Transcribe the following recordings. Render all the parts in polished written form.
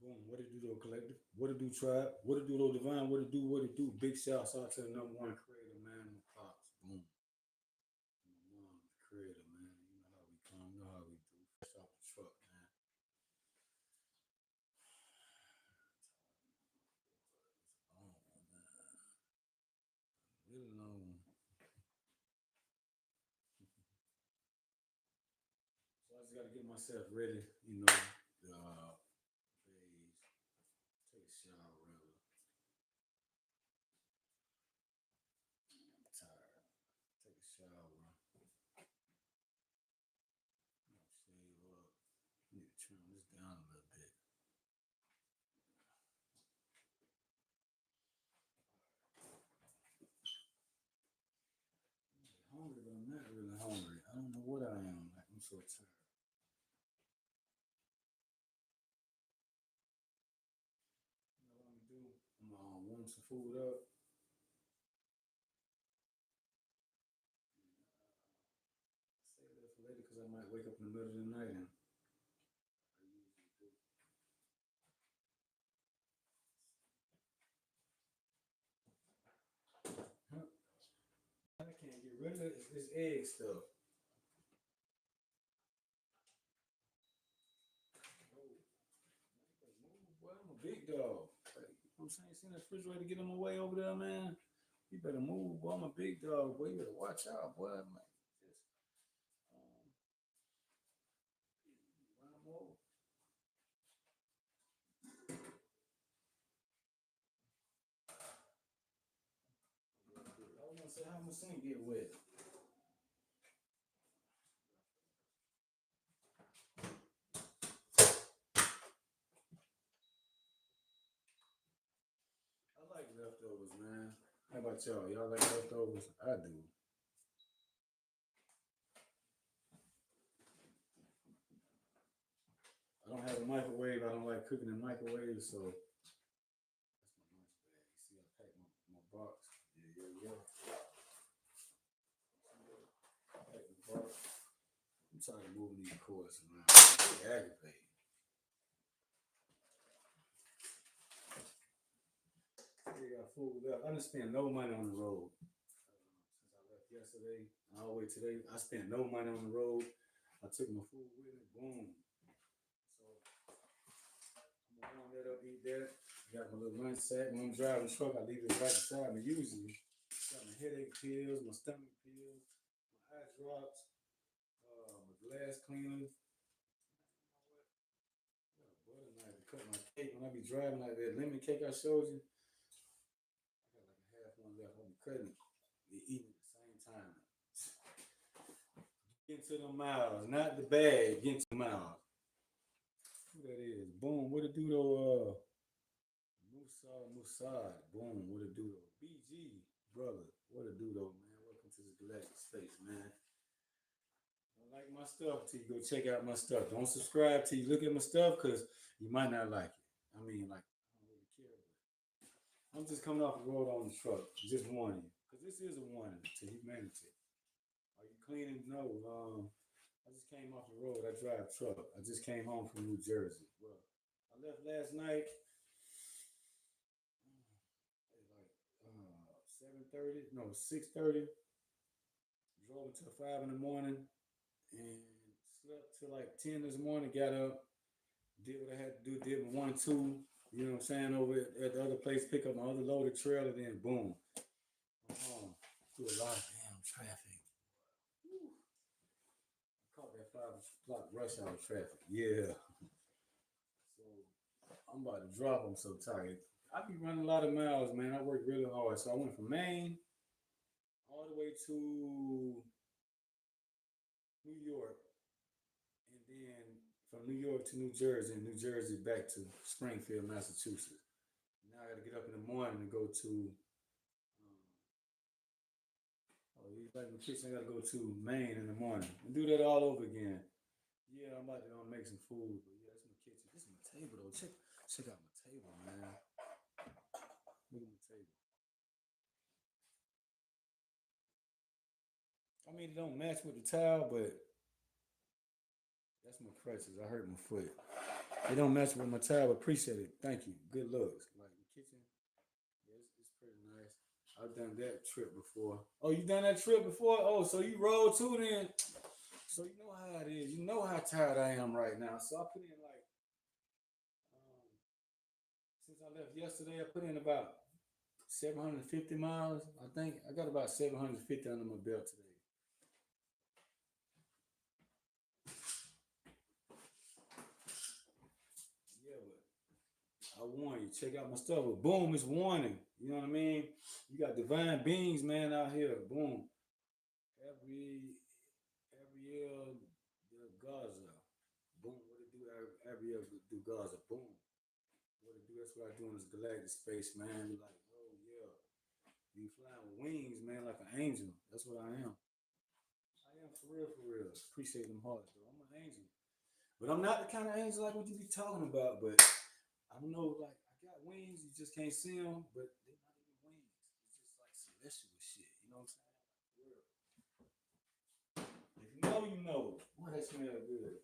Boom. What it do, though, collective? What it do, tribe? What it do, though, divine? What it do? What it do? Big shouts out to the number one creator, man. My pops. Boom. My mom, the creator, man. You know how we come. You know how we do. Fresh off the truck, man. Oh, man. Really long. So I just got to get myself ready, you know. Bathe, take a shower, rather. I'm tired. Take a shower. Shave up. Need to trim this down a little bit. I'm hungry, but I'm not really hungry. I don't know what I am. Like, I'm so tired. You know what I'm gonna do? I'm gonna warm some food up. Save that for later because I might wake up in the middle of the night and I usually do. Huh? I can't get rid of it. It's this egg stuff. Oh, boy, I'm a big dog. Like, you know what I'm saying? See that refrigerator get in my way over there, man? You better move, boy. I'm a big dog, boy. You better watch out, boy. Man. Just run them over. I was gonna say how my sink get wet. I like leftovers, man. How about y'all? Y'all like leftovers? I do. I don't have a microwave. I don't like cooking in microwaves, so that's my lunch bag. You see, I packed my box. Yeah, yeah, yeah. I packed the box. I'm tired of moving these cords around. They aggravate. They got food left. I didn't spend no money on the road since I left yesterday. All the way today, I spent no money on the road. I took my food with me. Boom. So I'm gonna warm that up, eat that. Got my little lunch sack. When I'm driving the truck, I leave it right beside me. Usually, got my headache pills, my stomach pills, my eye drops, my glass cleaner. Got a butter knife to cut my cake. When I be driving like that lemon cake I showed you, I got like a half one left. I'll be cutting it, be eating at the same time. Get into the mouths, not the bag. Get into the mouths. Who that is? Boom. What it do though? Musad. Boom. What it do though? BG, brother. What it do though, man? Welcome to the Galactic Space, man. Don't like my stuff till you go check out my stuff. Don't subscribe till you look at my stuff because you might not like it. I mean, like, I don't really care. But I'm just coming off the road on the truck. Just warning you. Because this is a warning to humanity. Are you cleaning? No. I just came off the road. I drive truck. I just came home from New Jersey. Well, I left last night at like 7:30. No, 6:30. Drove until 5 in the morning and slept till like 10 this morning. Got up, did what I had to do. Did my 1, 2. You know what I'm saying? Over at the other place, pick up my other loaded trailer. Then boom, I'm home. Through a lot of damn traffic. Whew. I caught that 5 o'clock rush hour traffic. Yeah. So I'm about to drop. I'm so tired. I be running a lot of miles, man. I work really hard. So I went from Maine all the way to New York, and then from New York to New Jersey, and New Jersey back to Springfield, Massachusetts. Now I got to get up in the morning and go to. Oh, you like my kitchen? I got to go to Maine in the morning and do that all over again. Yeah, I'm about to go make some food, but yeah, that's my kitchen. This is my table though. Check out my table, man. Look at my table. I mean, it don't match with the tile, but that's my crutches. I hurt my foot. It don't match with my towel, but appreciate it. Thank you. Good looks. Like the kitchen, yeah, it's pretty nice. I've done that trip before. Oh, you done that trip before? Oh, so you rolled too then? So you know how it is. You know how tired I am right now. So I put in like, um, since I left yesterday, I put in about 750 miles. I think I got about 750 under my belt today. Yeah, but I warn you, check out my stuff. But boom, it's warning. You know what I mean? You got divine beings, man, out here. Boom. Every year, the Gaza. Boom. What it do every year do Gaza. Boom. What it do? That's what I do in this galactic space, man. You're like, oh yeah. You flying with wings, man, like an angel. That's what I am. I am for real, for real. Appreciate them hearts, though. I'm an angel. But I'm not the kind of angel like what you be talking about. But I don't know, like I got wings, you just can't see them, but they're not even wings. It's just like celestial shit. You know what I'm saying? For real. If you know, you know. Boy, that smell good.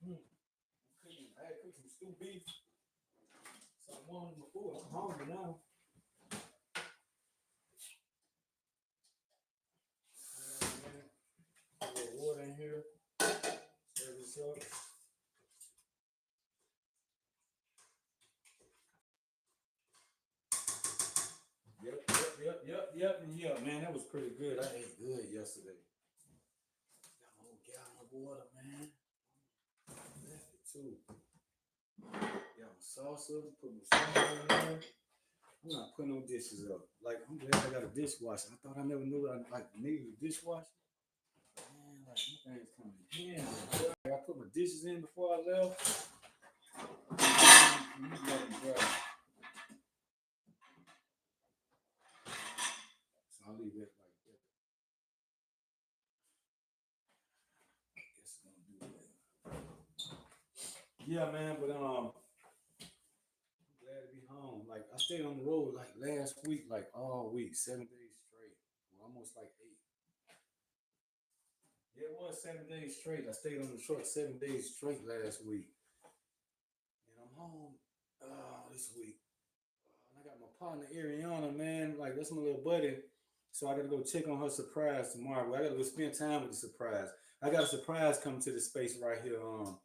Mm. I had cooked some stew beef. So I'm warming my food. I'm hungry now. A little water in here. Stir this up. Yep. Man, that was pretty good. I ate good yesterday. Got my whole gallon of water, man. Left it too. Got my salsa. Put my salsa in there. I'm not putting no dishes up. Like I'm glad I got a dishwasher. I thought I never knew I like needed a dishwasher. Man, like these things come in handy. I put my dishes in before I left. So I'll leave it like that. I guess I'm gonna do that. Yeah, man, but I'm glad to be home. Like I stayed on the road like last week, like all week, 7 days straight. Well, almost like 8. Yeah, it was 7 days straight. I stayed on the truck 7 days straight last week. And I'm home this week. And I got my partner Ariana, man. Like that's my little buddy. So I gotta go check on her surprise tomorrow. But I gotta go spend time with the surprise. I got a surprise coming to the space right here. Probably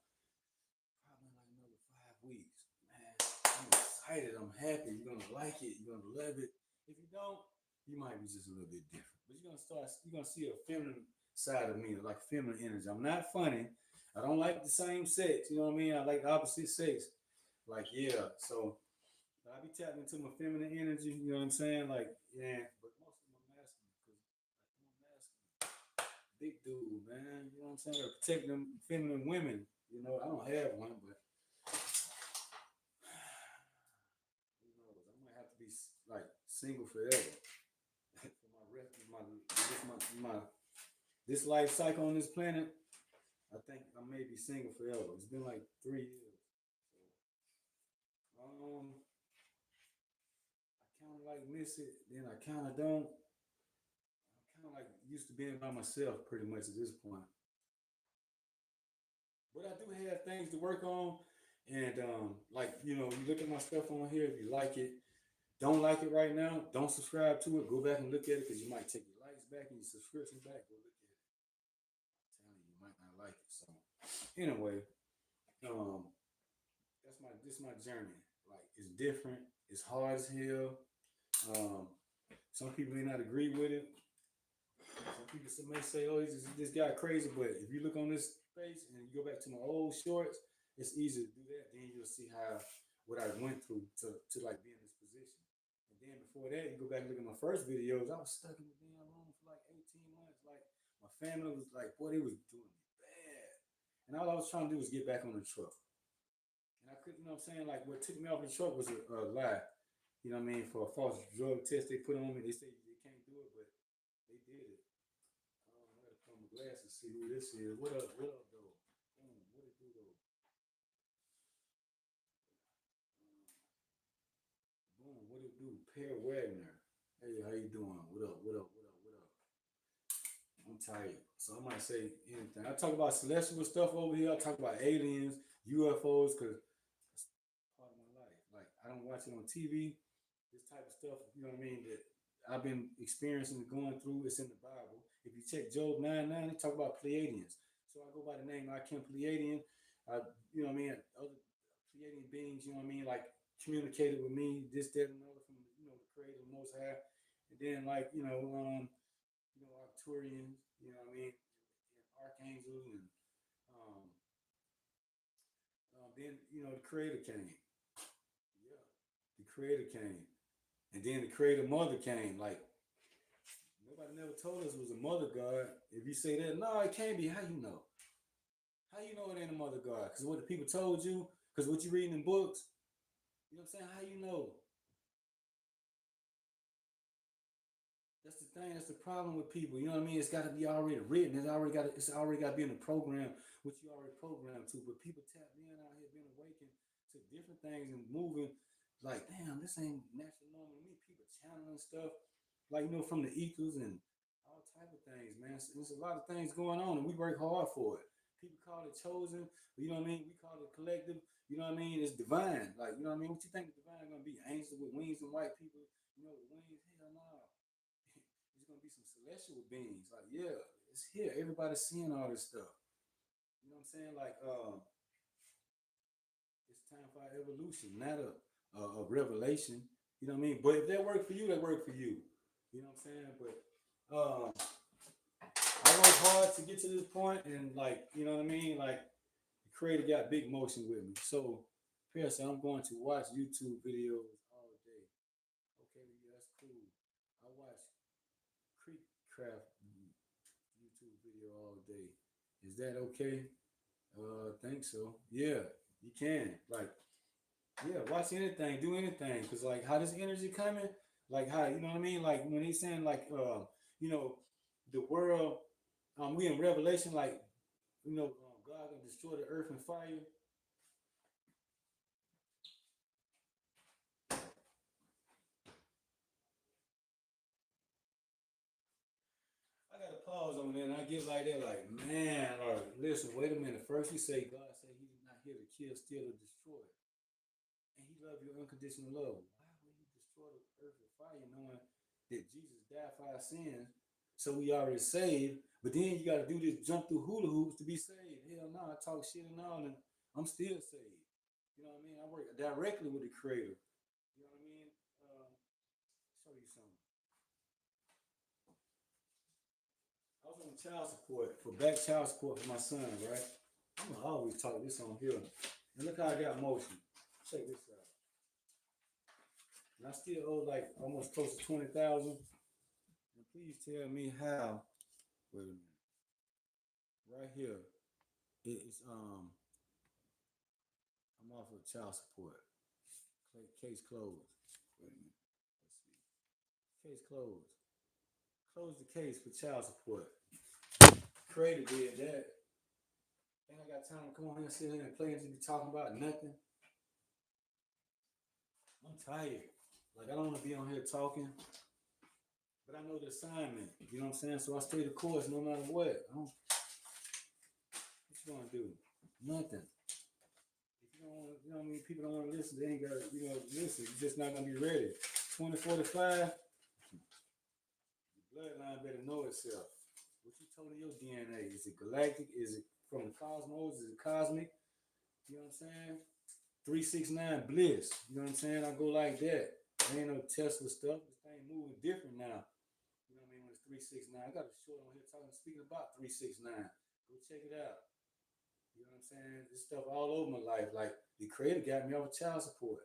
like another 5 weeks. Man, I'm excited. I'm happy. You're gonna like it. You're gonna love it. If you don't, you might be just a little bit different. But you're gonna see a feminine side of me, like feminine energy. I'm not funny. I don't like the same sex. You know what I mean? I like the opposite sex. Like yeah. So I be tapping into my feminine energy. You know what I'm saying? Like yeah. But most of my masculine, because like I'm a masculine, big dude, man. You know what I'm saying? I protect them feminine women. You know, I don't have one, but who knows? I might have to be like single forever for my rest of my this life cycle on this planet. I think I may be single forever. It's been like 3 years. So, I kind of like miss it, then I kind of don't. I'm kind of like used to being by myself pretty much at this point. But I do have things to work on, and like you look at my stuff on here. If you like it, don't like it right now, don't subscribe to it. Go back and look at it because you might take your likes back and your subscription back. Go look at it. I'm telling you, you might not like it. So anyway, um, this my journey. Like it's different. It's hard as hell. Um, some people may not agree with it. Some people may say, "Oh, this guy crazy," but if you look on this space and you go back to my old shorts, it's easy to do that. Then you'll see how what I went through to like be in this position. And then before that, you go back and look at my first videos. I was stuck in the damn room for like 18 months. Like my family was like, boy, they was doing me bad. And all I was trying to do was get back on the truck. And I couldn't, you know what I'm saying? Like what took me off the truck was a lie. You know what I mean? For a false drug test they put on me. They say they can't do it, but they did it. I gotta put on my glasses to see who this is. What up? What up, though? What it do though? Boom. What it do? Per Wagner. Hey, how you doing? What up? What up? What up? What up? I'm tired, so I might say anything. I talk about celestial stuff over here. I talk about aliens, UFOs, because it's part of my life. Like I don't watch it on TV. This type of stuff, you know what I mean, that I've been experiencing and going through. It's in the Bible. If you check Job 9:9, they talk about Pleiadians. So I go by the name Aikiem Pleadian. You know what I mean, other Pleiadian beings, you know what I mean, like communicated with me, this, that, and another from the Creator, the Most High, and then like Arcturians, you know what I mean, and archangels, and um, then the Creator came. Yeah, the Creator came, and then the Creator Mother came. Like nobody never told us it was a Mother God. If you say that, no, it can't be. How you know? How you know it ain't a Mother God? Because what the people told you, because what you reading in books, you know what I'm saying? How you know? That's the thing. That's the problem with people. You know what I mean? It's got to be already written. It's already got to be in the program, which you already programmed to. But people tap in out here, being awakened to different things and moving. Like, damn, this ain't natural normal to me. People channeling stuff, like from the ethers and all type of things, man. So there's a lot of things going on, and we work hard for it. People call it chosen. You know what I mean? We call it collective. You know what I mean? It's divine. Like, you know what I mean? What you think the divine gonna be? Angels with wings and white people, with wings? Hell no. It's gonna be some celestial beings. Like, yeah, it's here. Everybody's seeing all this stuff. You know what I'm saying? Like, it's time for our evolution, not a revelation. You know what I mean? But if that worked for you, that worked for you. You know what I'm saying? But I worked hard to get to this point, and like, you know what I mean? Like, the creator got big motion with me. So, Pierce, I'm going to watch YouTube videos all day. Okay, yeah, that's cool. I watch creek craft YouTube video all day. Is that okay? I think so. Yeah, you can. Like, yeah, watch anything, do anything, cause like how this energy coming, like how you know what I mean. Like when he's saying like you know, the world, we in Revelation, like God gonna destroy the earth and fire. I gotta pause on that, and I get like that, like man, or listen, wait a minute. First you say God say He's not here to kill, steal, or destroy, and He love your unconditional love. Why would He destroy the earth with fire, knowing that Jesus died for our sins, so we already saved? But then you got to do this jump through hula hoops to be saved. Hell no, I talk shit and all, and I'm still saved. You know what I mean? I work directly with the Creator. You know what I mean? Show you something. I was on child support for back child support for my son, right? I'm gonna always talk this on here. And look how I got motion. Check this out. And I still owe like almost close to 20,000. And please tell me how. Wait a minute. Right here. It's I'm off of child support. Case closed. Wait a minute. Let's see. Case closed. Close the case for child support. Creator did that. Ain't I got time to come on here and sit here and play and just be talking about nothing? I'm tired. Like I don't want to be on here talking, but I know the assignment. You know what I'm saying? So I stay the course no matter what. What you gonna do? Nothing. If you don't want, you know what I mean. People don't want to listen. They ain't got, listen. You're just not gonna be ready. 2045. The bloodline better know itself. What you told in your DNA? Is it galactic? Is it from the cosmos? Is it cosmic? You know what I'm saying? 369 bliss. You know what I'm saying? I go like that. There ain't no Tesla stuff. This thing moving different now. You know what I mean? When it's 369. I got a short on here speaking about 369. Go check it out. You know what I'm saying? This stuff all over my life. Like the creator got me off child support.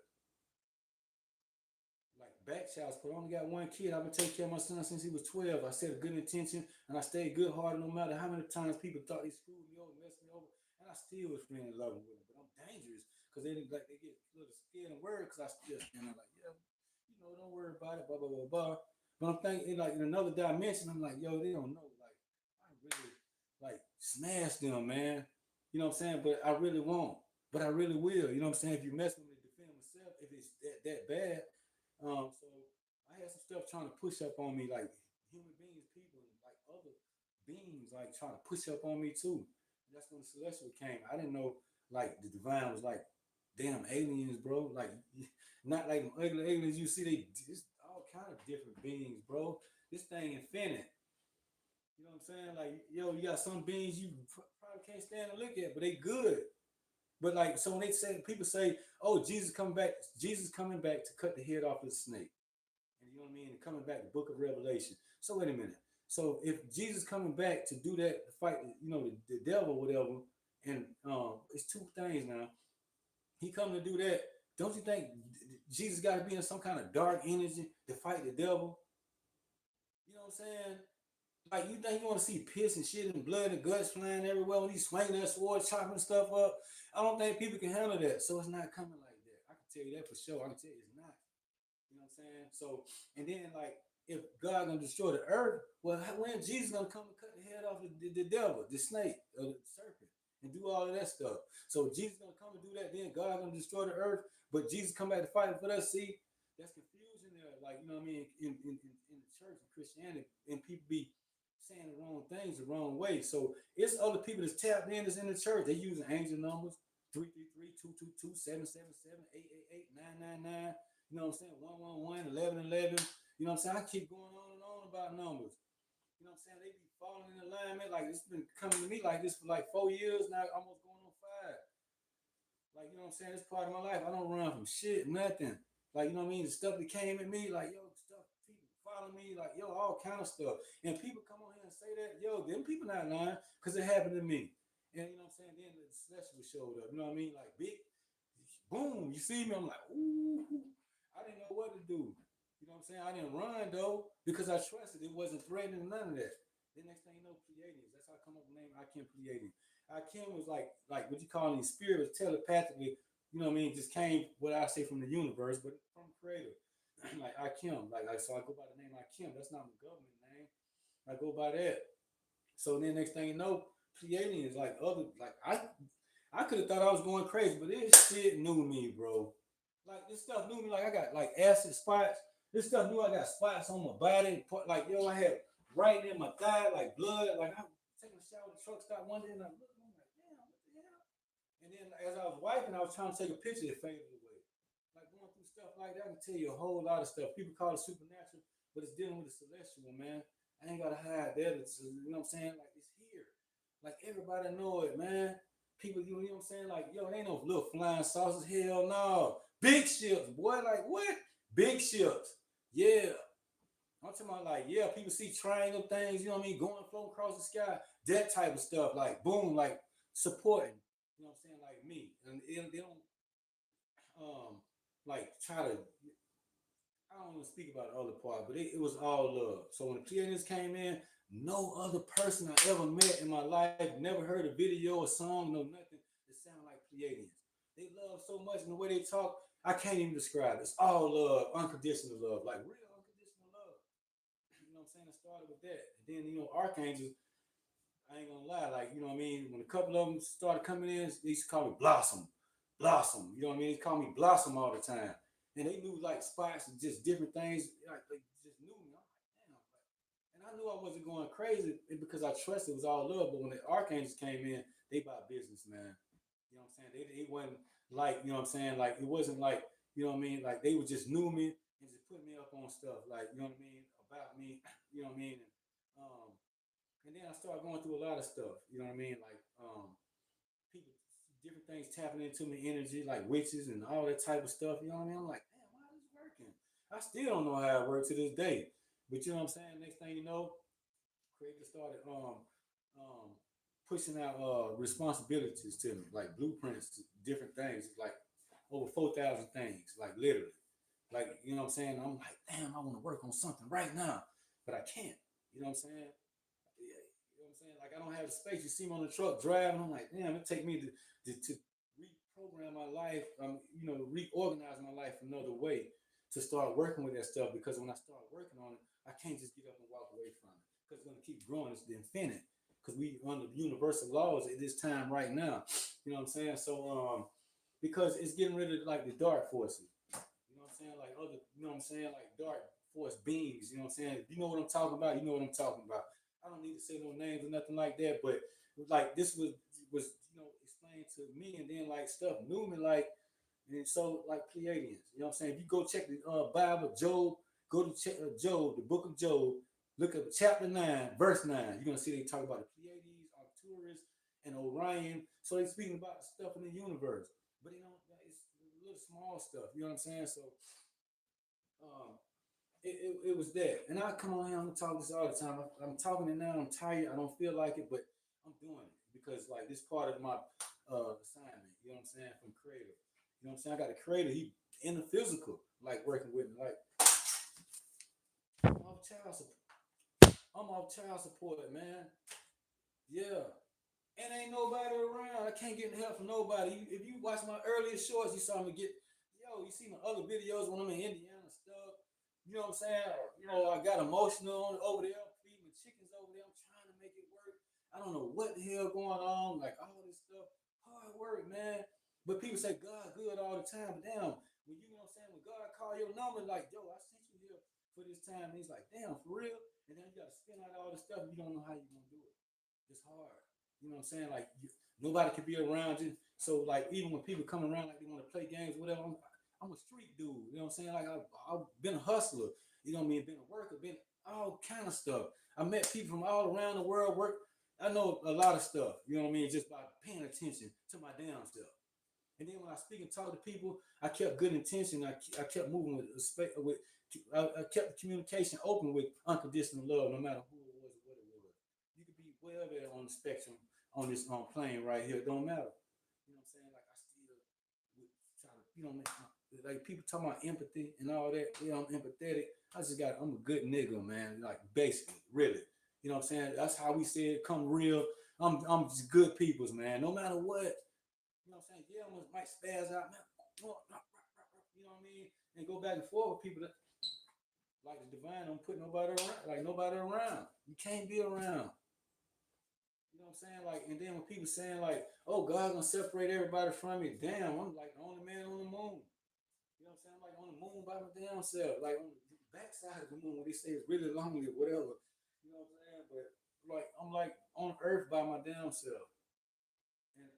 Like back child support. I only got one kid. I've been taking care of my son since he was 12. I set a good intention and I stayed good hearted no matter how many times people thought they screwed me over, messed me over. And I still was friendly and loving with them. But I'm dangerous because they get a little scared and worried because I still and I'm like, yeah, don't worry about it, blah blah blah blah. But I'm thinking like in another dimension, I'm like, yo, they don't know. Like I really like smash them, man. You know what I'm saying? But I really won't. But I really will. You know what I'm saying? If you mess with me to defend myself, if it's that bad. So I had some stuff trying to push up on me, like human beings, people, like other beings, like trying to push up on me too. And that's when the celestial came. I didn't know like the divine was like damn aliens, bro. Like not like them ugly aliens you see. They just all kind of different beings, bro. This thing infinite. You know what I'm saying? Like yo, you got some beings you probably can't stand to look at, but they good. But like so when they say people say, oh Jesus coming back to cut the head off of the snake. And you know what I mean? And coming back, the book of Revelation. So wait a minute. So if Jesus coming back to do that, to fight, you know, the devil, whatever, and it's two things now. He come to do that. Don't you think Jesus got to be in some kind of dark energy to fight the devil? You know what I'm saying? Like you think you want to see piss and shit and blood and guts flying everywhere when he's swinging that sword, chopping stuff up? I don't think people can handle that. So it's not coming like that. I can tell you that for sure. I can tell you it's not. You know what I'm saying? So, and then like, if God gonna destroy the earth, well, when Jesus gonna come and cut the head off the devil, the snake, or the serpent, and do all of that stuff? So Jesus gonna come and do that, then God gonna destroy the earth, but Jesus come back to fight for us. See, that's confusion there. Like you know what I mean? In the church and Christianity, and people be saying the wrong things the wrong way. So it's other people that's tapped in that's in the church. They using angel numbers 333-222-777-888-999. You know what I'm saying? 111, 1111. You know what I'm saying? I keep going on and on about numbers. You know what I'm saying? They be falling in alignment. Like it's been coming to me like this for like 4 years now, almost going on 5. Like, you know what I'm saying? It's part of my life. I don't run from shit, nothing. Like, you know what I mean? The stuff that came at me, like, yo, stuff, people follow me, like, yo, all kind of stuff. And people come on here and say that, yo, them people not lying because it happened to me. And you know what I'm saying? Then the celestial showed up. You know what I mean? Like, big, boom, you see me? I'm like, ooh, I didn't know what to do. You know what I'm saying? I didn't run though because I trusted it wasn't threatening none of that. The next thing you know, Pleiadians. That's how I come up with the name Aikiem Pleadian. Aikiem was like what you call in spirit was telepathically, you know what I mean, just came what I say from the universe, but from the creator. Like Aikiem. Like so I go by the name Aikiem. That's not my government name. I go by that. So then next thing you know, Pleiadians like other like I could have thought I was going crazy, but this shit knew me, bro. Like this stuff knew me. Like I got like acid spots. This stuff knew I got spots on my body. Like yo, I had right in my thigh, like blood. Like I was taking a shower, the truck stopped one day, and I looked, and I'm like, damn, what the hell? And then as I was wiping, I was trying to take a picture. It faded away. Like going through stuff like that, I can tell you a whole lot of stuff. People call it supernatural, but it's dealing with the celestial, man. I ain't gotta hide that. It's, you know what I'm saying? Like it's here. Like everybody know it, man. People, you know what I'm saying? Like, yo, it ain't no little flying saucers. Hell no. Big ships, boy. Like what? Big ships. Yeah. I'm talking about like, yeah, people see triangle things, you know what I mean, going floating across the sky, that type of stuff, like boom, like supporting, you know what I'm saying, like me. And they don't like try to I don't want to speak about the other part, but it was all love. So when the Pleiadians came in, no other person I ever met in my life, never heard a video, a song, no nothing that sound like Pleiadians. They love so much in the way they talk, I can't even describe it. It's all love, unconditional love, like real unconditional love. You know what I'm saying? It started with that. And then, you know, archangels, I ain't gonna lie, like, you know what I mean? When a couple of them started coming in, they used to call me Blossom. Blossom. You know what I mean? They call me Blossom all the time. And they knew like spots and just different things. Like they just knew me. I'm like, damn. And I knew I wasn't going crazy because I trusted it was all love. But when the archangels came in, they bought business, man. You know what I'm saying? They wasn't like, you know what I'm saying? Like it wasn't like, you know what I mean? Like they would just knew me and just put me up on stuff. Like, you know what I mean? About me, you know what I mean? And then I started going through a lot of stuff, you know what I mean? Like people different things tapping into me energy, like witches and all that type of stuff, you know what I mean? I'm like, damn, why is this working? I still don't know how it works to this day. But you know what I'm saying? Next thing you know, creator started um pushing out responsibilities to me, like blueprints, different things, like over 4,000 things, like literally. Like, you know what I'm saying? I'm like, damn, I want to work on something right now, but I can't. You know what I'm saying? Yeah, you know what I'm saying? Like I don't have the space. You see me on the truck driving. I'm like, damn, it take me to reprogram my life. You know, reorganize my life another way to start working with that stuff. Because when I start working on it, I can't just get up and walk away from it because it's gonna keep growing. It's the infinite. Because we under the universal laws at this time right now. You know what I'm saying? So because it's getting rid of like the dark forces. You know what I'm saying? Like other, you know what I'm saying? Like dark force beings. You know what I'm saying? If you know what I'm talking about, you know what I'm talking about. I don't need to say no names or nothing like that, but like this was you know explained explained to me, and then like stuff knew me like, and so like Pleiadians. You know what I'm saying? If you go check the Bible, Job, go to check Job, the book of Job, look at chapter 9, verse 9. You're gonna see they talk about the Pleiades, Arcturus, and Orion. So they speaking about the stuff in the universe, but you know it's little small stuff. You know what I'm saying? So um, it was that. And I come on here, I'm talking this all the time. I'm talking it now, I'm tired, I don't feel like it, but I'm doing it because like this part of my assignment, you know what I'm saying, from creator. You know what I'm saying? I got a creator, he in the physical, like working with me. Like I'm off child support. I'm off child support, man. Yeah. And ain't nobody around. I can't get help from nobody. If you watch my earlier shorts, you saw me get, you see my other videos when I'm in Indiana and stuff. You know what I'm saying? You know, I got emotional over there, feeding the chickens over there. I'm trying to make it work. I don't know what the hell going on, like all this stuff. Hard work, man. But people say God good all the time. But damn, when you know what I'm saying, when God call your number, like, yo, I sent you here for this time. And he's like, damn, for real? And then you gotta spin out all this stuff and you don't know how you're gonna do it. It's hard. You know what I'm saying? Like nobody can be around you. So like even when people come around like they want to play games, whatever, I'm a street dude. You know what I'm saying? Like I've been a hustler. You know what I mean? Been a worker. Been all kind of stuff. I met people from all around the world. Work. I know a lot of stuff. You know what I mean? Just by paying attention to my damn stuff. And then when I speak and talk to people, I kept good intention. I kept moving with I kept communication open with unconditional love, no matter who it was or what it was. You could be wherever on the spectrum on this plane right here. It don't matter. You know what I'm saying? Like I still would try to, like people talking about empathy and all that. Yeah, I'm empathetic. I'm a good nigga, man. Like basically, really. You know what I'm saying? That's how we say it. Come real. I'm just good peoples, man. No matter what. You know what I'm saying? Yeah, I might spaz out, man. You know what I mean? And go back and forth with people that like the divine don't put nobody around, like nobody around. You can't be around. You know what I'm saying? Like, and then when people saying like, "Oh, God's gonna separate everybody from me," damn, I'm like the only man on the moon. You know what I'm saying? I'm like on the moon by my damn self, like on the backside of the moon when they say it's really lonely or whatever. You know what I'm saying? But like I'm like on Earth by my damn self, and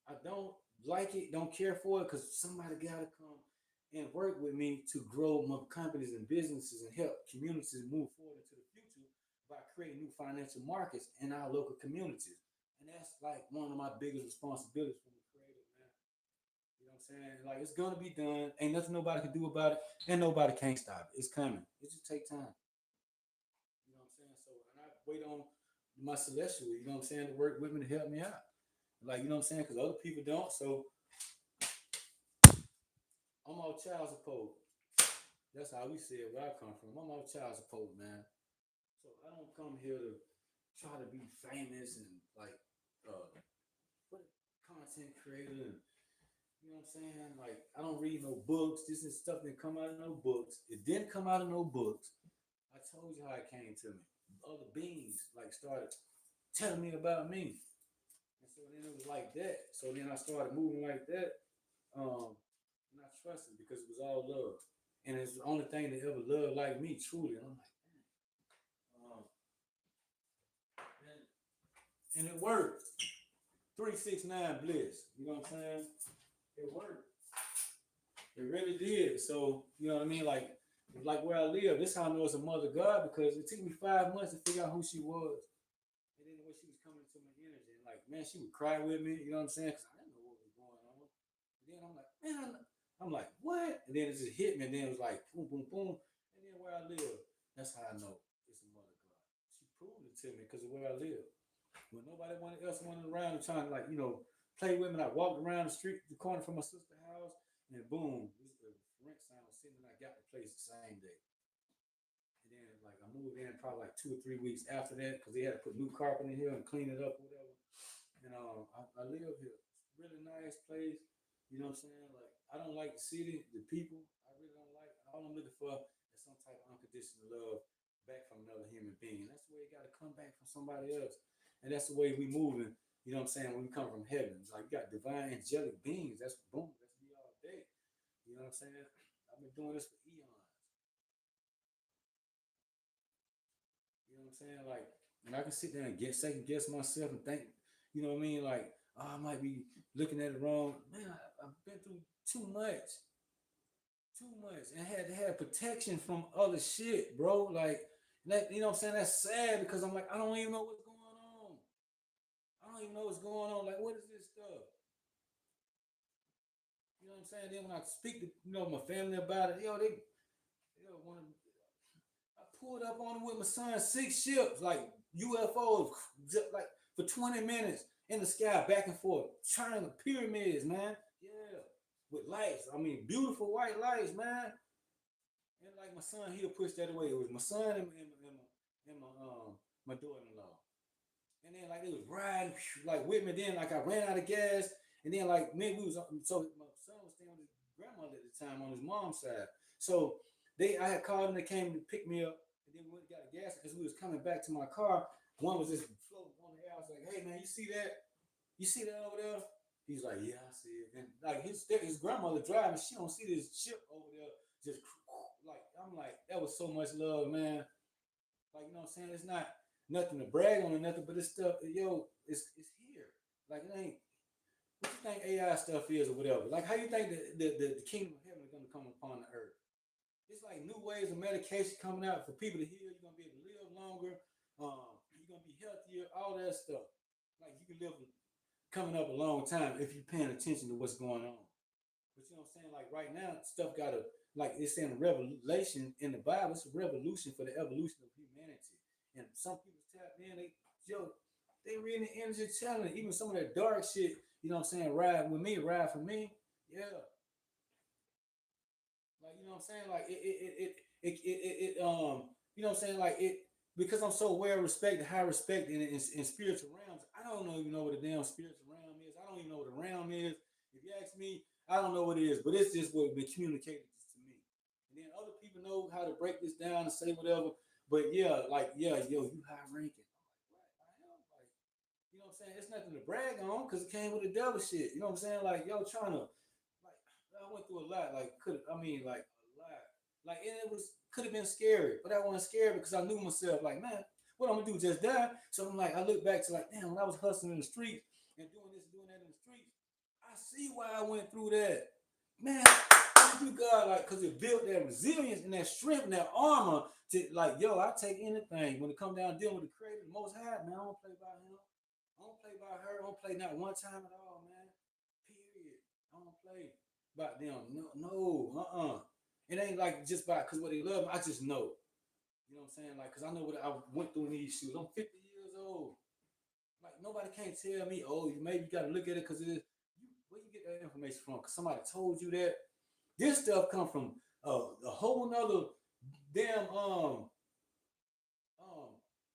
I don't like it, don't care for it, because somebody gotta come and work with me to grow my companies and businesses and help communities move forward into the future by creating new financial markets in our local communities. And that's like one of my biggest responsibilities from the creative, man. You know what I'm saying? Like it's gonna be done. Ain't nothing nobody can do about it, and nobody can't stop it. It's coming. It just take time. You know what I'm saying? So, and I wait on my celestial, you know what I'm saying, to work with me to help me out. Like, you know what I'm saying? Because other people don't. So I'm on child support. That's how we say it where I come from. I'm on child support, man. So I don't come here to try to be famous and like what content creator and you know what I'm saying? Like I don't read no books. This is stuff that come out of no books. It didn't come out of no books. I told you how it came to me. Other beings like started telling me about me. And so then it was like that. So then I started moving like that. And I trusted because it was all love. And it's the only thing that ever loved like me, truly. And I'm like, and it worked. 369 bliss. You know what I'm saying? It worked. It really did. So, you know what I mean? Like where I live, this how I know it's a mother God because it took me 5 months to figure out who she was. And then the way she was coming into my energy. And like, man, she would cry with me, you know what I'm saying? Because I didn't know what was going on. And then I'm like, man, I'm like, what? And then it just hit me, and then it was like boom, boom, boom. And then where I live, that's how I know it's a mother God. She proved it to me because of where I live. When nobody else wanted around and trying to like, play with me, I walked around the street, the corner from my sister's house, and boom, the rent sign was sitting, and I got the place the same day. And then like I moved in probably like 2 or 3 weeks after that because they had to put new carpet in here and clean it up, or whatever. And I live here. It's a really nice place. You know what I'm saying? Like I don't like the city, the people. I really don't like. All I'm looking for is some type of unconditional love back from another human being. That's the way it got to come back from somebody else. And that's the way we moving. You know what I'm saying? When we come from heaven, it's like you got divine angelic beings. That's boom. That's me all day. You know what I'm saying? I've been doing this for eons. You know what I'm saying? Like, and I can sit there and get second guess myself and think, you know what I mean? Like, oh, I might be looking at it wrong. Man, I've been through too much, and had to have protection from other shit, bro. Like that, you know what I'm saying? That's sad because I'm like, I don't even know what's going on. I don't even know what's going on. Like, what is this stuff? You know what I'm saying? Then when I speak to my family about it, when I pulled up on him with my son, 6 ships, like UFOs, just like for 20 minutes in the sky, back and forth, trying pyramids, man. Yeah, with lights. I mean, beautiful white lights, man. And like my son, he'll push that away. It was my son and my daughter-in-law. And then like it was riding like with me. Then like I ran out of gas, and then like me we was so my son was staying with his grandmother at the time on his mom's side. So I had called them. They came to pick me up, and then we went and got a gas because we was coming back to my car. One was just floating on the air. I was like, "Hey man, you see that? You see that over there?" He's like, "Yeah, I see it." And like his grandmother driving, she don't see this ship over there. Just like I'm like that was so much love, man. Like, you know what I'm saying? It's not nothing to brag on or nothing, but it's stuff, it's here. Like, it ain't, what you think AI stuff is or whatever? Like, how you think the kingdom of heaven is going to come upon the earth? It's like new ways of medication coming out for people to heal. You're going to be able to live longer. You're going to be healthier, all that stuff. Like, you can live coming up a long time if you're paying attention to what's going on. But you know what I'm saying? Like right now, stuff got to, like it's saying a revelation in the Bible, it's a revolution for the evolution of humanity. And some people tap in, they reading the energy telling even some of that dark shit, you know what I'm saying, ride with me, ride for me. Yeah. Like, you know what I'm saying? Like you know what I'm saying? Like it, because I'm so well respected, high respect in spiritual realms, I don't even know what a damn spiritual realm is. I don't even know what a realm is. If you ask me, I don't know what it is, but it's just what been communicated to me. And then other people know how to break this down and say whatever. But yeah, like, yeah, yo, you high ranking. I'm like, what? I am like, you know what I'm saying? It's nothing to brag on because it came with the devil shit. You know what I'm saying? Like, yo, trying to, like, I went through a lot. Like, like, a lot. Like, and it was, could have been scary, but I wasn't scared because I knew myself, like, man, what I'm gonna do, just die? So I'm like, I look back to like, damn, when I was hustling in the streets and doing this, doing that in the streets, I see why I went through that. Man, thank you, God, like, because it built that resilience and that strength and that armor to, like, yo, I take anything. When it come down dealing with the creator, the most high, man, I don't play by him. I don't play by her. I don't play not one time at all, man. Period. I don't play about them. No, no. It ain't like just by because what they love me. I just know. You know what I'm saying? Like, cause I know what I went through in these shoes. I'm 50 years old. Like nobody can't tell me, oh, you maybe got to look at it because it is. Where you get that information from? Because somebody told you that. This stuff come from a whole nother damn um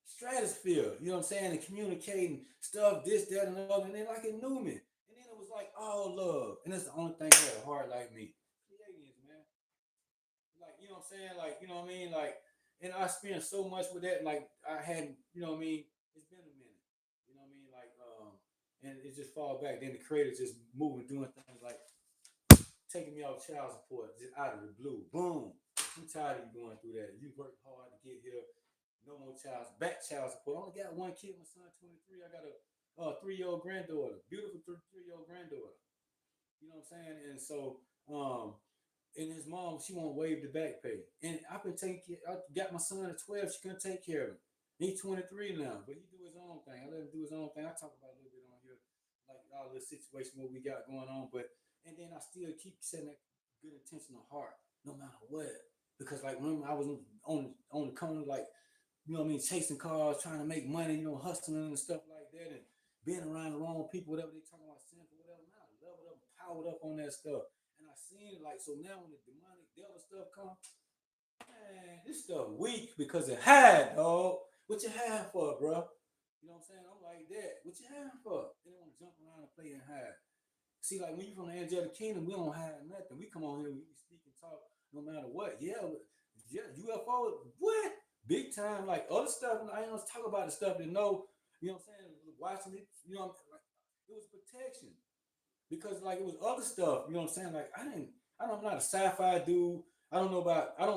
stratosphere. You know what I'm saying? And communicating stuff, this, that, and other. And then like it knew me. And then it was like all love. And that's the only thing that had a heart like me. Canadians, man. Like, you know what I'm saying? Like, you know what I mean? Like, and I spent so much with that. Like, I hadn't, you know what I mean? It's been a minute. You know what I mean? Like, and it just fall back. Then the creator just moving, doing things like taking me off child support just out of the blue. Boom. I'm tired of you going through that. You worked hard to get here. No more child support. I only got one kid. My son, 23. I got a 3-year-old granddaughter. Beautiful 3-year-old granddaughter. You know what I'm saying? And so, and his mom, she won't waive the back pay. And I've been taking, I got my son at 12. She couldn't take care of him. He's 23 now, but he do his own thing. I let him do his own thing. I talk about a little bit on here, like all the situation what we got going on. But and then I still keep setting that good intentional heart, no matter what. Because like when I was on the corner, like you know what I mean, chasing cars, trying to make money, you know, hustling and stuff like that, and being around the wrong people, whatever they talking about sinful, whatever. Man, I leveled up, powered up on that stuff, and I seen it like so now when the demonic devil stuff come, man, this stuff weak because it had dog. What you had for, bro? You know what I'm saying? I'm like that. What you had for? They don't want to jump around and play and hide. See, like when you from the angelic kingdom, we don't hide nothing. We come on here, we speak and talk no matter what. Yeah, yeah, UFO, what? Big time, like other stuff. I ain't gonna talk about the stuff that know, you know what I'm saying? Watching it, you know, like it was protection because like it was other stuff. You know what I'm saying? Like I'm not a sci-fi dude. I don't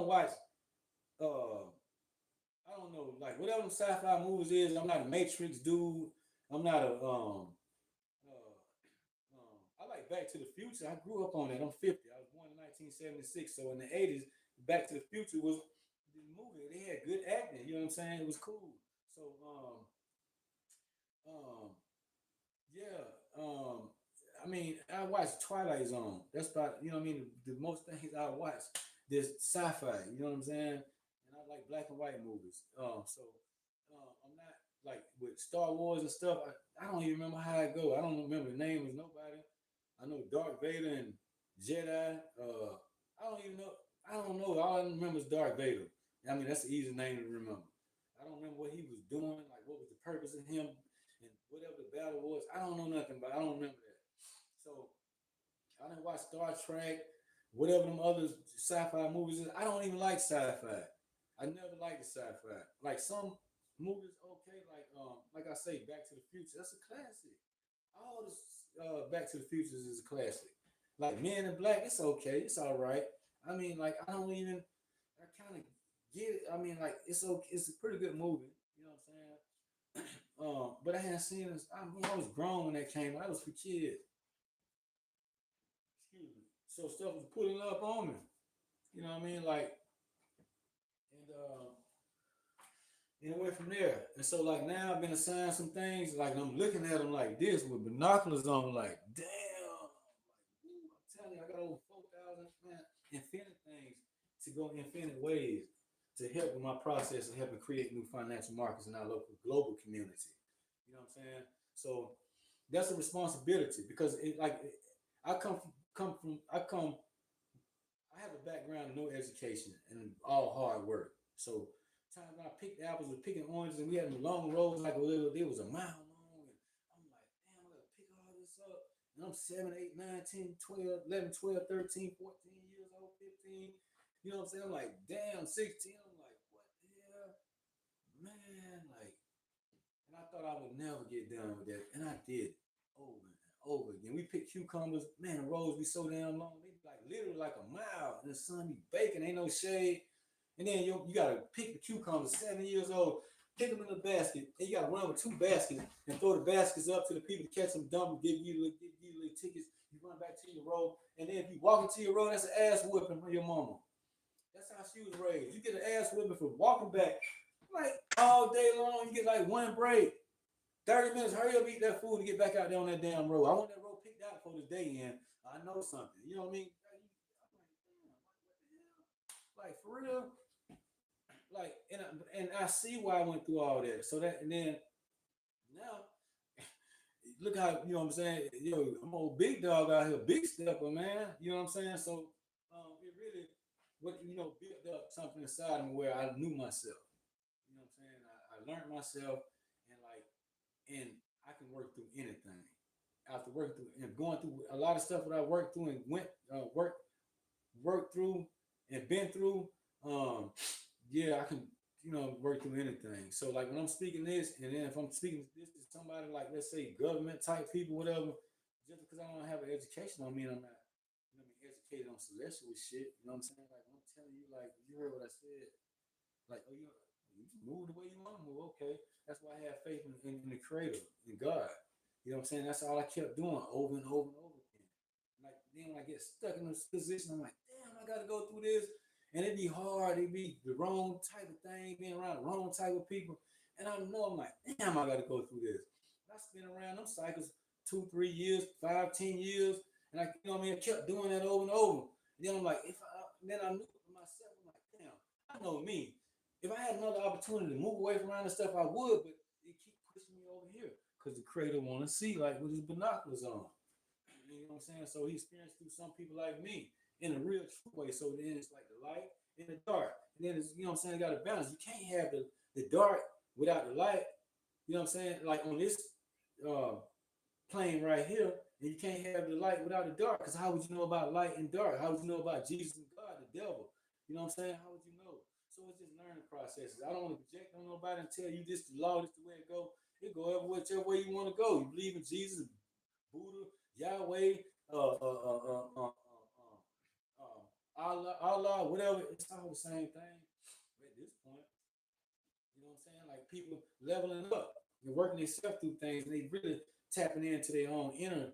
watch. Uh, I don't know, like whatever sci-fi movies is. I'm not a Matrix dude. I'm not a Back to the Future, I grew up on it. I'm 50. I was born in 1976. So in the 80s, Back to the Future was the movie. They had good acting. You know what I'm saying? It was cool. So um, yeah. I mean, I watched Twilight Zone. That's about, you know what I mean, the most things I watch. There's sci-fi, you know what I'm saying? And I like black and white movies. I'm not like with Star Wars and stuff. I don't even remember how it go. I don't remember the name of nobody. I know Darth Vader and Jedi. I don't even know. I don't know. All I remember is Darth Vader. I mean, that's the easy name to remember. I don't remember what he was doing. Like, what was the purpose of him, and whatever the battle was. I don't know nothing, but I don't remember that. So I didn't watch Star Trek, whatever them other sci-fi movies is. I don't even like sci-fi. I never liked the sci-fi. Like some movies, okay, like I say, Back to the Future. That's a classic. All this Back to the Future is a classic. Like Men in Black, it's okay, it's all right. I mean, like I don't even, I kind of get it. I mean, like it's okay, it's a pretty good movie. You know what I'm saying? But I hadn't seen this. I was grown when that came out. I was for kids. Excuse me. So stuff was pulling up on me. You know what I mean? Like, and it went from there. And so like now I've been assigned some things. Like I'm looking at them like this with binoculars on. Like, damn. Like, I'm telling you, I got over 4,000 man, infinite things to go infinite ways to help with my process and helping create new financial markets in our local global community. You know what I'm saying? So that's a responsibility because I I have a background in no education and all hard work. So time when I picked apples and picking oranges and we had long rows like a little, it was a mile long. And I'm like, damn, I gotta pick all this up. And I'm 7, 8, 9, 10, 12, 11, 12, 13, 14 years old, 15. You know what I'm saying? I'm like, damn, 16. I'm like, what the hell? Man, like, and I thought I would never get done with that. And I did over and over again. We picked cucumbers. Man, the rows be so damn long. They be like literally like a mile. And the sun be baking. Ain't no shade. And then you gotta pick the cucumbers, 7 years old, pick them in the basket. And you gotta run with two baskets and throw the baskets up to the people to catch them, dump them, give you little tickets. You run back to your row. And then if you walk into your row, that's an ass whooping from your mama. That's how she was raised. You get an ass whipping for walking back like all day long. You get like one break. 30 minutes, hurry up, eat that food and get back out there on that damn road. I want that road picked out for the day in. I know something. You know what I mean? I'm like, damn, like for real? Like, and I see why I went through all that. So that, and then now, look how, you know what I'm saying? Yo, I'm an old big dog out here, big stepper, man. You know what I'm saying? So it really, built up something inside of me where I knew myself. You know what I'm saying? I learned myself and like, and I can work through anything. After working through and going through a lot of stuff that I worked through and worked through and been through, um, yeah, I can, work through anything. So like when I'm speaking this, and then if I'm speaking this to somebody like let's say government type people, whatever, just because I don't have an education don't mean I'm not, educated on celestial shit. You know what I'm saying? Like I'm telling you, like you heard what I said. Like, oh, you move the way you want to move. Okay, that's why I have faith in the Creator, in God. You know what I'm saying? That's all I kept doing over and over and over again. Like then when I get stuck in this position, I'm like, damn, I got to go through this, and it'd be hard. It'd be the wrong type of thing, being around the wrong type of people, and I know I'm like, damn, I got to go through this. And I spent around them cycles 2, 3 years, 5, 10 years, and what I mean, I kept doing that over and over. And then I'm like, then I knew for myself, I'm like, damn, I know me. If I had another opportunity to move away from around the stuff, I would, but it keep pushing me over here because the creator want to see like with his binoculars on. You know what I'm saying? So he experienced through some people like me in a real true way. So then it's like the light and the dark. And then it's, I'm saying, got a balance. You can't have the dark without the light. You know what I'm saying? Like on this uh, plane right here, and you can't have the light without the dark. Because how would you know about light and dark? How would you know about Jesus and God, the devil? You know what I'm saying? How would you know? So it's just learning processes. I don't want to project on nobody and tell you this the law, this the way it go. It go everywhere, whichever way you want to go. You believe in Jesus, Buddha, Yahweh, Allah, whatever. It's all the same thing at this point. You know what I'm saying? Like people leveling up and working themselves through things, and they really tapping into their own inner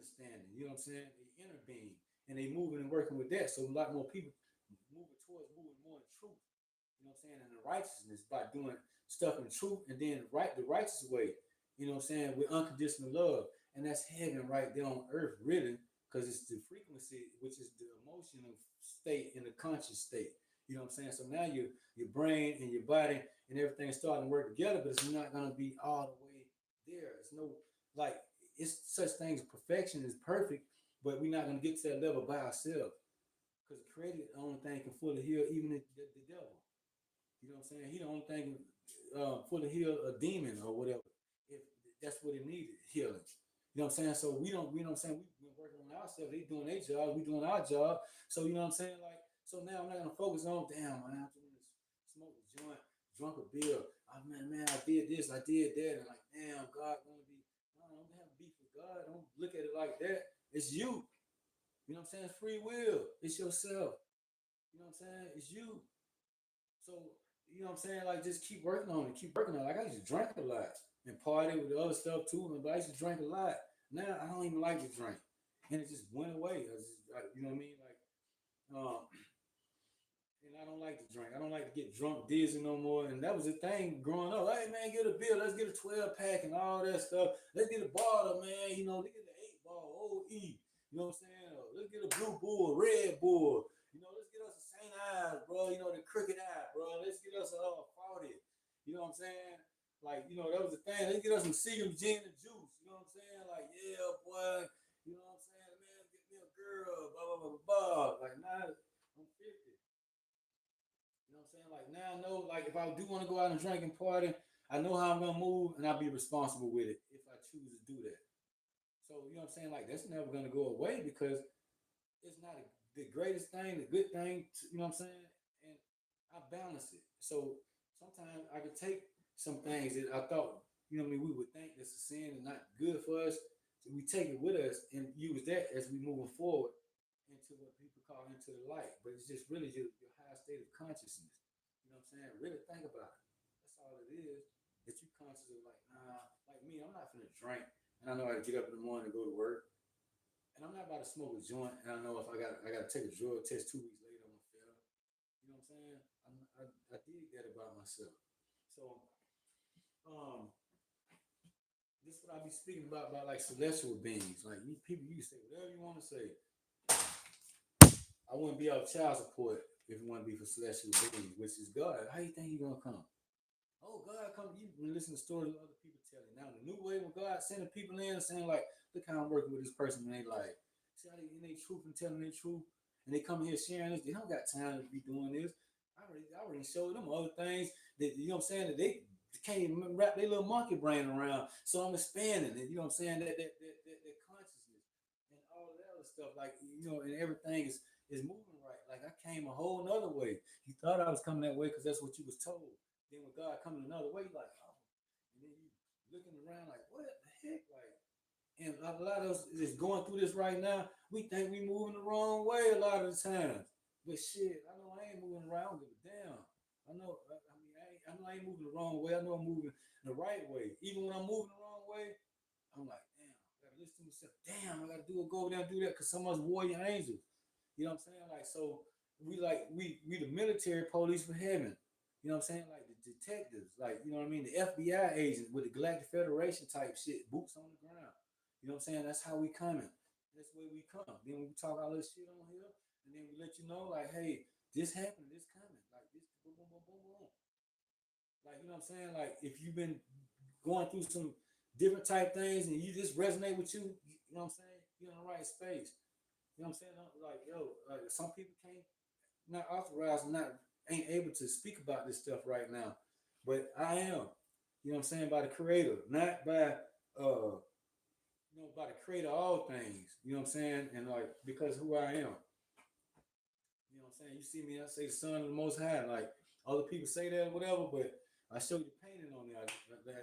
understanding, you know what I'm saying? The inner being. And they moving and working with that. So a lot more people moving towards moving more in truth. You know what I'm saying? And the righteousness by doing stuff in truth and then the righteous way, you know what I'm saying, with unconditional love. And that's heaven right there on earth, really, because it's the frequency, which is the emotional state and the conscious state. You know what I'm saying? So now your brain and your body and everything is starting to work together, but it's not gonna be all the way there. It's no like it's such things perfection is perfect, but we're not gonna get to that level by ourselves. Because the creator the only thing can fully heal even the devil. You know what I'm saying? He the only thing fully heal a demon or whatever. If that's what it needed, healing. You know what I'm saying? So we don't, you know what I'm saying? We've been working on ourselves. They doing their job. We doing our job. So you know what I'm saying? Like, so now I'm not gonna focus on, damn, man, I'm doing this, smoke a joint, drunk a beer. Oh, man, I did this, I did that, and like, damn, God gonna be. No, don't have beef with God. Don't look at it like that. It's you. You know what I'm saying? It's free will. It's yourself. You know what I'm saying? It's you. So, you know what I'm saying? Like, just keep working on it. Keep working on it. Like, I used to drink a lot and party with the other stuff too, but I used to drink a lot. Now, I don't even like to drink. And it just went away. You know what I mean? Like, and I don't like to drink. I don't like to get drunk, dizzy no more. And that was the thing growing up. Hey, man, get a beer. Let's get a 12 pack and all that stuff. Let's get a bottle, man. You know, let's get the 8 ball, OE. You know what I'm saying? Let's get a blue bull, red bull. You know, let's get us a St. Ives, bro. You know, the crooked eye, bro. Let's get us a 40. You know what I'm saying? Like, you know, that was the thing. Let's get us some Seagram gin and juice. You know what I'm saying? Like, yeah, boy. You know what I'm saying? Man, get me a girl, blah, blah, blah, blah. Like, nah, I'm 50. You know what I'm saying? Like now I know, like if I do want to go out and drink and party, I know how I'm gonna move and I'll be responsible with it if I choose to do that. So you know what I'm saying? Like that's never gonna go away because it's not the greatest thing, the good thing. You know what I'm saying? And I balance it. So sometimes I could take some things that I thought, you know what I mean, we would think that's a sin and not good for us. So we take it with us and use that as we moving forward into what people call into the light. But it's just really your higher state of consciousness. You know what I'm saying? Really think about it. That's all it is. That you conscious of like, nah, like me, I'm not finna drink and I know how to get up in the morning and go to work. And I'm not about to smoke a joint and I know if I gotta take a drug test 2 weeks later, I'm gonna fail. You know what I'm saying? I did that about myself. So um this is what I be speaking about like celestial beings. Like you people you can say whatever you want to say. I wouldn't be off child support if it wouldn't be for celestial beings, which is God. How you think he gonna come? Oh, God come. You been listening to stories of other people telling. Now the new way with God sending people in and saying like, look how I'm working with this person and they like, see how they in their truth and telling their truth, and they come here sharing this. They don't got time to be doing this. I already showed them other things that you know what I'm saying that they can't even wrap their little monkey brain around. So I'm expanding it. You know what I'm saying? That consciousness and all of that other stuff. Like you know, and everything is moving right. Like I came a whole nother way. You thought I was coming that way because that's what you was told. Then when God coming another way, like, oh, and then you looking around like, what the heck? Like, and a lot of us is going through this right now. We think we moving the wrong way a lot of the times. But shit, I know I ain't moving around. I don't give a damn. I know. I know I ain't moving the wrong way. I know I'm moving the right way. Even when I'm moving the wrong way, I'm like, damn. I gotta listen to myself. Damn, I gotta go over there and do that because some of us warrior angels. You know what I'm saying? Like, so we the military police for heaven. You know what I'm saying? Like the detectives, like you know what I mean, the FBI agents with the Galactic Federation type shit, boots on the ground. You know what I'm saying? That's how we coming. That's the way we come. Then we talk all this shit on here, and then we let you know, like, hey, this happened, this coming, like this, boom, boom, boom, boom, boom. Like you know what I'm saying? Like if you've been going through some different type things and you just resonate with you know what I'm saying? You're in the right space. You know what I'm saying? Like yo, some people can't not authorized, not ain't able to speak about this stuff right now, but I am. You know what I'm saying? By the Creator, not by by the Creator of all things. You know what I'm saying? And like because who I am. You know what I'm saying? You see me, I say the Son of the Most High. Like other people say that or whatever, but I show you the painting on there.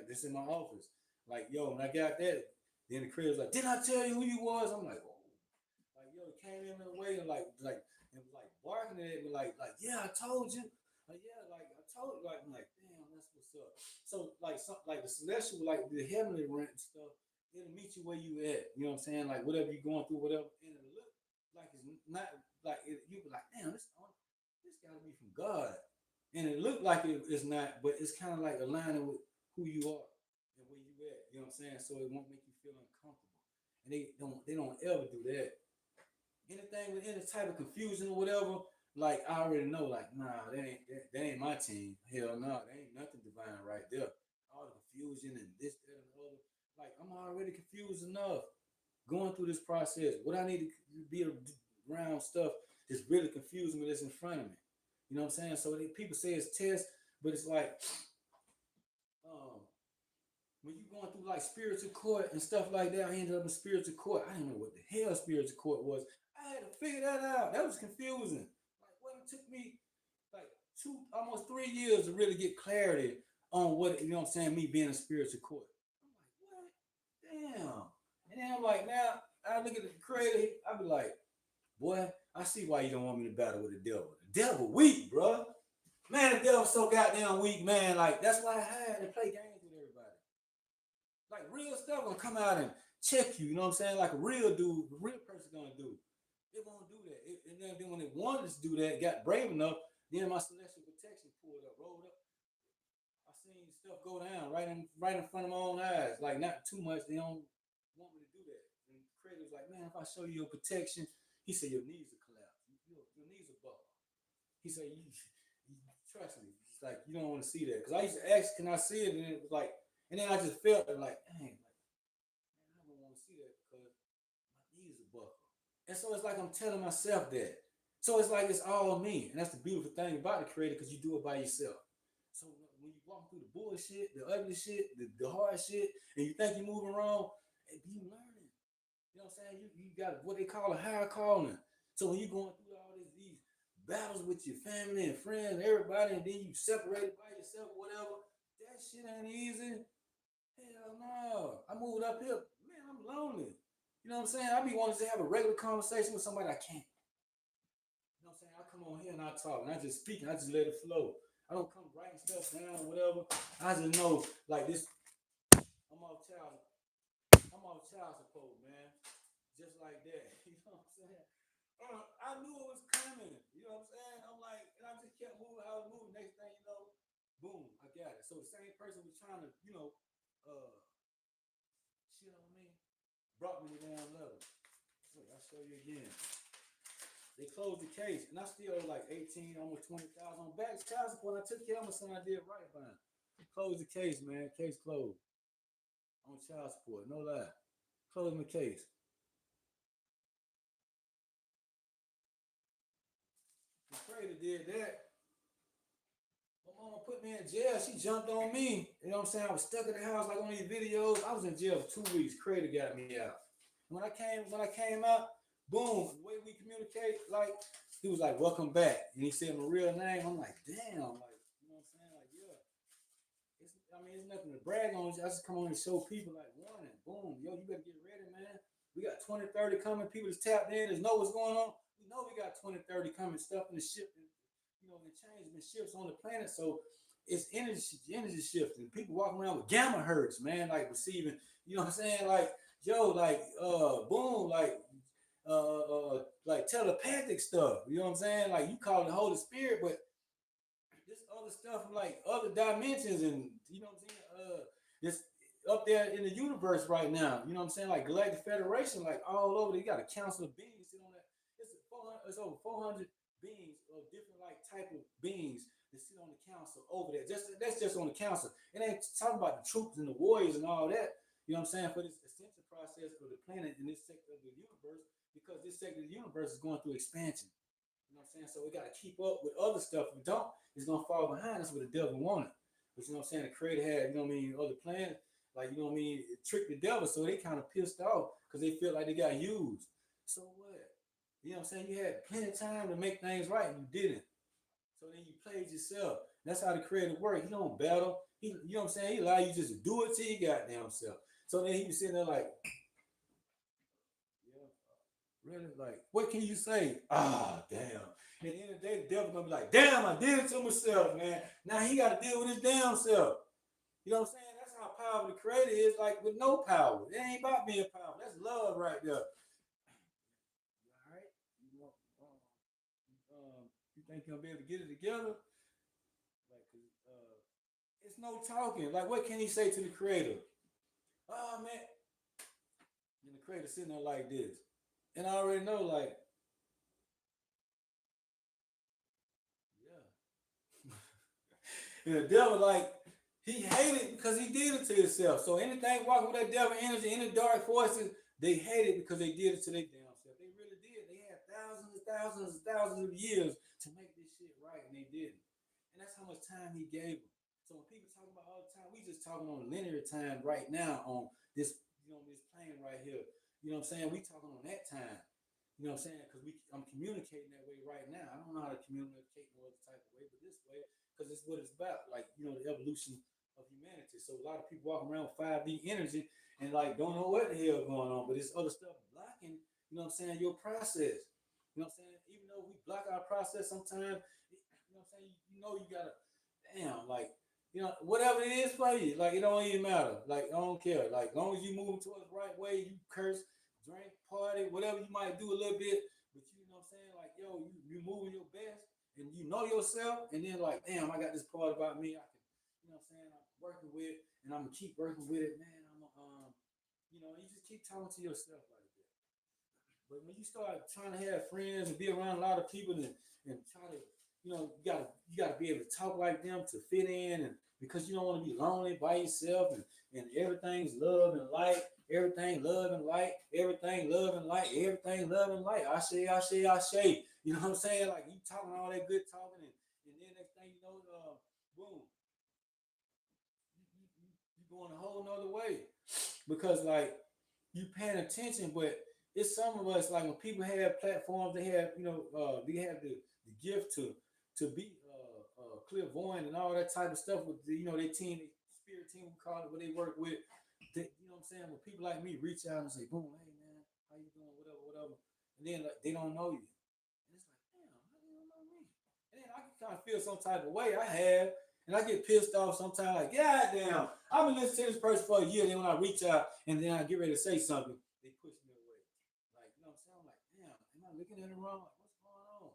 This in my office. Like yo, when I got that, then the Creator's like, didn't I tell you who you was? I'm like, oh. Like yo, it came in the way and like and was like barking at me like yeah, I told you. Like yeah, like I told you. Like I'm like damn, that's what's up. So like the celestial, like the heavenly realm stuff. it'll meet you where you at. You know what I'm saying? Like whatever you're going through, whatever, and it'll look like it's not like it, you be like, damn, this gotta be from God, and it looked like it's not, but it's kind of like aligning with who you are and where you at. You know what I'm saying? So it won't make you feel uncomfortable, and they don't ever do that. Anything with any type of confusion or whatever, like I already know, like nah, that ain't my team. Hell no, that ain't nothing divine right there. All the confusion and this, that, and the other. Like I'm already confused enough going through this process. What I need to be around stuff that's really confusing me that's in front of me. You know what I'm saying? So people say it's test, but it's like um, when you going through like spiritual court and stuff like that. I ended up in spiritual court. I didn't know what the hell spiritual court was. I had to figure that out. That was confusing. Like what it took me like almost 3 years to really get clarity on what you know what I'm saying, me being in spiritual court. I'm like, what? Damn. And then I'm like, now I look at the creator, I be like, boy, I see why you don't want me to battle with the devil. The devil weak, bro. Man, the devil's so goddamn weak, man. Like, that's why I had to play games with everybody. Like, real stuff gonna come out and check you, you know what I'm saying? Like a real dude, a real person gonna do. It won't do that. And then when it wanted to do that, got brave enough, then my celestial protection pulled up, rolled up. I seen stuff go down right in front of my own eyes. Like not too much. They don't want me to do that. And the creator was like, man, if I show you your protection, he said your knees will collapse. Your knees will buckle. He said, you trust me. It's like you don't want to see that. Because I used to ask, can I see it? And it was like, and then I just felt it like, dang, like, man, I don't want to see that because my knees are buckle. And so it's like I'm telling myself that. So it's like it's all me. And that's the beautiful thing about the creator because you do it by yourself. So when you walk through the bullshit, the ugly shit, the hard shit, and you think you're moving wrong, you learning. You know what I'm saying? You got what they call a higher calling. So when you're going through all these battles with your family and friends and everybody, and then you separated by yourself or whatever, that shit ain't easy. Hell no. I moved up here. Man, I'm lonely. You know what I'm saying? I be wanting to have a regular conversation with somebody I can't. You know what I'm saying? I come on here and I talk and I just speak and I just let it flow. I don't come writing stuff down or whatever. I just know like this. I'm off child. I'm off child support, man. Just like that. You know what I'm saying? I knew it was coming. You know what I'm saying? I'm like, and I just kept moving. I was moving. Next thing you know, boom, I got it. So the same person was trying to, uh, shit on me, brought me down level. Look, I'll show you again. They closed the case, and I still owe like 18, almost 20,000 on back child support. I took care of my son. I did right by him. Closed the case, man. Case closed on child support. No lie. Closed my case. The trader did that. My mama put me in jail. She jumped on me. You know what I'm saying? I was stuck in the house like on these videos. I was in jail for 2 weeks. Crater got me out. When I came out, boom, the way we communicate, like he was like, "Welcome back," and he said my real name. I'm like, damn, like you know what I'm saying? Like yeah, it's nothing to brag on. I just come on and show people like warning, boom, yo, you better get ready, man. We got 20, 30 coming. People that's tapped in, that know what's going on. We know we got 20, 30 coming. Stuff in the ship, the change and shifts on the planet. So it's energy shifting. People walking around with gamma hertz, man, like receiving. You know what I'm saying? Like boom, like telepathic stuff. You know what I'm saying? Like you call it the Holy Spirit, but this other stuff from like other dimensions, and you know what I'm saying? This up there in the universe right now. You know what I'm saying? Like Galactic Federation, like all over. They got a council of beings sit on that. It's over 400 beings of different like type of beings that sit on the council over there. That's just on the council. It ain't talking about the troops and the warriors and all that. You know what I'm saying? For this ascension process of the planet in this sector of the universe, because this sector of the universe is going through expansion. You know what I'm saying? So we got to keep up with other stuff. If we don't, it's gonna fall behind. That's what the devil wanted. But you know what I'm saying? The creator had, you know what I mean, other plans. Like, you know what I mean, it tricked the devil. So they kind of pissed off because they feel like they got used. So what? You know what I'm saying? You had plenty of time to make things right and you didn't. So then you played yourself. That's how the creator works. He don't battle. You know what I'm saying? He allow you just to do it to your goddamn self. So then he was sitting there like, yeah, really? Like, what can you say? Ah, damn. And at the end of the day, the devil gonna be like, damn, I did it to myself, man. Now he got to deal with his damn self. You know what I'm saying? That's how power the creator is like with no power. It ain't about being powerful. That's love right there. All right. You think you're gonna be able to get it together? Like, it's no talking. Like, what can he say to the creator? Oh man, and the creator sitting there like this, and I already know, like, yeah. And the devil, like, he hated because he did it to himself. So anything walking with that devil energy, any dark forces, they hate it because they did it to their damn self. They really did. They had thousands and thousands and thousands of years to make this shit right, and they didn't. And that's how much time he gave them. So when people talk about all the time, we just talking on linear time right now on this, this plane right here. You know what I'm saying? We talking on that time. You know what I'm saying? Because I'm communicating that way right now. I don't know how to communicate no other type of way, but this way, because it's what it's about. Like, the evolution of humanity. So a lot of people walking around with 5D energy and like don't know what the hell going on, but it's other stuff blocking, your process. You know what I'm saying? Even though we block our process sometimes, you gotta, damn, like, whatever it is for you, like, it don't even matter. Like, I don't care. Like, as long as you moving towards the right way, you curse, drink, party, whatever you might do a little bit, but you know what I'm saying? Like, yo, you moving your best and you know yourself, and then like, damn, I got this part about me. I can, you know what I'm saying? I'm working with, and I'm gonna keep working with it, man. You just keep talking to yourself like that. But when you start trying to have friends and be around a lot of people and try to, you gotta be able to talk like them to fit in, and because you don't want to be lonely by yourself, and everything's love and light, everything love and light, everything love and light, everything love and light. I say. You know what I'm saying? Like, you talking all that good talking, and then next thing you know, boom, you going a whole nother way, because like you paying attention. But it's some of us, like when people have platforms, they have they have the gift to be clairvoyant and all that type of stuff with their team, their spirit team, we call it, what they work with. You know what I'm saying? When people like me reach out and say, boom, hey man, how you doing, whatever, and then like, they don't know you, and it's like, damn, how do you don't know me? And then I can kind of feel some type of way. I have. And I get pissed off sometimes, like, God damn, I've been listening to this person for a year. Then when I reach out and then I get ready to say something, they push me away. Like, you know what I'm saying? I'm like, damn, am I looking at it wrong? Like, what's going on?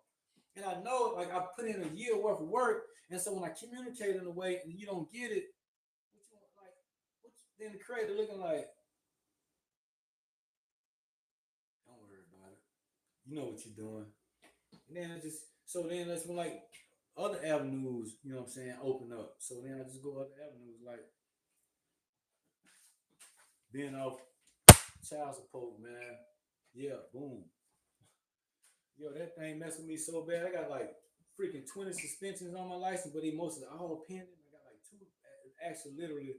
And I know, like, I put in a year worth of work. And so when I communicate in a way and you don't get it, what you want, like, then the creator looking like, don't worry about it. You know what you're doing. And then then that's when, like, other avenues, you know what I'm saying, open up. So then I just go other avenues, like being off child support, man. Yeah, boom. Yo, that thing messed with me so bad. I got like freaking 20 suspensions on my license, but they mostly all pending. I got like two actual literally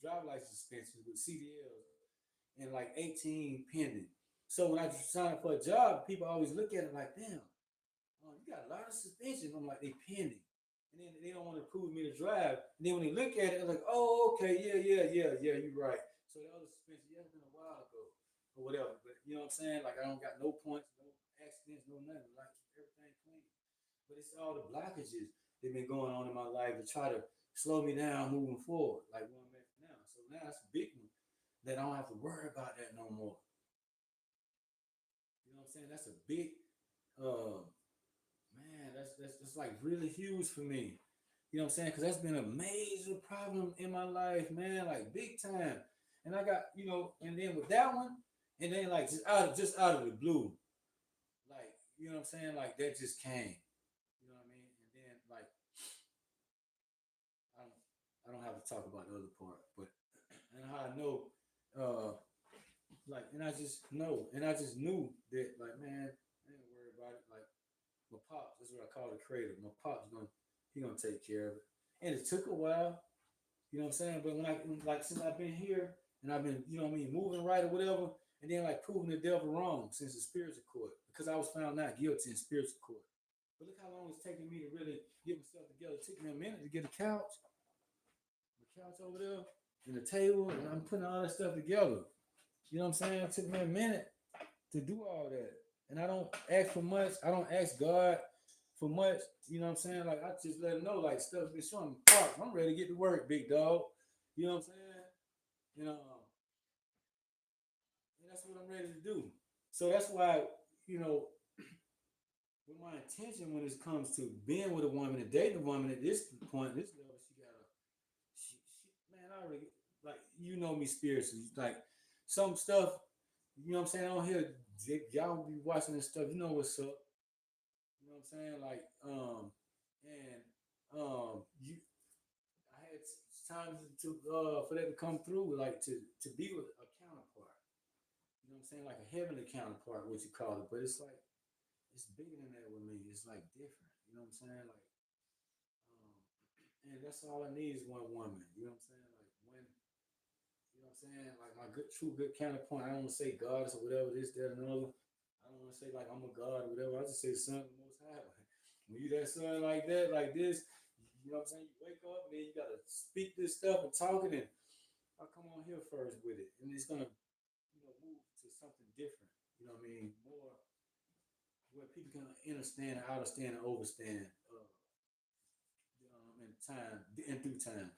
driver license suspensions with CDLs and like 18 pending. So when I sign up for a job, people always look at it like, damn, you got a lot of suspension. I'm like, they pending. And then they don't want to prove me to drive. And then when they look at it, they're like, oh, okay, yeah, you're right. So the other suspension, yeah, it's been a while ago or whatever. But you know what I'm saying? Like, I don't got no points, no accidents, no nothing. Like, everything clean. But it's all the blockages that have been going on in my life to try to slow me down moving forward, like where I'm at now. So now it's a big one that I don't have to worry about that no more. You know what I'm saying? That's a big uh man, that's like really huge for me. You know what I'm saying? Because that's been a major problem in my life, man, like big time. And I got, and then with that one, and then like just out of the blue, like, you know what I'm saying? Like, that just came. You know what I mean? And then like I don't I don't have to talk about the other part, but and how I know, uh like, and I just knew that, like, man, I ain't worried about it. Like, my pops, that's what I call the creator. My pops gonna take care of it. And it took a while, you know what I'm saying? But like, since I've been here and I've been, moving right or whatever, and then like proving the devil wrong since the spiritual court, because I was found not guilty in spiritual court. But look how long it's taken me to really get myself together. It took me a minute to get a couch, the couch over there, and the table, and I'm putting all that stuff together. You know what I'm saying? It took me a minute to do all that. And I don't ask for much. I don't ask God for much. You know what I'm saying? Like I just let her know like stuff's been showing me parts. I'm ready to get to work, big dog. You know what I'm saying? You know, and that's what I'm ready to do. So that's why, you know, with my intention when it comes to being with a woman and dating a woman at this point, this level, man, I already like you know me spiritually. Like some stuff, you know what I'm saying? On here, y'all be watching this stuff, you know what's up. You know what I'm saying? Like, and you I had times to for that to come through, like to be with a counterpart. You know what I'm saying? Like a heavenly counterpart, what you call it. But it's like it's bigger than that with me. It's like different. You know what I'm saying? Like, um, and that's all I need is one woman. You know what I'm saying? Like when you know what I'm saying? Like my good, true, good counterpoint. I don't want to say goddess or whatever this, that, and another. I don't want to say like I'm a god or whatever. I just say son of the Most High. When you that son like that, like this, you know what I'm saying? You wake up and then you gotta speak this stuff and talk it, and I come on here first with it, and it's gonna, move to something different. You know what I mean? More where people can understand, understand, and overstand. In time, in due time.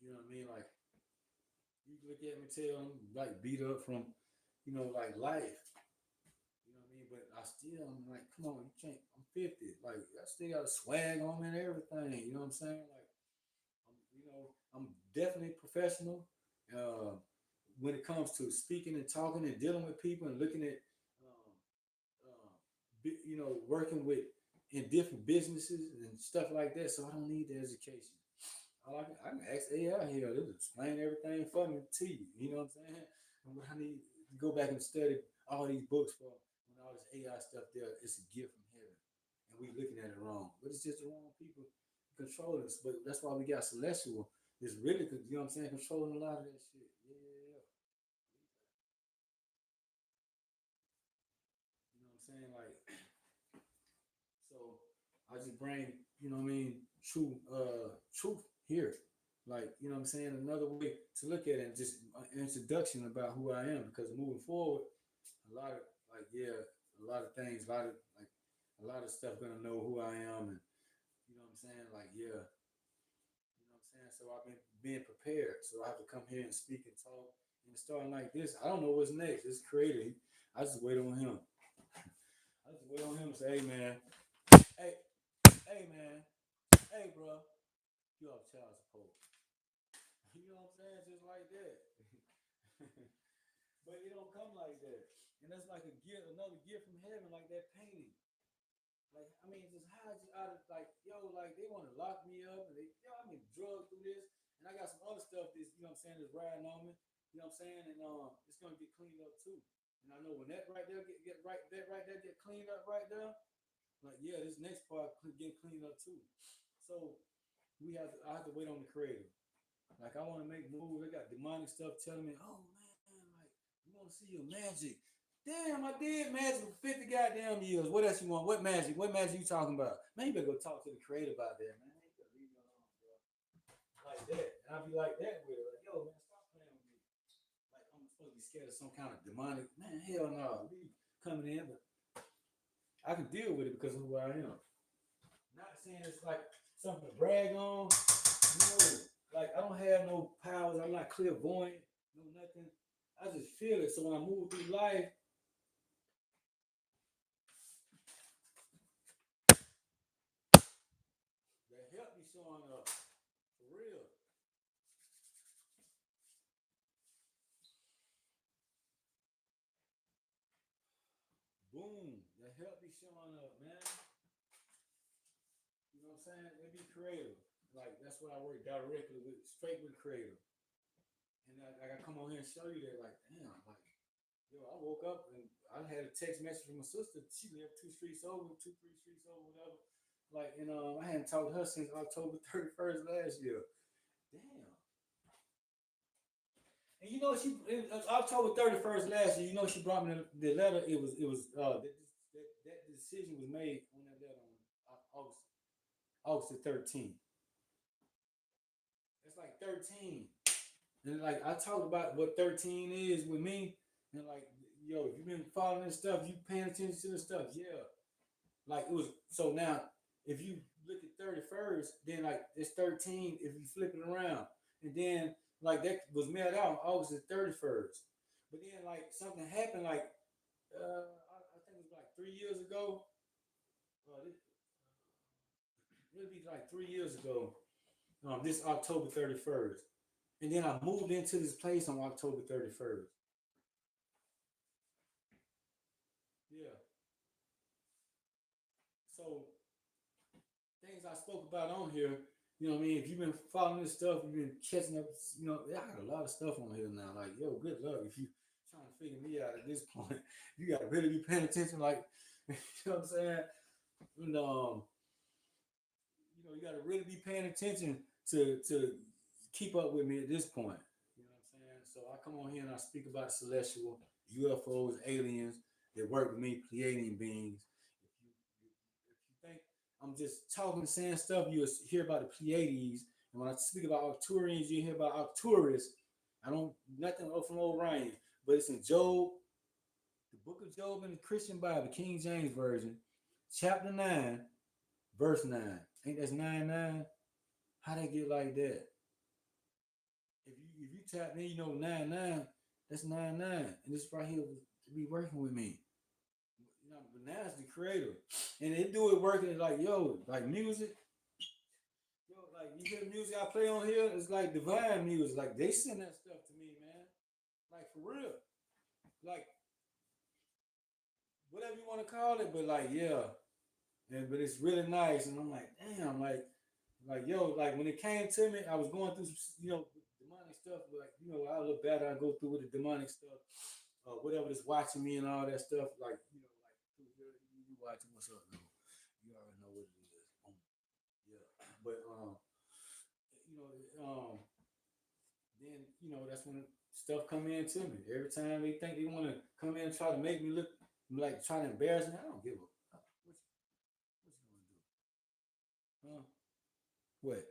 You know what I mean? Like you look at me, tell them like beat up from, like life. You know what I mean? But I still, I'm like, come on, you can't. I'm 50. Like I still got a swag on me and everything. You know what I'm saying? Like, I'm definitely professional. Uh, when it comes to speaking and talking and dealing with people and looking at, um, working with in different businesses and stuff like that. So I don't need the education. I can ask AI here. They'll explain everything for me to you. You know what I'm saying? And what I need to go back and study all these books for when all this AI stuff there, it's a gift from heaven. And we looking at it wrong. But it's just the wrong people controlling us. But that's why we got celestial. It's really, you know what I'm saying, controlling a lot of that shit. Yeah. You know what I'm saying? Like, so I just bring, what I mean, truth here. Like, you know what I'm saying? Another way to look at it, just an introduction about who I am. Because moving forward, a lot of a lot of things, a lot of stuff gonna know who I am, and you know what I'm saying? Like, yeah, you know what I'm saying? So I've been being prepared. So I have to come here and speak and talk. And starting like this, I don't know what's next. It's creative. I just wait on him. I just wait on him to say, hey, hey, man, hey, bro, you off child support. You know what I'm saying? Just like that. But it don't come like that. And that's like a gift, another gift from heaven, like that painting. Like, I mean, just how just out of like, yo, like they want to lock me up and I've been drugged through this. And I got some other stuff that's, you know what I'm saying, that's riding on me. You know what I'm saying? And it's gonna get cleaned up too. And I know when that right there get right that right there get cleaned up right there, like yeah, this next part get cleaned up too. So I have to wait on the creator. Like I want to make moves. I got demonic stuff telling me, oh man, like you want to see your magic. Damn, I did magic for 50 goddamn years. What else you want? What magic? What magic you talking about? Man, you better go talk to the creator about that, man. You better leave me alone, bro. Like that. And I'll be like that with her. Like, yo, man, stop playing with me. Like I'm supposed to be scared of some kind of demonic. Man, hell no. We coming in, but I can deal with it because of who I am. Not saying it's like something to brag on. No, like I don't have no powers. I'm not clairvoyant. No nothing. I just feel it. So when I move through life, that help me showing up for real. Boom, that help me showing up, man. You know what I'm saying? They be creative. Like that's what I work directly with, straight with creative. And I come on here and show you that, like, damn, like, yo, I woke up and I had a text message from my sister. She lived 2 streets over, 2, 3 streets over, whatever. Like, I hadn't talked to her since October 31st last year. Damn. And she October 31st last year. She brought me the letter. That decision was made on that letter on August the 13th. It's like 13. And like I talked about what 13 is with me, and like yo, if you've been following this stuff, you paying attention to this stuff, yeah. Like it was so now if you look at 31st, then like it's 13 if you flip it around. And then like that was mailed out on August the 31st. But then like something happened like I think it was like 3 years ago. It'll be like 3 years ago. This October 31st. And then I moved into this place on October 31st. Yeah. So things I spoke about on here, you know what I mean? If you've been following this stuff, you've been catching up, I got a lot of stuff on here now. Like, yo, good luck. If you trying to figure me out at this point, you gotta really be paying attention, like you know what I'm saying? And you gotta really be paying attention to keep up with me at this point. You know what I'm saying? So I come on here and I speak about celestial, UFOs, aliens that work with me, Pleiadian beings. If you think I'm just talking, saying stuff, you'll hear about the Pleiades. And when I speak about Arcturians, you hear about Arcturus. I don't nothing from Orion, but it's in Job, the book of Job in the Christian Bible, King James Version, chapter 9, verse 9. Ain't that 9 9? How they get like that? If you tap in, 9 9, that's 9 9. And this right here to be working with me. But now it's the creator. And they do it working like, like music. Like you hear the music I play on here, it's like divine music. Like they send that stuff to me, man. Like for real. Like whatever you want to call it, but like, yeah. And but it's really nice. And I'm like, damn, like when it came to me, I was going through demonic stuff, but like, I look bad, I go through with the demonic stuff, whatever that's watching me and all that stuff, like, you watching what's up, no. You already know what it is. Yeah. But you know, then that's when stuff come in to me. Every time they think they want to come in and try to make me look like trying to embarrass me, I don't give a what you gonna do? Huh? What?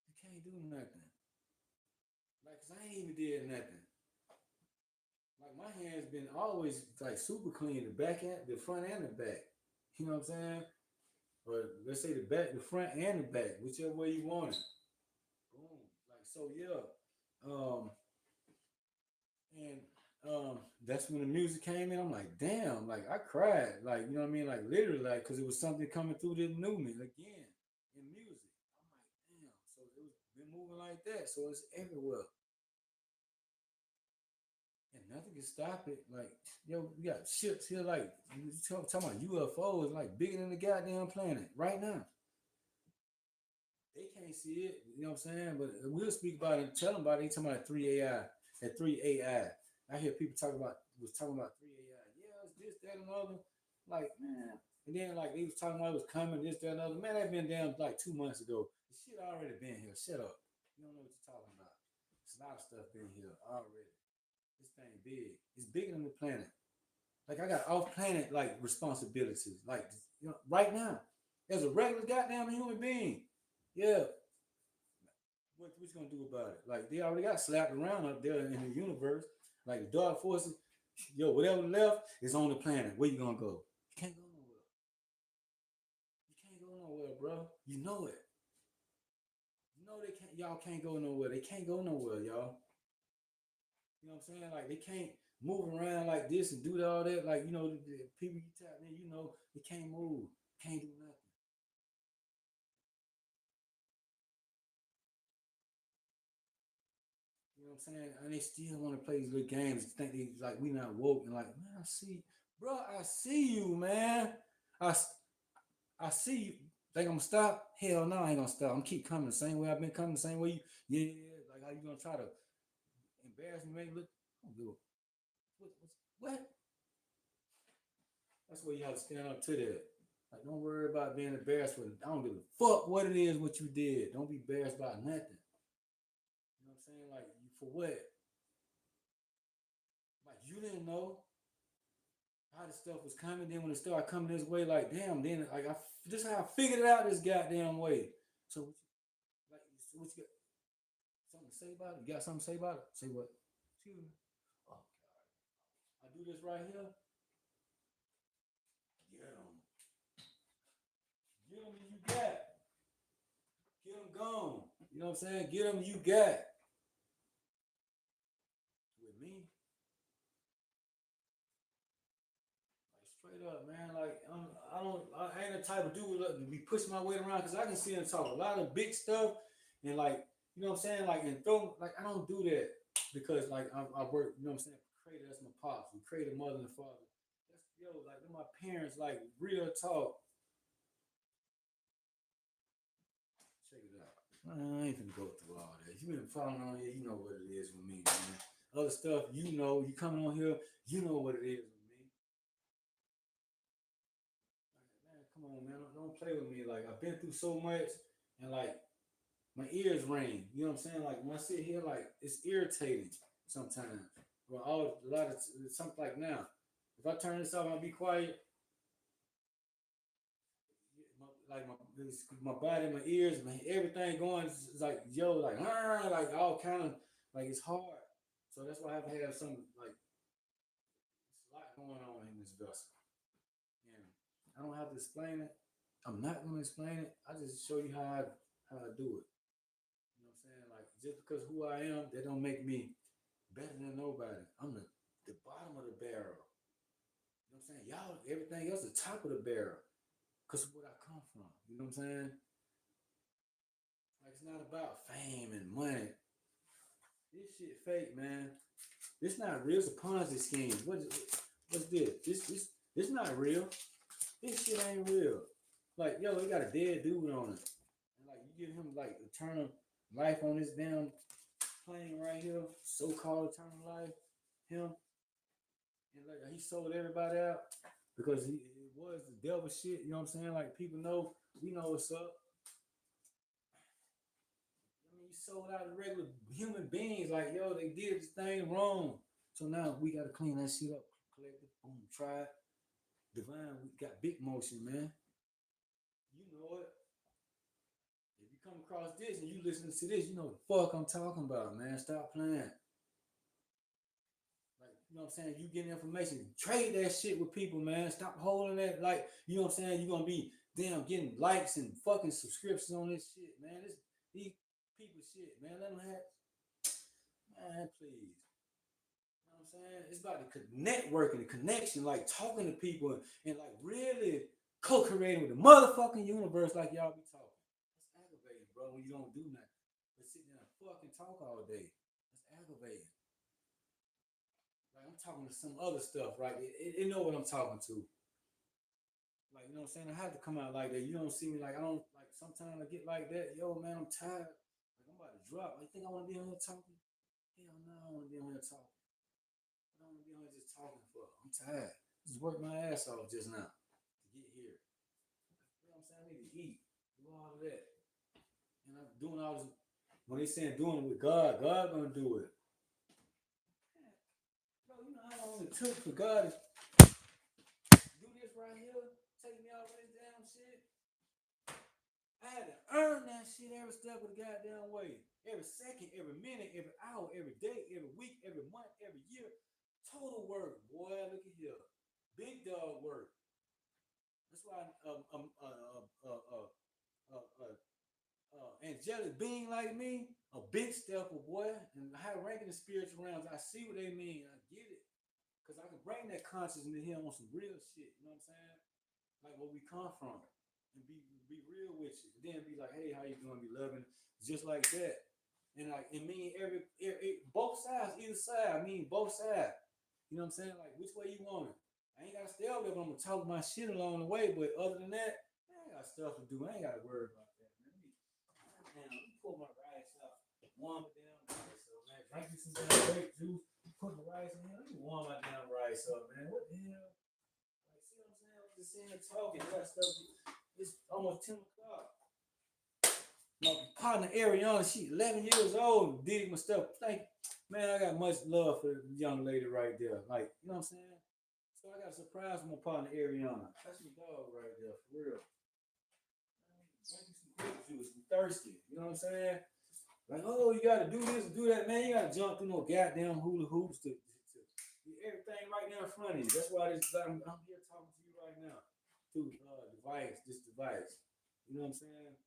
You can't do nothing. Like, cause I ain't even did nothing. Like my hands been always like super clean, the back and the front and the back. You know what I'm saying? Or let's say the back, the front and the back, whichever way you want it. Boom. Like so, yeah. Um, and that's when the music came in. I'm like, damn, like I cried, like you know what I mean, like literally, like because it was something coming through that knew me again in music. I'm like, damn. So it was been moving like that. So it's everywhere. And nothing can stop it. Like, we got ships here, like, talking about UFOs, like, bigger than the goddamn planet right now. They can't see it, you know what I'm saying? But we'll speak about it, tell them about it. They talking about 3 AI, that 3 AI. I hear people talking about 3 AI. Yeah, it's this, that, and other. Like, man. And then, like, they was talking about it was coming, this, that, and other. Man, that been down like 2 months ago. The shit already been here. Shut up. You don't know what you're talking about. There's a lot of stuff been here already. This thing big. It's bigger than the planet. Like I got off planet like responsibilities. Like right now, as a regular goddamn human being. Yeah. What you gonna do about it? Like they already got slapped around up there in the universe. Like the dark forces, whatever left is on the planet. Where you gonna go? You can't go nowhere. You can't go nowhere, bro. You know it. You know they can't. Y'all can't go nowhere. They can't go nowhere, y'all. You know what I'm saying? Like they can't move around like this and do all that. Like the people you tap in, they can't move, can't do nothing. You know what I'm saying? And they still want to play these little games. Think they like we not woke and like man, I see, bro, I see you, man. I I see you. Think I'm gonna stop? Hell no, I ain't gonna stop. I'm gonna keep coming the same way I've been coming, the same way you. Yeah, like how you gonna try to embarrass me, make me look? I don't give a what? That's where you have to stand up to that. Like, don't worry about being embarrassed with it. I don't give a fuck what it is, what you did. Don't be embarrassed about nothing. You know what I'm saying? Like, for what? Like, you didn't know how the stuff was coming. Then when it started coming this way, like, damn, then, like, this is how I figured it out this goddamn way. So, what you got? Something to say about it? You got something to say about it? Say what? Excuse me. Oh, God. I do this right here. Yeah. You know what I'm saying? Get them you got. With me, like straight up, man. Like I ain't the type of dude that be pushing my weight around because I can see him talk a lot of big stuff and like you know what I'm saying, like and throw like I don't do that because like I work, you know what I'm saying. Creator, that's my pops. We created mother and father. That's yo, like my parents, like real talk. Check it out. I ain't finna go through all that. You been following on here, you know what it is with me, man. Other stuff, you know, you coming on here, you know what it is with me. Like, man, come on, man, don't play with me. Like I've been through so much, and like my ears ring. You know what I'm saying? Like when I sit here, like it's irritating sometimes. Well, all a lot of something like now. If I turn this off, I'll be quiet. My body, my ears, my everything going. It's like yo, like all kind of like it's hard. So that's why I have to have some like it's a lot going on in this vessel. And I don't have to explain it. I'm not gonna explain it. I just show you how I do it. You know what I'm saying? Like just because who I am, that don't make me better than nobody. I'm the bottom of the barrel. You know what I'm saying? Y'all, everything else, the top of the barrel. Cause of where I come from. You know what I'm saying? Like it's not about fame and money. This shit fake, man. This not real. It's a Ponzi scheme. What's this? This not real. This shit ain't real. Like, yo, we got a dead dude on it. And like you give him like eternal life on this damn plane right here, so-called eternal life. Him and like he sold everybody out because it was the devil shit. You know what I'm saying? Like people know, we know what's up. I mean, you sold out the regular human beings. Like yo, they did this thing wrong. So now we gotta clean that shit up. Collect it. Boom. Try it. Divine. We got big motion, man. You know it. If you come across this and you listen to this, you know the fuck I'm talking about, man. Stop playing. Like, you know what I'm saying? You get information, trade that shit with people, man. Stop holding that. Like, you know what I'm saying? You're gonna be damn getting likes and fucking subscriptions on this shit, man. This these people shit, man. Let them have, man, please. You know what I'm saying? It's about the networking, the connection, like talking to people and like really co-creating with the motherfucking universe, like y'all be talking. That's aggravating, bro. When you don't do nothing, but sit there and fucking talk all day. That's aggravating. Like I'm talking to some other stuff, right? It know what I'm talking to. Like, you know what I'm saying? I have to come out like that. You don't see me like I don't like sometimes I get like that. Yo, man, I'm tired. Like I'm about to drop. Like, you think I want to be on here talking? Hell no, I don't want to be on here talking. I don't want to be on here just talking for. I'm tired. Just worked my ass off just now to get here. You know what I'm saying? I need to eat. Do all of that. And I'm doing all this. When they saying doing it with God, God gonna do it. Bro, you know how long it took for God to do this right here? Take me out of this damn shit? I had to earn that shit every step of the goddamn way. Every second, every minute, every hour, every day, every week, every month, every year. Total work, boy. Look at here. Big dog work. That's why angelic being like me, a big stepper, boy, and high ranking in spiritual realms. I see what they mean. I get it. Because I can bring that consciousness in here on some real shit. You know what I'm saying? Like where we come from. And be real with you. Then be like, hey, how you doing? Be loving. Just like that. And like it mean every both sides, either side. I mean both sides. You know what I'm saying? Like which way you want it. I ain't gotta stay over there, but I'm gonna talk my shit along the way. But other than that, I ain't got stuff to do. I ain't gotta worry about that, man. Let me pull my rice up. Warm it down rice up, man. Drink me some damn grape juice. Put the rice in here. Let me warm my damn rice up, man. What the hell? Like, see what I'm saying? I'm just sitting here talking. That stuff. It's almost 10 o'clock. My partner Ariana, she 11 years old, dig my stuff. Thank man, I got much love for the young lady right there. Like, you know what I'm saying? So I got a surprise for my partner Ariana. That's my dog right there, for real. Drink some grape juice. I'm thirsty. You know what I'm saying? Like, oh, you gotta do this and do that, man. You gotta jump through no goddamn hula hoops to get everything right now in front of you. That's why I'm here talking to you right now through this device. You know what I'm saying?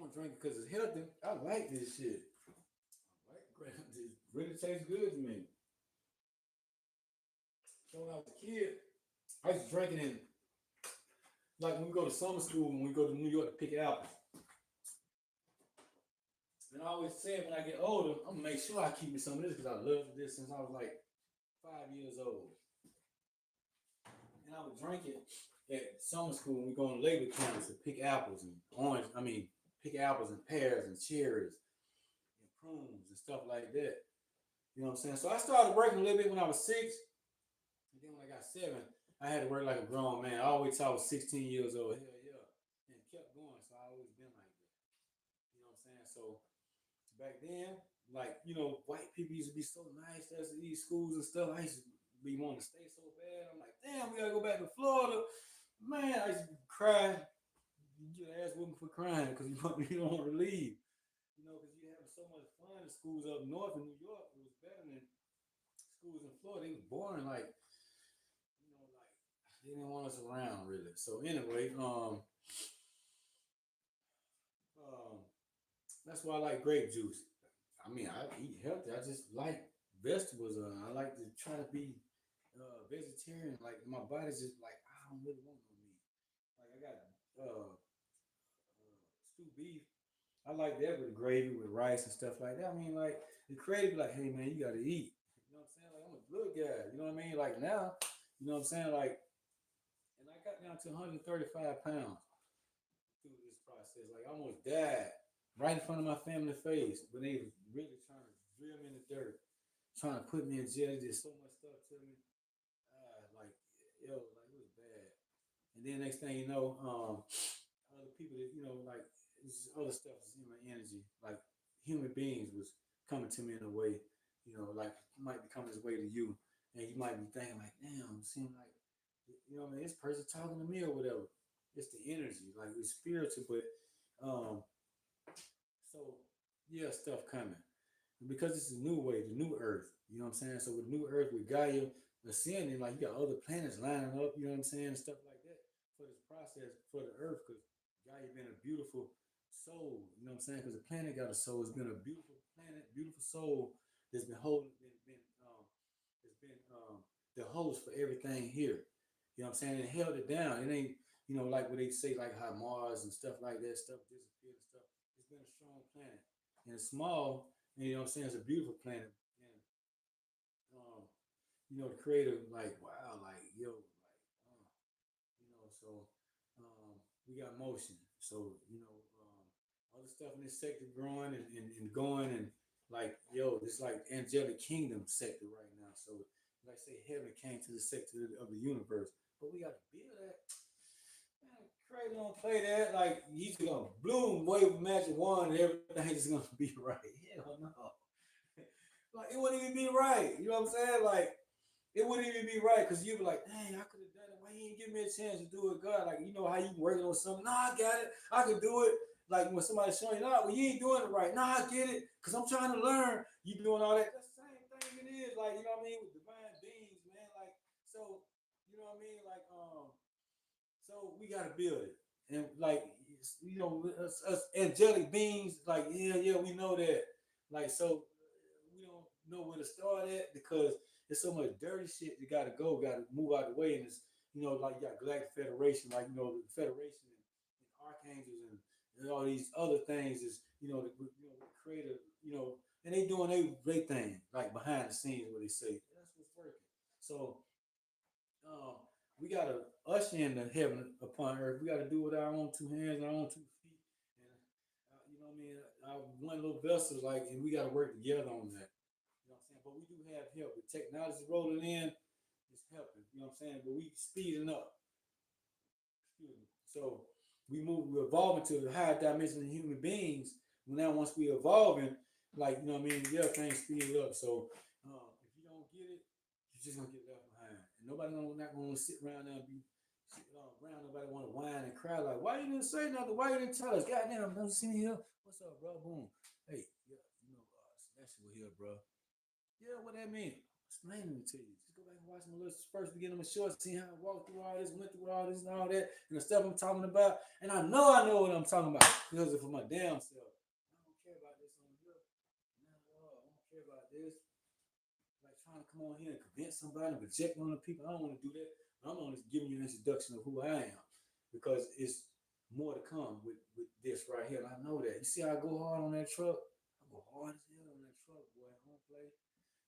don't drink it because it's healthy. I like this shit. I like grape. It really tastes good to me. So when I was a kid, I used to drink it in like when we go to summer school, when we go to New York to pick apples. And I always said when I get older, I'm gonna make sure I keep me some of this because I loved this since I was like 5 years old. And I would drink it at summer school when we go on labor camps to pick apples and orange. I mean, pick apples and pears and cherries and prunes and stuff like that. You know what I'm saying? So I started working a little bit when I was 6, and then when I got 7, I had to work like a grown man. I always thought I was 16 years old. Hell yeah, and kept going. So I always been like that. You know what I'm saying? So back then, like, white people used to be so nice to us at these schools and stuff. I used to be wanting to stay so bad. I'm like, damn, we gotta go back to Florida. Man, I used to cry. You get ass whooping for crying because you don't want to leave. Because you having so much fun in schools up north in New York. It was better than schools in Florida. They was boring, like, like they didn't want us around really. So anyway, um, that's why I like grape juice. I mean, I eat healthy. I just like vegetables. I like to try to be vegetarian. Like my body's just like I don't really want no meat. Like I got stewed beef. I like that with gravy with rice and stuff like that. I mean, like the creative, like, hey man, you gotta eat. You know what I'm saying? Like I'm a good guy. You know what I mean? Like now, you know what I'm saying? Like, and I got down to 135 pounds through this process. Like I almost died right in front of my family face when they was really trying to drill me in the dirt, trying to put me in jail. They did so much stuff to me. Like like it was bad. And then next thing you know, other people that like other stuff was in my energy. Like human beings was coming to me in a way, like might be coming his way to you, and you might be thinking like, damn, it seems like what I mean, this person talking to me or whatever. It's the energy, like it's spiritual, but um, so yeah, stuff coming because it's a new way, the new Earth. You know what I'm saying? So with new Earth, with Gaia ascending, like you got other planets lining up. You know what I'm saying? Stuff like that for this process for the Earth, because Gaia been a beautiful soul. You know what I'm saying? Because the planet got a soul. It's been a beautiful planet, beautiful soul that's been holding, has been the host for everything here. You know what I'm saying? It held it down. It ain't, like what they say, like how Mars and stuff like that, stuff disappeared and stuff. It's been a strong planet. And it's small, and you know what I'm saying? It's a beautiful planet. And, um, the creator, like, wow, like, yo, like, so we got motion. So, other stuff in this sector growing and going and like, yo, this like angelic kingdom sector right now. So, like I say, heaven came to the sector of the universe. But we got to build that. Man, Craig don't play that. Like, he's gonna bloom, wave a magic wand, and everything is gonna be right. Hell no. Like, it wouldn't even be right. You know what I'm saying? Like, it wouldn't even be right because you'd be like, dang, I could have done it. Why you didn't give me a chance to do it, God? Like, you know how you working on something? Nah, I got it. I could do it. Like when somebody's showing you, nah, well, you ain't doing it right. Nah, I get it because I'm trying to learn. You doing all that. That's the same thing it is. Like, you know what I mean? With divine beings, man. Like, so, you know what I mean? Like, so we got to build it. And like, us angelic beings, like, yeah, we know that. Like, so we don't know where to start at because there's so much dirty shit that got to go, got to move out of the way. And it's, like you got Galactic Federation, like, the Federation and Archangels and all these other things is, the creator, and they doing they thing, like behind the scenes, what they say. That's what's working. So, um, we gotta usher in the heaven upon earth. We gotta do it with our own two hands, our own 2 feet, and you know what I mean. Our one little vessel, like, and we gotta work together on that. You know what I'm saying? But we do have help. With technology rolling in, it's helping. You know what I'm saying? But we speeding up. Excuse me. So we're evolving to the higher dimension of human beings. Now, once we evolving, like, what I mean, yeah, things speed up. So if you don't get it, you're just gonna get left behind. And nobody not gonna sit around there and be around. Nobody want to whine and cry like, why you didn't say nothing? Why you didn't tell us? Goddamn, don't see me here. What's up, bro? Boom. Hey, yeah, that's what here, bro. Yeah, what that mean? explaining it to you. Just go back and watch my little first beginning of my shorts, see how I walked through all this, went through all this and all that, and the stuff I'm talking about. And I know what I'm talking about because of for my damn self. I don't care about this on here. No, I don't care about this. Like trying to come on here and convince somebody, project on the people. I don't want to do that. I'm only giving you an introduction of who I am because it's more to come with this right here. And I know that. You see how I go hard on that truck? I go hard as hell on that truck, boy. I don't play.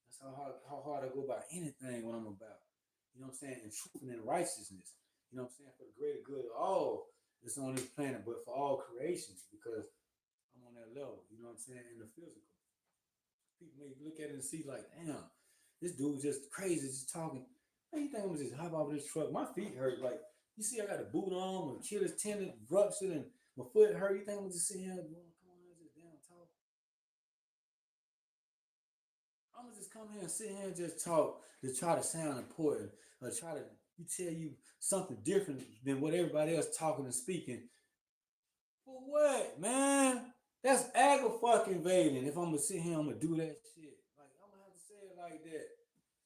That's how hard I go about anything when I'm about. You know what I'm saying? And truth and in righteousness. You know what I'm saying? For the greater good of all that's on this planet, but for all creations, because I'm on that level. You know what I'm saying? In the physical. People may look at it and see like, damn, this dude's just crazy, just talking. Man, you think I'm gonna just hop off this truck? My feet hurt. Like, you see, I got a boot on, my Achilles tendon ruptured, and my foot hurt. You think I'm gonna just sit here and come on, just damn talk? I'm gonna just come here and sit here and just talk to try to sound important or try to tell you something different than what everybody else talking and speaking. For what, man? That's fucking if I'm gonna sit here, I'm gonna do that shit. Like I'm gonna have to say it like that.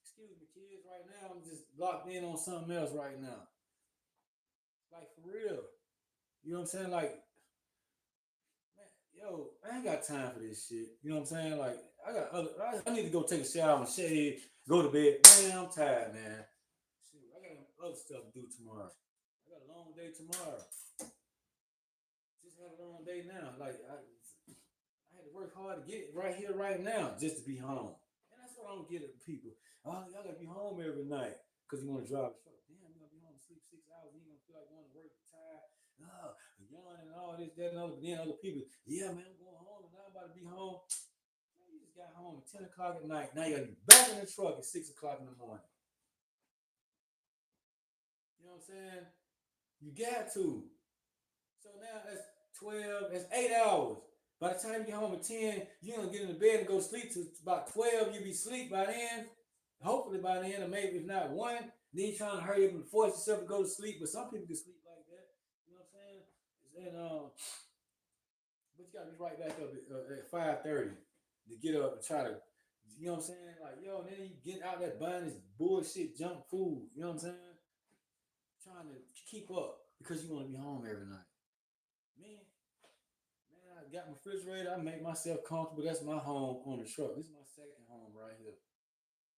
Excuse me, kids. Right now, I'm just locked in on something else right now. Like for real. You know what I'm saying? Like, man, yo, I ain't got time for this shit. You know what I'm saying? Like, I need to go take a shower and shave, go to bed. Man, I'm tired, man. Shoot, I got other stuff to do tomorrow. I got a long day tomorrow. Just had a long day now. I had to work hard to get it right here, right now, just to be home. And that's what I don't get at people. Oh, y'all gotta be home every night because you want to drive a truck. Damn, you gonna be home, sleep 6 hours, and you gonna feel like going to work, tired, yawn and all this, that, and other. But then other people, yeah, man, I'm going home, and now I'm about to be home. Man, you just got home at 10 o'clock at night. Now you gotta be back in the truck at 6 o'clock in the morning. You know what I'm saying? You got to. So now that's 12, that's 8 hours. By the time you get home at 10, you're gonna get in the bed and go to sleep to about 12. You'll be asleep by then. Hopefully by then, or maybe if not one, then you're trying to hurry up and force yourself to go to sleep. But some people can sleep like that. You know what I'm saying? And but you gotta be right back up at 5:30 to get up and try to, you know what I'm saying? Like, yo, and then you get out there buying this bullshit junk food. You know what I'm saying? Trying to keep up because you want to be home every night. Man, man, I got my refrigerator. I make myself comfortable. That's my home on the truck. This is my second home right here.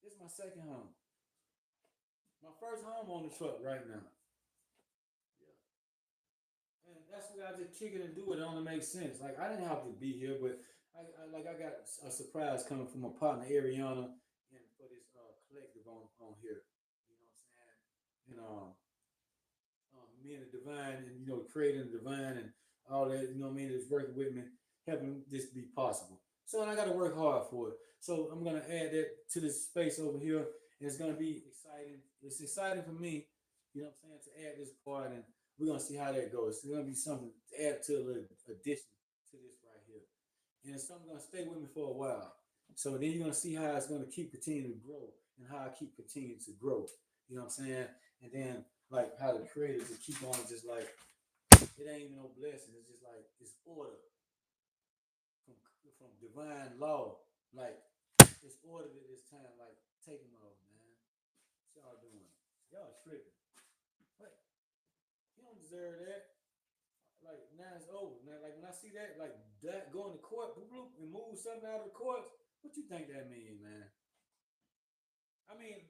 This is my second home. My first home on the truck right now. Yeah. And that's what I just kick it and do it. It only makes sense. Like I didn't have to be here, but I got a surprise coming from my partner Ariana and for this collective on here. You know what I'm saying? And me and the divine and creating the divine and all that, you know what I mean, is working with me, helping this be possible. So and I gotta work hard for it. So I'm gonna add that to this space over here. And it's gonna be exciting. It's exciting for me, you know what I'm saying, to add this part and we're gonna see how that goes. It's gonna be something to add to a little addition to this right here. And it's something gonna stay with me for a while. So then you're gonna see how it's gonna keep continuing to grow and how I keep continuing to grow. You know what I'm saying? And then like how the creators will keep on just like it ain't even no blessing. It's just like it's order from from divine law. Like it's ordered at this time. Like take them off, man. What y'all doing? Y'all tripping. What? You don't deserve that. Like now it's over. Now, like when I see that, like that going to court, boop, boop, and move something out of the courts, what you think that mean, man? I mean,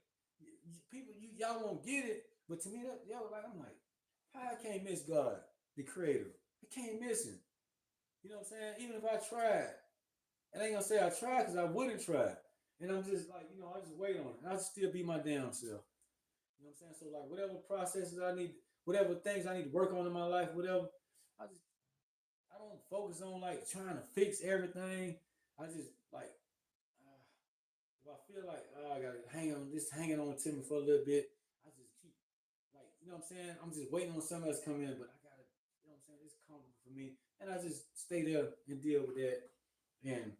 people, y'all won't get it, but to me, that y'all like, I'm like, how I can't miss God, the Creator? I can't miss Him. You know what I'm saying? Even if I tried, and I ain't gonna say I tried because I wouldn't try. And I'm just like, I just wait on it. I'll still be my damn self. You know what I'm saying? So like, whatever processes I need, whatever things I need to work on in my life, whatever, I just I don't focus on like trying to fix everything. I just like if I feel like I gotta hanging on to me for a little bit, I just keep like what I'm saying. I'm just waiting on something else to come in, but I gotta what I'm saying. It's comfortable for me, and I just stay there and deal with that, and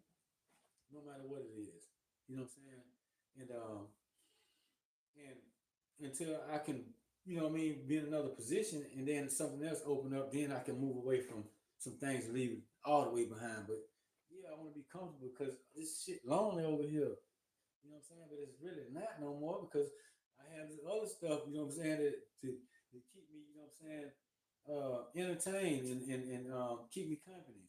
no matter what it is, you know what I'm saying. And until I can, what I mean, be in another position, and then something else open up, then I can move away from some things and leave it all the way behind. But yeah, I want to be comfortable because this shit lonely over here. You know what I'm saying? But it's really not no more because I have this other stuff, you know what I'm saying, that to keep me, you know what I'm saying, entertained and keep me company.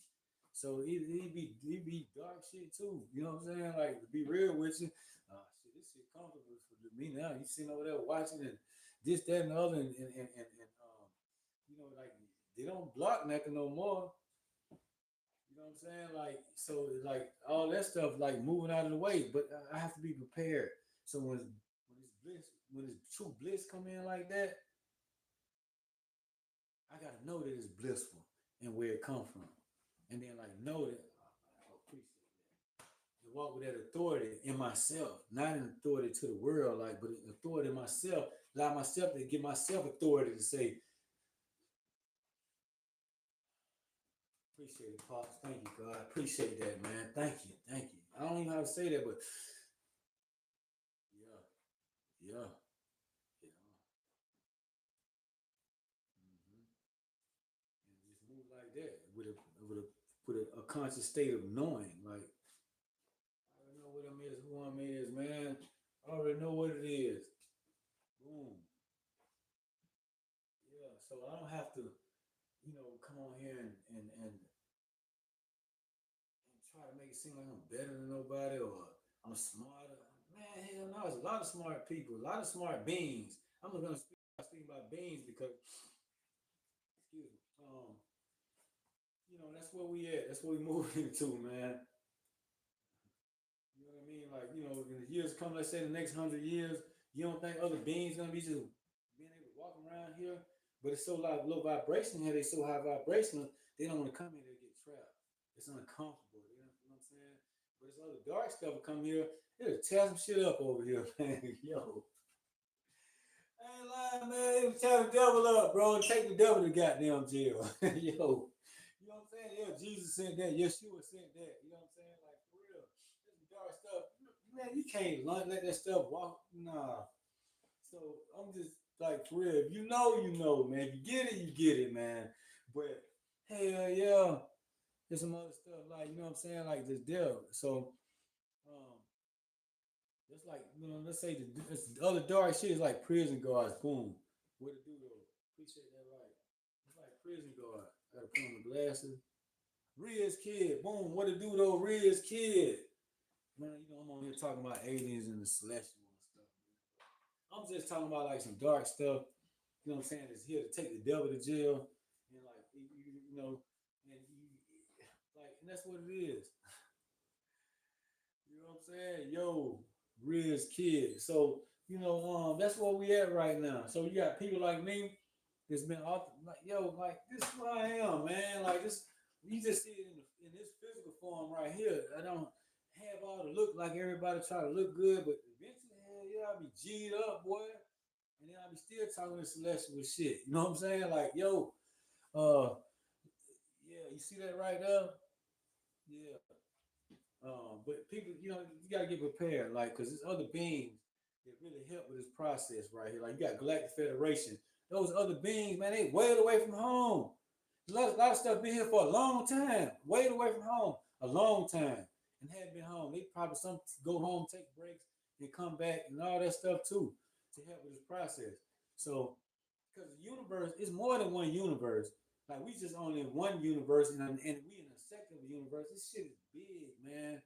So he be dark shit too. You know what I'm saying? Like to be real with you, shit, this shit comfortable for me now. You sitting over there watching and this, that, and the other, and you know, like they don't block nothing no more. You know what I'm saying? Like so, like all that stuff, like moving out of the way. But I have to be prepared. So when it's true bliss come in like that, I gotta know that it's blissful and where it come from, and then like know that. I appreciate that. And walk with that authority in myself, not an authority to the world, like, but an authority in myself. Allow myself to give myself authority to say, appreciate it, Pops. Thank you, God. Appreciate that, man. Thank you, thank you. I don't even know how to say that, but yeah, yeah, yeah. Mm-hmm. And just move like that with a conscious state of knowing, like I don't know what I'm is, who I'm is, man. I already know what it is. Boom. Yeah. So I don't have to, come on here and try to make it seem like I'm better than nobody or I'm smarter. Man, hell no, there's a lot of smart people, a lot of smart beings. I'm just gonna speak about beings because, excuse me, that's where we at. That's what we moving into, man. You know what I mean? Like, in the years to come, let's say the next 100 years, you don't think other beings gonna be just being able to walk around here? But it's so like low vibration here, they so high vibrational, they don't want to come here, they get trapped. It's uncomfortable, you know what I'm saying? But this other dark stuff will come here, it'll tear some shit up over here, man. Yo. I ain't lying, man. It'll tear the devil up, bro. Take the devil to goddamn jail. Yo. You know what I'm saying? Yeah, Jesus said that. Yeshua said that. You know what I'm saying? Like, for real. This dark stuff. Man, you can't let that stuff walk. Nah. So I'm just like, for real. If you know, man. If you get it, you get it, man. But hell yeah. There's some other stuff like, you know what I'm saying? Like this devil. So, um, it's like, let's say the other dark shit is like prison guards. Boom. What it do though? Appreciate that, right? It's like prison guard. I gotta put on the glasses. Riz kid. Boom. What it do though? Riz kid. Man, I'm on here talking about aliens and the celestial and stuff. I'm just talking about like some dark stuff. You know what I'm saying? It's here to take the devil to jail. And like, and that's what it is. You know what I'm saying? Yo, Riz kid. So, that's where we at right now. So you got people like me that's been off like, yo, like this is what I am, man. Like this, you just see it in this physical form right here. I don't have all the look like everybody try to look good, but eventually, hell yeah, I'll be G'd up, boy. And then I'll be still talking to celestial shit. You know what I'm saying? Like, yo, uh, yeah, you see that right there? Yeah. But people, you gotta get prepared, like, cause there's other beings that really help with this process right here. Like you got Galactic Federation. Those other beings, man, they way away from home. A lot of stuff been here for a long time, way away from home, a long time, and hadn't been home. They probably some go home, take breaks, and come back, and all that stuff too, to help with this process. So, because the universe is more than one universe. Like we just only in one universe, and we in a second universe. This shit is big, man.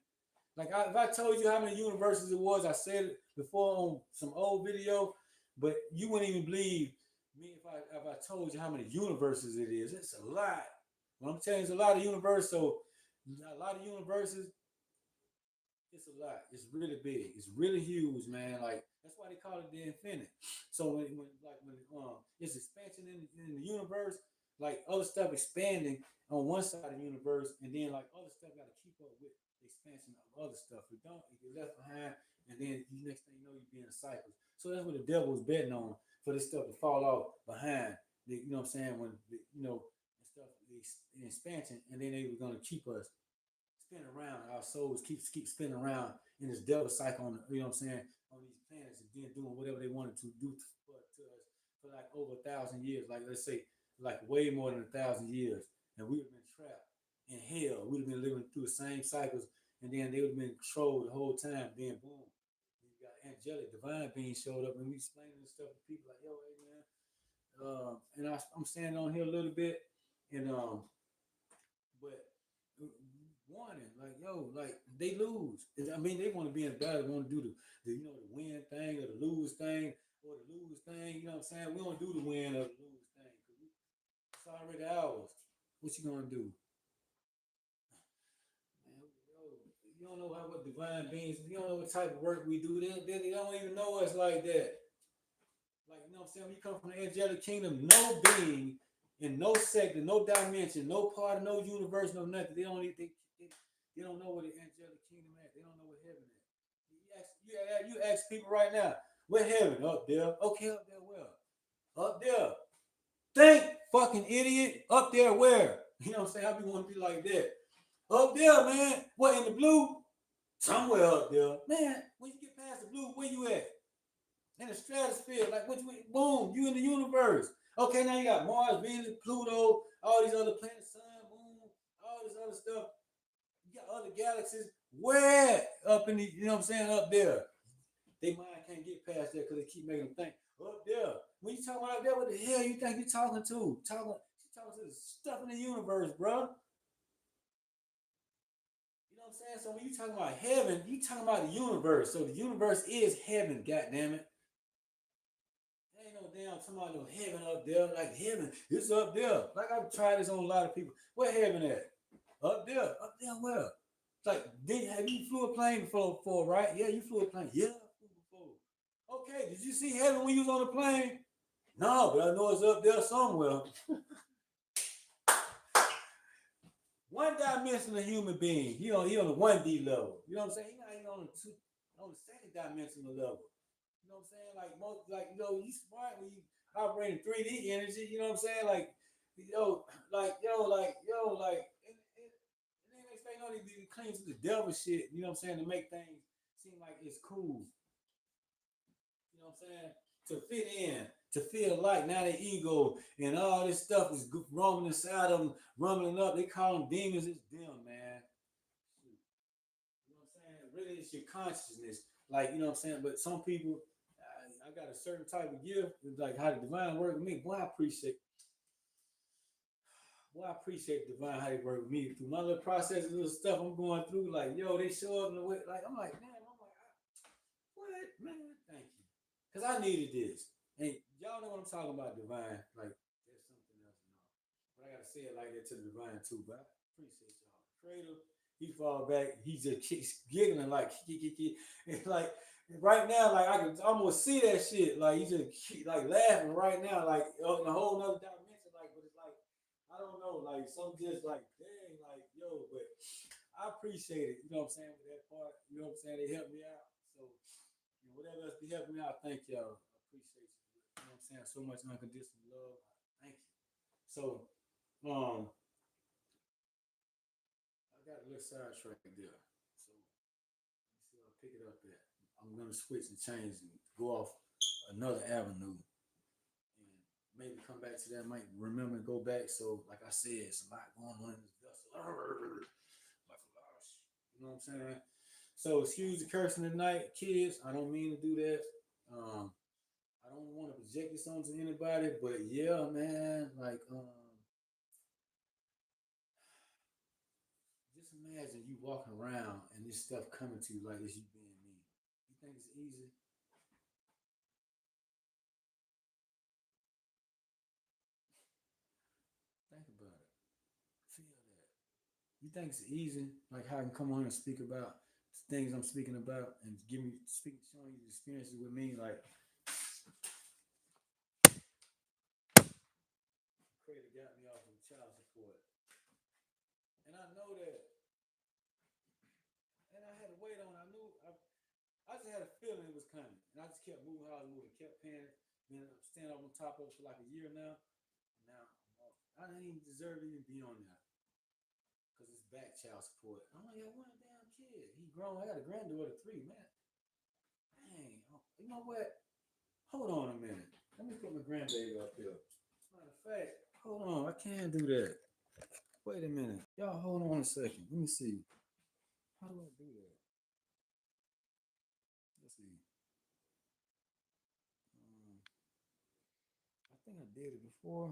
Like if I told you how many universes it was, I said it before on some old video, but you wouldn't even believe me if I told you how many universes it is. It's a lot. What I'm telling you, it's a lot of universes. So a lot of universes, it's a lot. It's really big. It's really huge, man. Like that's why they call it the infinite. So when it's expansion in the universe, like other stuff expanding on one side of the universe, and then like other stuff got to keep up with the expansion of other stuff. If don't, you get left behind, and then next thing you know, you be in a cycle. So that's what the devil was betting on for this stuff to fall off behind. You know what I'm saying? When and stuff the expansion, and then they were gonna keep us spin around. Our souls keep spinning around in this delta cycle on you know what I'm saying, on these planets and then doing whatever they wanted to do to us for like over 1,000 years. Like let's say like way more than 1,000 years. And we would have been trapped in hell. We'd have been living through the same cycles and then they would have been controlled the whole time. Then boom. angelic divine being showed up and we explaining this stuff to people like, yo, hey man. And I'm standing on here a little bit, and but warning, like yo, like they lose. I mean, they want to be in the battle, they want to do the the win thing or the lose thing or the lose thing. You know what I'm saying? We don't do the win or the lose thing because it's already ours. What you gonna do? Man, you don't know what divine beings. You don't know what type of work we do. They don't even know us like that. Like, you know what I'm saying? When you come from the angelic kingdom, no being in no sector, no dimension, no part of no universe, no nothing. They don't know where the angelic kingdom at. They don't know where heaven at. You ask people right now, where heaven? Up there. Okay, up there where? Up there. Think, fucking idiot. Up there where? You know what I'm saying? I be want to be like that. Up there, man. What, in the blue? Somewhere up there. Man, when you get past the blue, where you at? In the stratosphere, like what you boom, you in the universe. Okay, now you got Mars, Venus, Pluto, all these other planets, Sun, Moon, all this other stuff. You got other galaxies. Where up in the, you know what I'm saying, up there? They mind can't get past there because they keep making them think up there. When you talking about up there, what the hell you think you talking to? She talking to the stuff in the universe, bro. You know what I'm saying? So when you talking about heaven, you talking about the universe. So the universe is heaven, goddamn it. Ain't no damn talking about no heaven up there. Like heaven, it's up there. Like I've tried this on a lot of people. Where heaven at? Up there. Up there where? It's like, have you flew a plane before, right? Yeah, you flew a plane. Yeah, I flew before. Okay, did you see heaven when you was on the plane? No, but I know it's up there somewhere. One dimensional human being. He on the 1D level. You know what I'm saying? He not even on the second dimensional level. You know what I'm saying? Like most, like you smart when you operate in 3D energy. You know what I'm saying? Like and then they say no, they claim to the devil shit. You know what I'm saying? To make things seem like it's cool. You know what I'm saying? To fit in, to feel like now their ego and all this stuff is roaming inside of them, rumbling up. They call them demons. It's them, man. You know what I'm saying? Really, it's your consciousness. Like, you know what I'm saying? But some people, I got a certain type of gift, like how the divine work with me. Boy, I appreciate the divine how they work with me through my little processes, little stuff I'm going through. Like, yo, they show up in the way. Like, I'm like, man, what, man? Thank you, cause I needed this. And y'all know what I'm talking about, divine. Like, there's something else, but I gotta say it like that to the divine too. But I appreciate y'all. Creator, he fall back. He just keeps giggling like, it's like right now, like I can almost see that shit. Like he just like laughing right now, like in a whole nother dimension. Like, but it's like I don't know, like some just like dang, like yo. But I appreciate it. You know what I'm saying with that part. You know what I'm saying. They helped me out. So whatever else be helping me out, thank y'all. I appreciate you. You know what I'm saying. So much unconditional love. Thank you. So I got a little sidetrack there. So let me see where I pick it up at. I'm gonna switch and change and go off another avenue and maybe come back to that. I might remember and go back. So, like I said, it's a lot going on in this vessel. Like a lot of shit. You know what I'm saying? So, excuse the cursing tonight, kids. I don't mean to do that. Um, I don't want to project this onto anybody, but yeah, man, like just imagine you walking around and this stuff coming to you like this, you being me. You think it's easy? Think about it. Feel that. You think it's easy? Like how I can come on and speak about things I'm speaking about and showing you experiences with me. Like Creator got me off of child support, and I know that, and I had to wait on. I just had a feeling it was coming, and I just kept moving how I was moving, kept paying it. Been standing up on top of it for like a year now. Now I didn't even deserve to even be on there because it's back child support. I only got one damn kid. He grown. I got a granddaughter, three. Man, dang. You know what? Hold on a minute. Let me put my grandbaby up here. Matter of fact, hold on. I can't do that. Wait a minute. Y'all hold on a second. Let me see. How do I do that? Let's see. I did it before.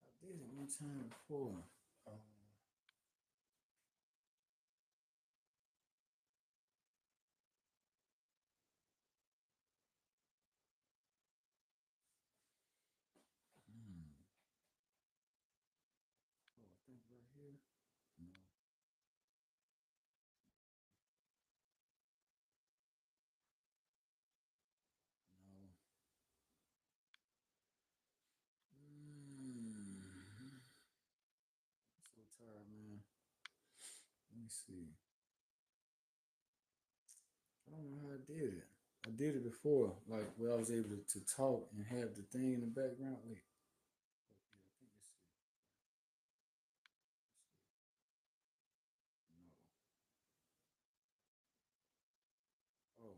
I did it one time before. Hmm. Oh, I think right here. No, no. Mm. I'm so tired, man. Let me see. I don't know how I did it. I did it before, like where I was able to talk and have the thing in the background. Like, oh, yeah, I think it's no. Oh,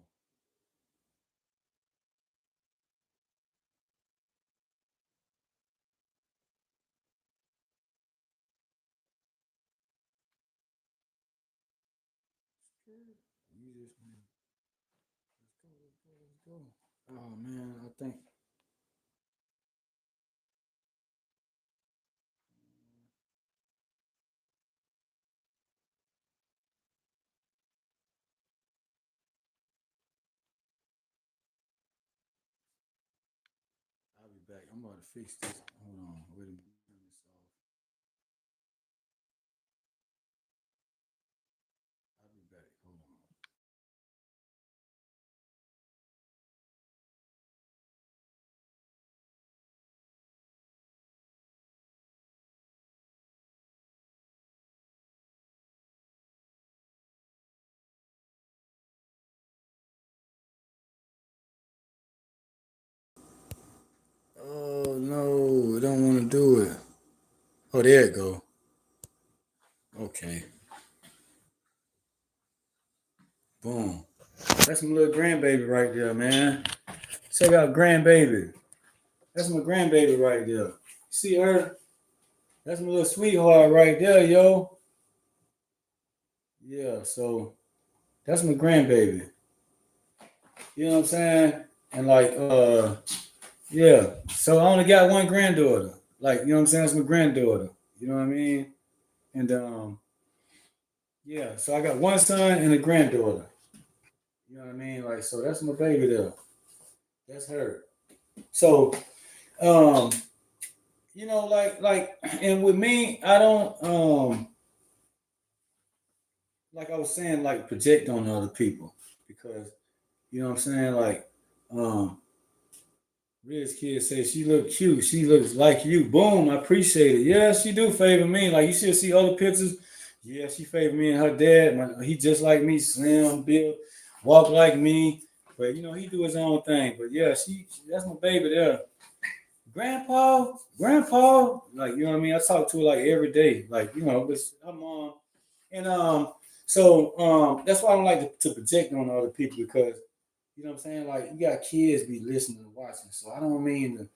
scared. You just man, let's go, let's go, let's go. Oh man, I think I'll be back. I'm about to fix this. Hold on, wait a minute. Turn this off. I'll be back. Hold on. Oh no, I don't want to do it. Oh, there it go. Okay, boom. That's my little grandbaby right there, man. Check out grandbaby. That's my grandbaby right there. See her? That's my little sweetheart right there, yo. Yeah, so that's my grandbaby. You know what I'm saying? And like, yeah. So I only got one granddaughter. Like, you know what I'm saying? That's my granddaughter. You know what I mean? And yeah. So I got one son and a granddaughter. You know what I mean? Like, so that's my baby there. That's her. So, um, and with me, I don't like I was saying, like project on other people because you know what I'm saying, like, um, Riz kid says she look cute. She looks like you. Boom. I appreciate it. Yeah, she do favor me. Like you should see other pictures. Yeah, she favor me and her dad. He just like me, slim, built, walk like me. But you know he do his own thing. But yeah, that's my baby there. Grandpa, like you know what I mean. I talk to her like every day. Like you know, but her mom and that's why I don't like to project on other people because you know what I'm saying? Like you got kids be listening and watching. So I don't mean to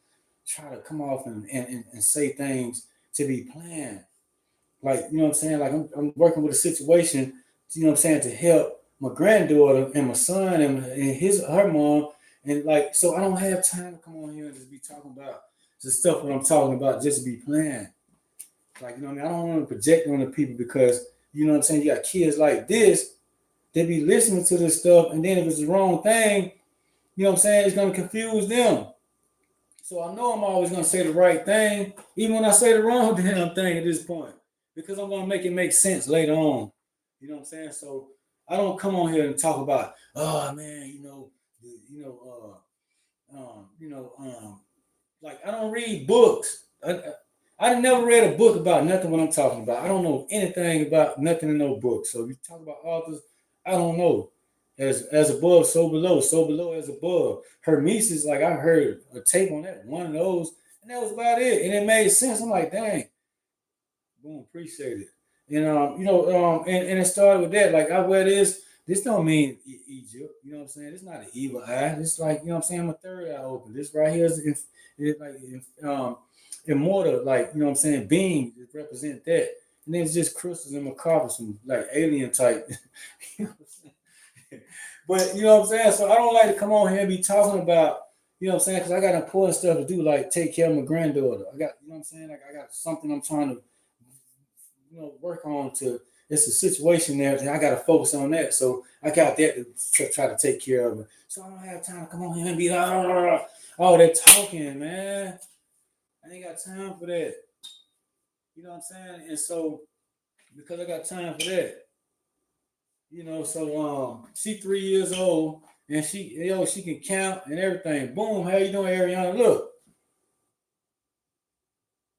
try to come off and say things to be planned. Like, you know what I'm saying? Like I'm working with a situation, you know what I'm saying, to help my granddaughter and my son and her mom. And like, so I don't have time to come on here and just be talking about the stuff what I'm talking about just to be planned. Like, you know what I mean? I don't want to project on the people because, you know what I'm saying, you got kids like this, they be listening to this stuff, and then if it's the wrong thing, you know what I'm saying? It's gonna confuse them. So I know I'm always gonna say the right thing, even when I say the wrong damn thing at this point, because I'm gonna make it make sense later on. You know what I'm saying? So I don't come on here and talk about, oh man, you know, like I don't read books. I never read a book about nothing what I'm talking about. I don't know anything about nothing in no book. So if you talk about authors, I don't know. As above, so below as above. Hermesis, like I heard a tape on that, one of those, and that was about it. And it made sense. I'm like, dang, boom, appreciate it. And it started with that. Like I wear this. This don't mean Egypt. You know what I'm saying? It's not an evil eye. It's like you know what I'm saying. My third eye open. This right here is immortal, like, you know what I'm saying, beings that represent that. And then it's just crystals in my coffee, some like alien type. You know what I'm saying? But you know what I'm saying? So I don't like to come on here and be talking about, you know what I'm saying, because I got important stuff to do, like take care of my granddaughter. I got, you know what I'm saying? Like I got something I'm trying to, work on to, it's a situation there that I got to focus on that. So I got that to try to take care of it. So I don't have time to come on here and be like, oh, they're talking, man. I ain't got time for that. You know what I'm saying? And so because I got time for that, she 3 years old and she can count and everything. Boom, how you doing, Ariana? Look,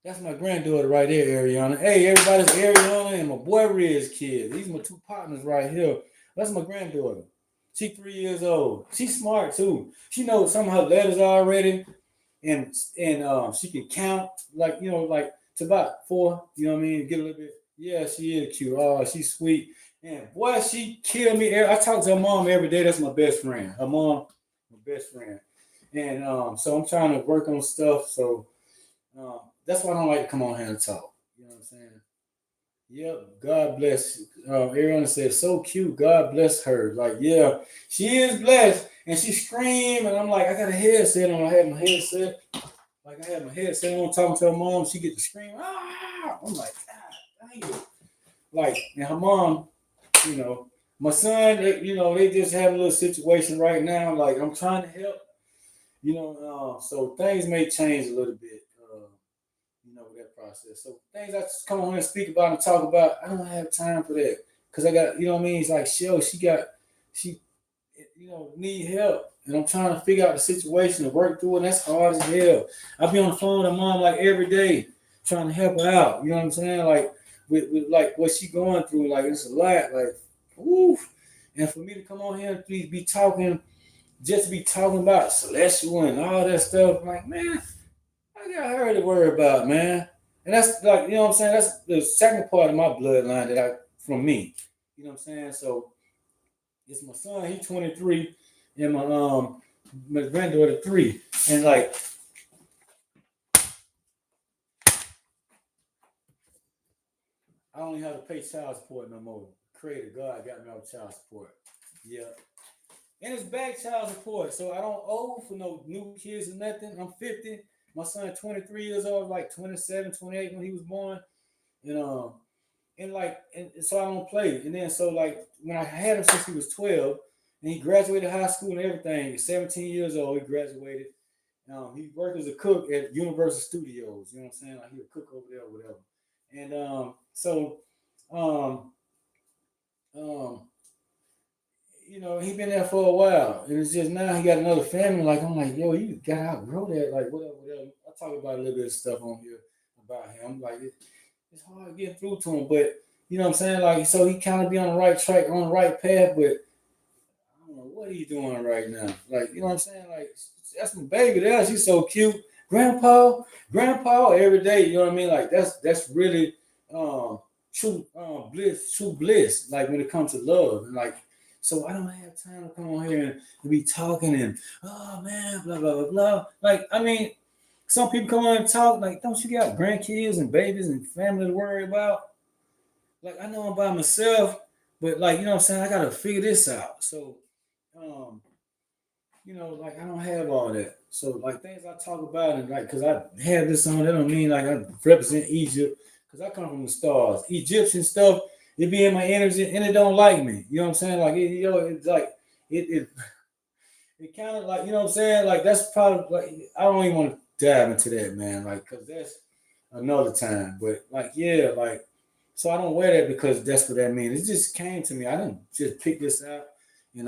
that's my granddaughter right there, Ariana. Hey, everybody's Ariana and my boy Riz kid. These are my two partners right here. That's my granddaughter. She 3 years old. She's smart too. She knows some of her letters already, and she can count like to about four. You know what I mean? Get a little bit. Yeah, she is cute. Oh, she's sweet. And boy, she killed me. I talk to her mom every day. That's my best friend. Her mom, my best friend. And so I'm trying to work on stuff. So that's why I don't like to come on here and talk. You know what I'm saying? Yep. God bless. Everyone said so cute. God bless her. Like, yeah, she is blessed, and she screamed, and I'm like, I got a headset on. I had my headset. Like I had my headset on, talking to her mom. She get to scream. Ah! I'm like, God, dang it. Like, and her mom, my son, they just have a little situation right now. Like, I'm trying to help. So things may change a little bit. With that process. So things I just come on here and speak about and talk about, I don't have time for that. Cause I got, you know what I mean? It's like, she need help. And I'm trying to figure out the situation and work through it. And that's hard as hell. I be on the phone with mom like every day, trying to help her out. You know what I'm saying? Like with like what she going through, like it's a lot. Like, woo. And for me to come on here and be talking, just be talking about celestial and all that stuff, like, man, I got her to worry about, man. And that's like, you know what I'm saying? That's the second part of my bloodline from me. You know what I'm saying? So it's my son, he's 23, and my granddaughter 3. And like I don't even have to pay child support no more. Creator God got me off child support. Yeah. And it's back child support. So I don't owe for no new kids or nothing. I'm 50. My son 23 years old, like 27, 28 when he was born. And so I don't play. And then so like when I had him since he was 12, and he graduated high school and everything. 17 years old, he graduated. He worked as a cook at Universal Studios. You know what I'm saying? Like he a cook over there or whatever. And um, um, he been there for a while, and it's just now he got another family. Like I'm like, yo, you got to outgrow that. Like whatever. I talk about a little bit of stuff on here about him. Like it's hard getting through to him, but you know what I'm saying. Like so, he kind of be on the right track, on the right path, but I don't know what he's doing right now. Like you know what I'm saying. Like that's my baby. There, she's so cute. Grandpa, every day. You know what I mean. Like that's really true bliss. Like when it comes to love, and like. So I don't have time to come on here and be talking and oh man, blah blah blah blah. Like I mean, some people come on and talk like, don't you got grandkids and babies and family to worry about? Like I know I'm by myself, but like you know what I'm saying, I gotta figure this out. So, um, like I don't have all that. So like things I talk about and like, cause I have this on, that don't mean like I represent Egypt, cause I come from the stars. Egyptian stuff it be in my energy and it don't like me. You know what I'm saying? Like it's like it it kind of like you know what I'm saying. Like that's probably like I don't even want to dive into that, man. Like because that's another time. But like yeah, like so I don't wear that because that's what that means. It just came to me. I didn't just pick this out. I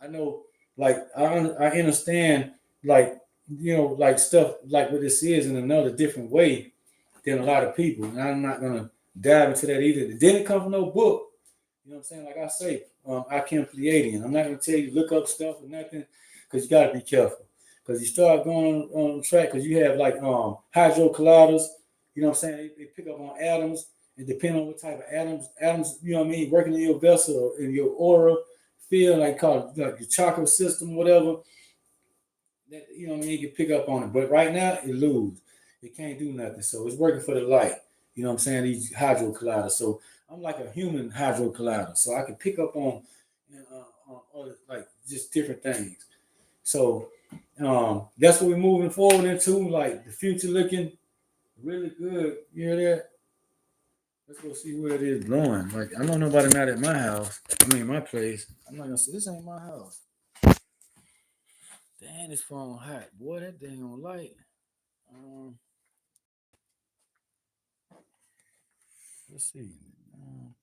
know like I understand like like stuff like what this is in another different way than a lot of people, and I'm not gonna dive into that either. It didn't come from no book. You know what I'm saying? Like I say, Aikiem Pleadian. I'm not gonna tell you look up stuff or nothing because you gotta be careful. Because you start going on track because you have like hydro colliders, you know what I'm saying? They pick up on atoms and depending on what type of atoms, you know what I mean, working in your vessel or in your aura field, like called like your chakra system, whatever. That you know what I mean, you can pick up on it. But right now it lose. it can't do nothing. So it's working for the light. You know what I'm saying? These hydro colliders. So I'm like a human hydro collider. So I can pick up on other, like just different things. So that's what we're moving forward into. Like the future looking really good. You hear that? Let's go see where it is blowing. Like I know nobody not at my house. I mean my place. I'm not gonna say this ain't my house. Damn, this phone hot. Boy, that dang on light. Um, let's see. Um,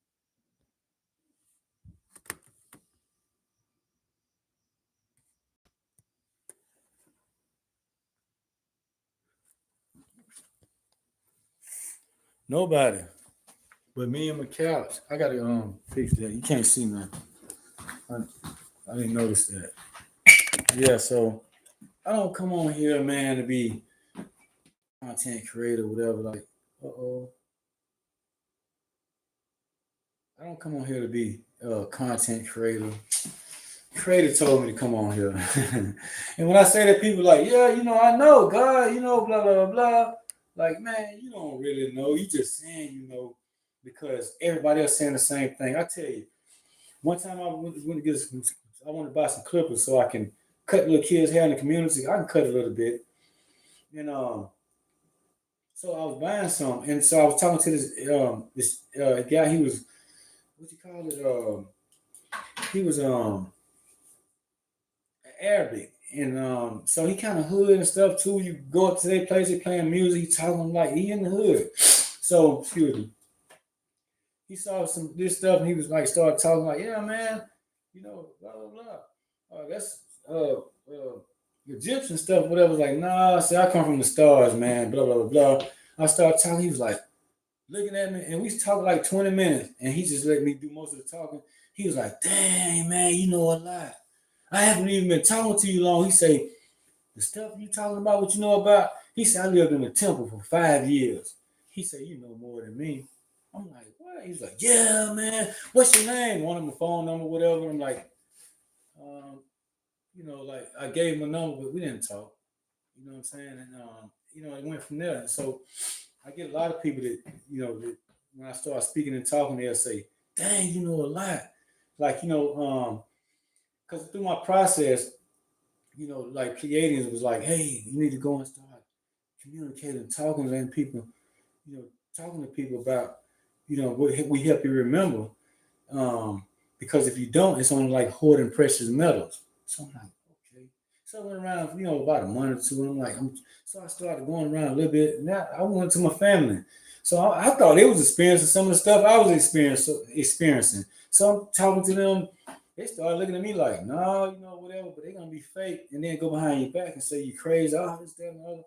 Nobody but me and my couch. I gotta fix that. You can't see nothing. I, I didn't notice that. Yeah, so I don't come on here, man, to be content creator, whatever. Like, uh-oh. I don't come on here to be a content creator. Creator told me to come on here. And when I say that, people like, yeah, I know God, blah, blah, blah, blah. Like, man, you don't really know. You just saying because everybody else saying the same thing. I tell you, one time I want to buy some clippers so I can cut little kids' hair in the community. I can cut a little bit. And so I was buying some. And so I was talking to this guy. He was, what you call it? He was Arabic, and so he kind of hood and stuff too. You go up to their place, they playing music, he talking like he in the hood. So excuse me, he saw some this stuff, and he was like started talking like, yeah, man, blah blah blah. That's Egyptian stuff, whatever. Like, nah, see, I come from the stars, man. Blah blah blah blah. I started talking. He was like looking at me, and we talked like 20 minutes, and he just let me do most of the talking. He was like, dang, man, you know a lot. I haven't even been talking to you long. He say, the stuff you talking about, what you know about? He said, I lived in the temple for 5 years. He said, you know more than me. I'm like, what? He's like, yeah, man. What's your name? Want him a phone number, whatever. I'm like, um, like I gave him a number, but we didn't talk. You know what I'm saying? And it went from there. And so I get a lot of people that when I start speaking and talking, they'll say, dang, you know a lot. Like, because through my process, like Pleiadians was like, hey, you need to go and start communicating, talking, letting people, you know, talking to people about, what we help you remember. Um, because if you don't, it's only like hoarding precious metals. So I'm like, okay. So I went around, about a month or two, and so I started going around a little bit. And I went to my family. So I thought they was experiencing some of the stuff I was experiencing. So I'm talking to them. They started looking at me like, no, whatever, but they're gonna be fake and then go behind your back and say you crazy, this, that, and the other.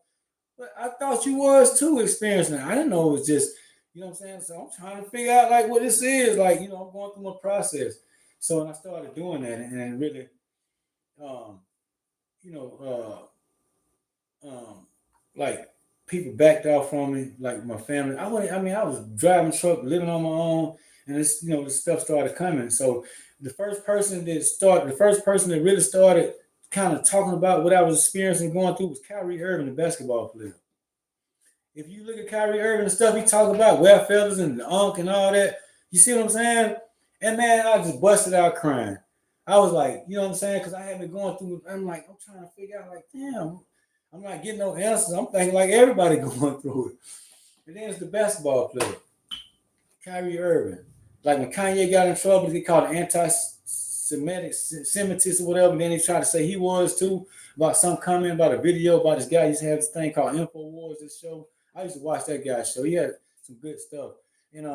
But I thought you was too experienced now. I didn't know it was just, what I'm saying? So I'm trying to figure out like what this is. Like, I'm going through my process. So when I started doing that and really um, you know, like people backed off from me, like my family. I was driving truck, living on my own, and this stuff started coming. So the first person that really started kind of talking about what I was experiencing going through was Kyrie Irving, the basketball player. If you look at Kyrie Irving and stuff he talking about, well fellas and the unk and all that, you see what I'm saying? And man, I just busted out crying. I was like, you know what I'm saying? Because I had been going through, I'm trying to figure out, like, damn, I'm not getting no answers. I'm thinking like everybody going through it. And then it's the basketball player, Kyrie Irving. Like when Kanye got in trouble, he called it anti-Semitic or whatever. And then he tried to say he was too about some comment about a video about this guy. He used to have this thing called InfoWars, this show. I used to watch that guy's show. He had some good stuff. And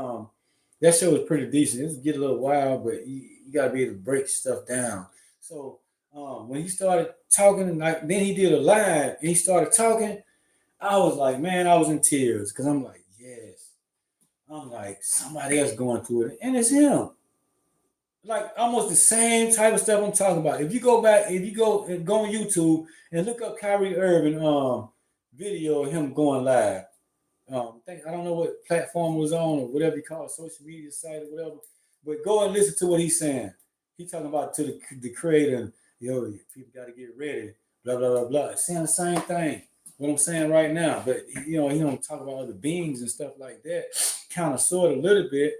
that show was pretty decent. It was get a little wild, but you got to be able to break stuff down. So when he started talking, then he did a live and he started talking. I was like, man, I was in tears because I'm like, yes. I'm like, somebody else going through it, and it's him. Like almost the same type of stuff I'm talking about. If you go on YouTube and look up Kyrie Irving video of him going live. I don't know what platform it was on or whatever you call it, social media site or whatever. But go and listen to what he's saying. He's talking about to the creator, people got to get ready, blah blah blah blah. It's saying the same thing. what I'm saying right now. But he don't talk about other beings and stuff like that. Kind of sort a little bit,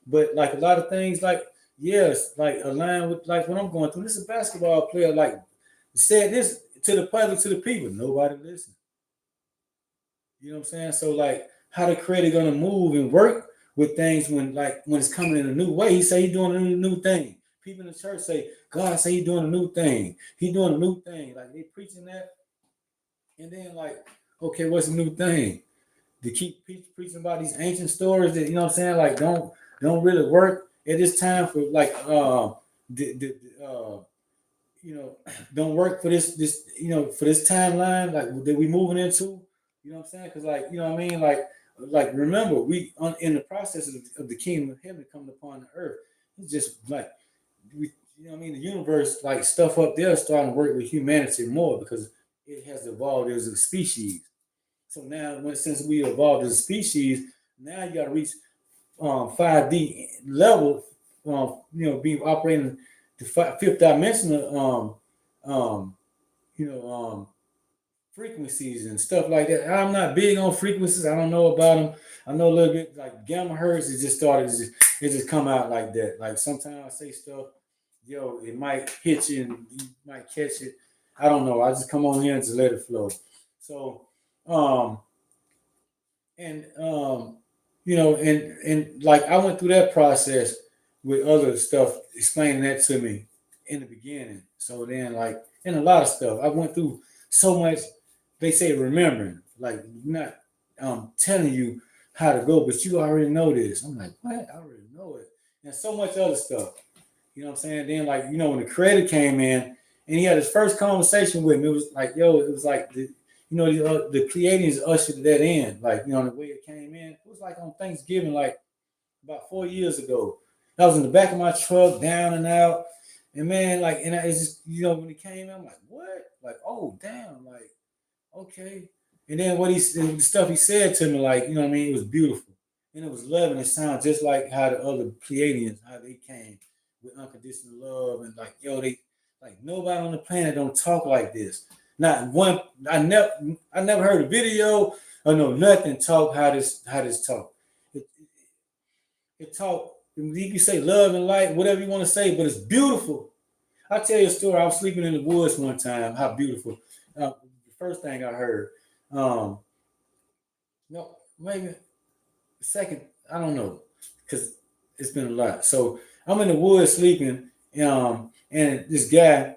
but like a lot of things, like yes, like align with like what I'm going through. This is a basketball player, like said this to the public, to the people. Nobody listens. You know what I'm saying? So like, how the creator gonna move and work with things when it's coming in a new way? He say he doing a new thing. People in the church say God say he doing a new thing. He doing a new thing. Like they preaching that, and then like, okay, what's the new thing? To keep preaching about these ancient stories that like don't really work at this time for like the don't work for this for this timeline like that we moving into. You know what I'm saying? Because like what I mean, like remember we in the process of the kingdom of heaven coming upon the earth. It's just like we what I mean, the universe like stuff up there starting to work with humanity more because it has evolved as a species. So now, since we evolved as a species, now you got to reach 5D level, being operating the fifth dimensional, frequencies and stuff like that. I'm not big on frequencies. I don't know about them. I know a little bit like gamma hertz. It just started. It just come out like that. Like sometimes I say stuff, it might hit you and you might catch it. I don't know. I just come on here and just let it flow. So, and and like I went through that process with other stuff, explaining that to me in the beginning. So then, like, and a lot of stuff, I went through so much. They say remembering, like not telling you how to go, but you already know this. I'm like, what? I already know it, and so much other stuff. You know what I'm saying? Then, like, when the creator came in and he had his first conversation with me, it was like, it was like the Pleiadians ushered that in, like, the way it came in. It was like on Thanksgiving, like about 4 years ago. I was in the back of my truck, down and out. And man, like, and it's just, when it came in, I'm like, what? Like, oh, damn, like, okay. And then the stuff he said to me, like, what I mean? It was beautiful. And it was loving. It sounded just like how the other Pleiadians, how they came with unconditional love. And like, they, like, nobody on the planet don't talk like this. Not one. I never heard a video or no nothing talk how this talk. It talk. You can say love and light, whatever you want to say, but it's beautiful. I'll tell you a story. I was sleeping in the woods one time. How beautiful. The first thing I heard. No, maybe the second. I don't know, because it's been a lot. So I'm in the woods sleeping, and this guy.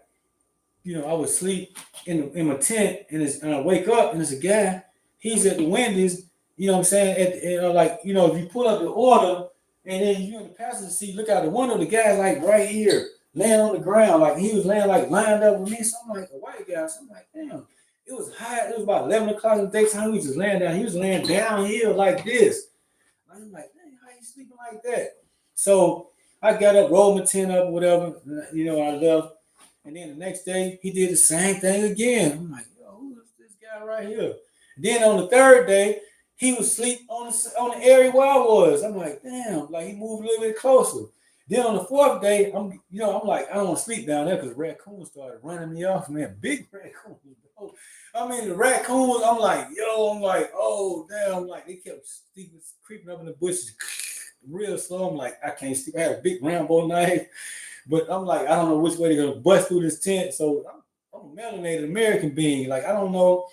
I would sleep in my tent, and I wake up, and there's a guy. He's at the windows. You know what I'm saying? Like, if you pull up the order, and then you in the passenger seat, look out the window. The guy's like right here, laying on the ground, like he was laying like lined up with me. So I'm like a white guy. So I'm like, damn. It was hot. It was about 11 o'clock in the daytime. He was just laying down. He was laying downhill like this. I'm like, man, how you sleeping like that? So I got up, rolled my tent up, whatever. I left. And then the next day, he did the same thing again. I'm like, yo, who is this guy right here? And then on the third day, he was asleep on the area where I was. I'm like, damn, like he moved a little bit closer. Then on the fourth day, I'm like, I don't want to sleep down there because raccoons started running me off, man. Big raccoons. I mean, the raccoons, I'm like, oh, damn. Like, they kept creeping up in the bushes real slow. I'm like, I can't sleep. I had a big Rambo knife. But I'm like, I don't know which way they're going to bust through this tent. So I'm a melanated American being. Like, I don't know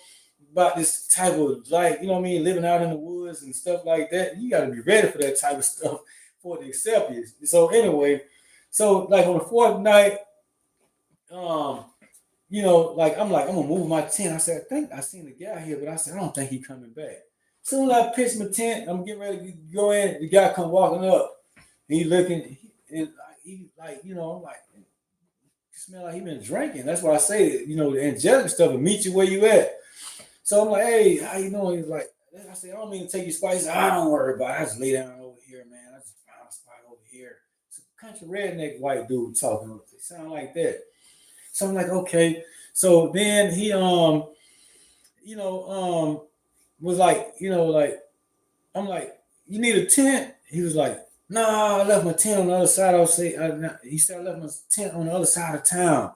about this type of, like, living out in the woods and stuff like that. You got to be ready for that type of stuff for the accept you. So anyway, like on the fourth night, like I'm going to move my tent. I said, I think I seen the guy here, but I said, I don't think he's coming back. Soon as I pitch my tent, I'm getting ready to go in. The guy come walking up. He looking, and he like, I'm like, you smell like he been drinking. That's why I say, the angelic stuff will meet you where you at. So I'm like, hey, how you doing? He's like, I said, I don't mean to take you spot. He said, I don't worry about it. I just lay down over here, man. I just found a spot over here. It's a country redneck white dude talking. They sound like that. So I'm like, okay. So then he was like, I'm like, you need a tent? He was like, no, I left my tent on the other side. He said I left my tent on the other side of town.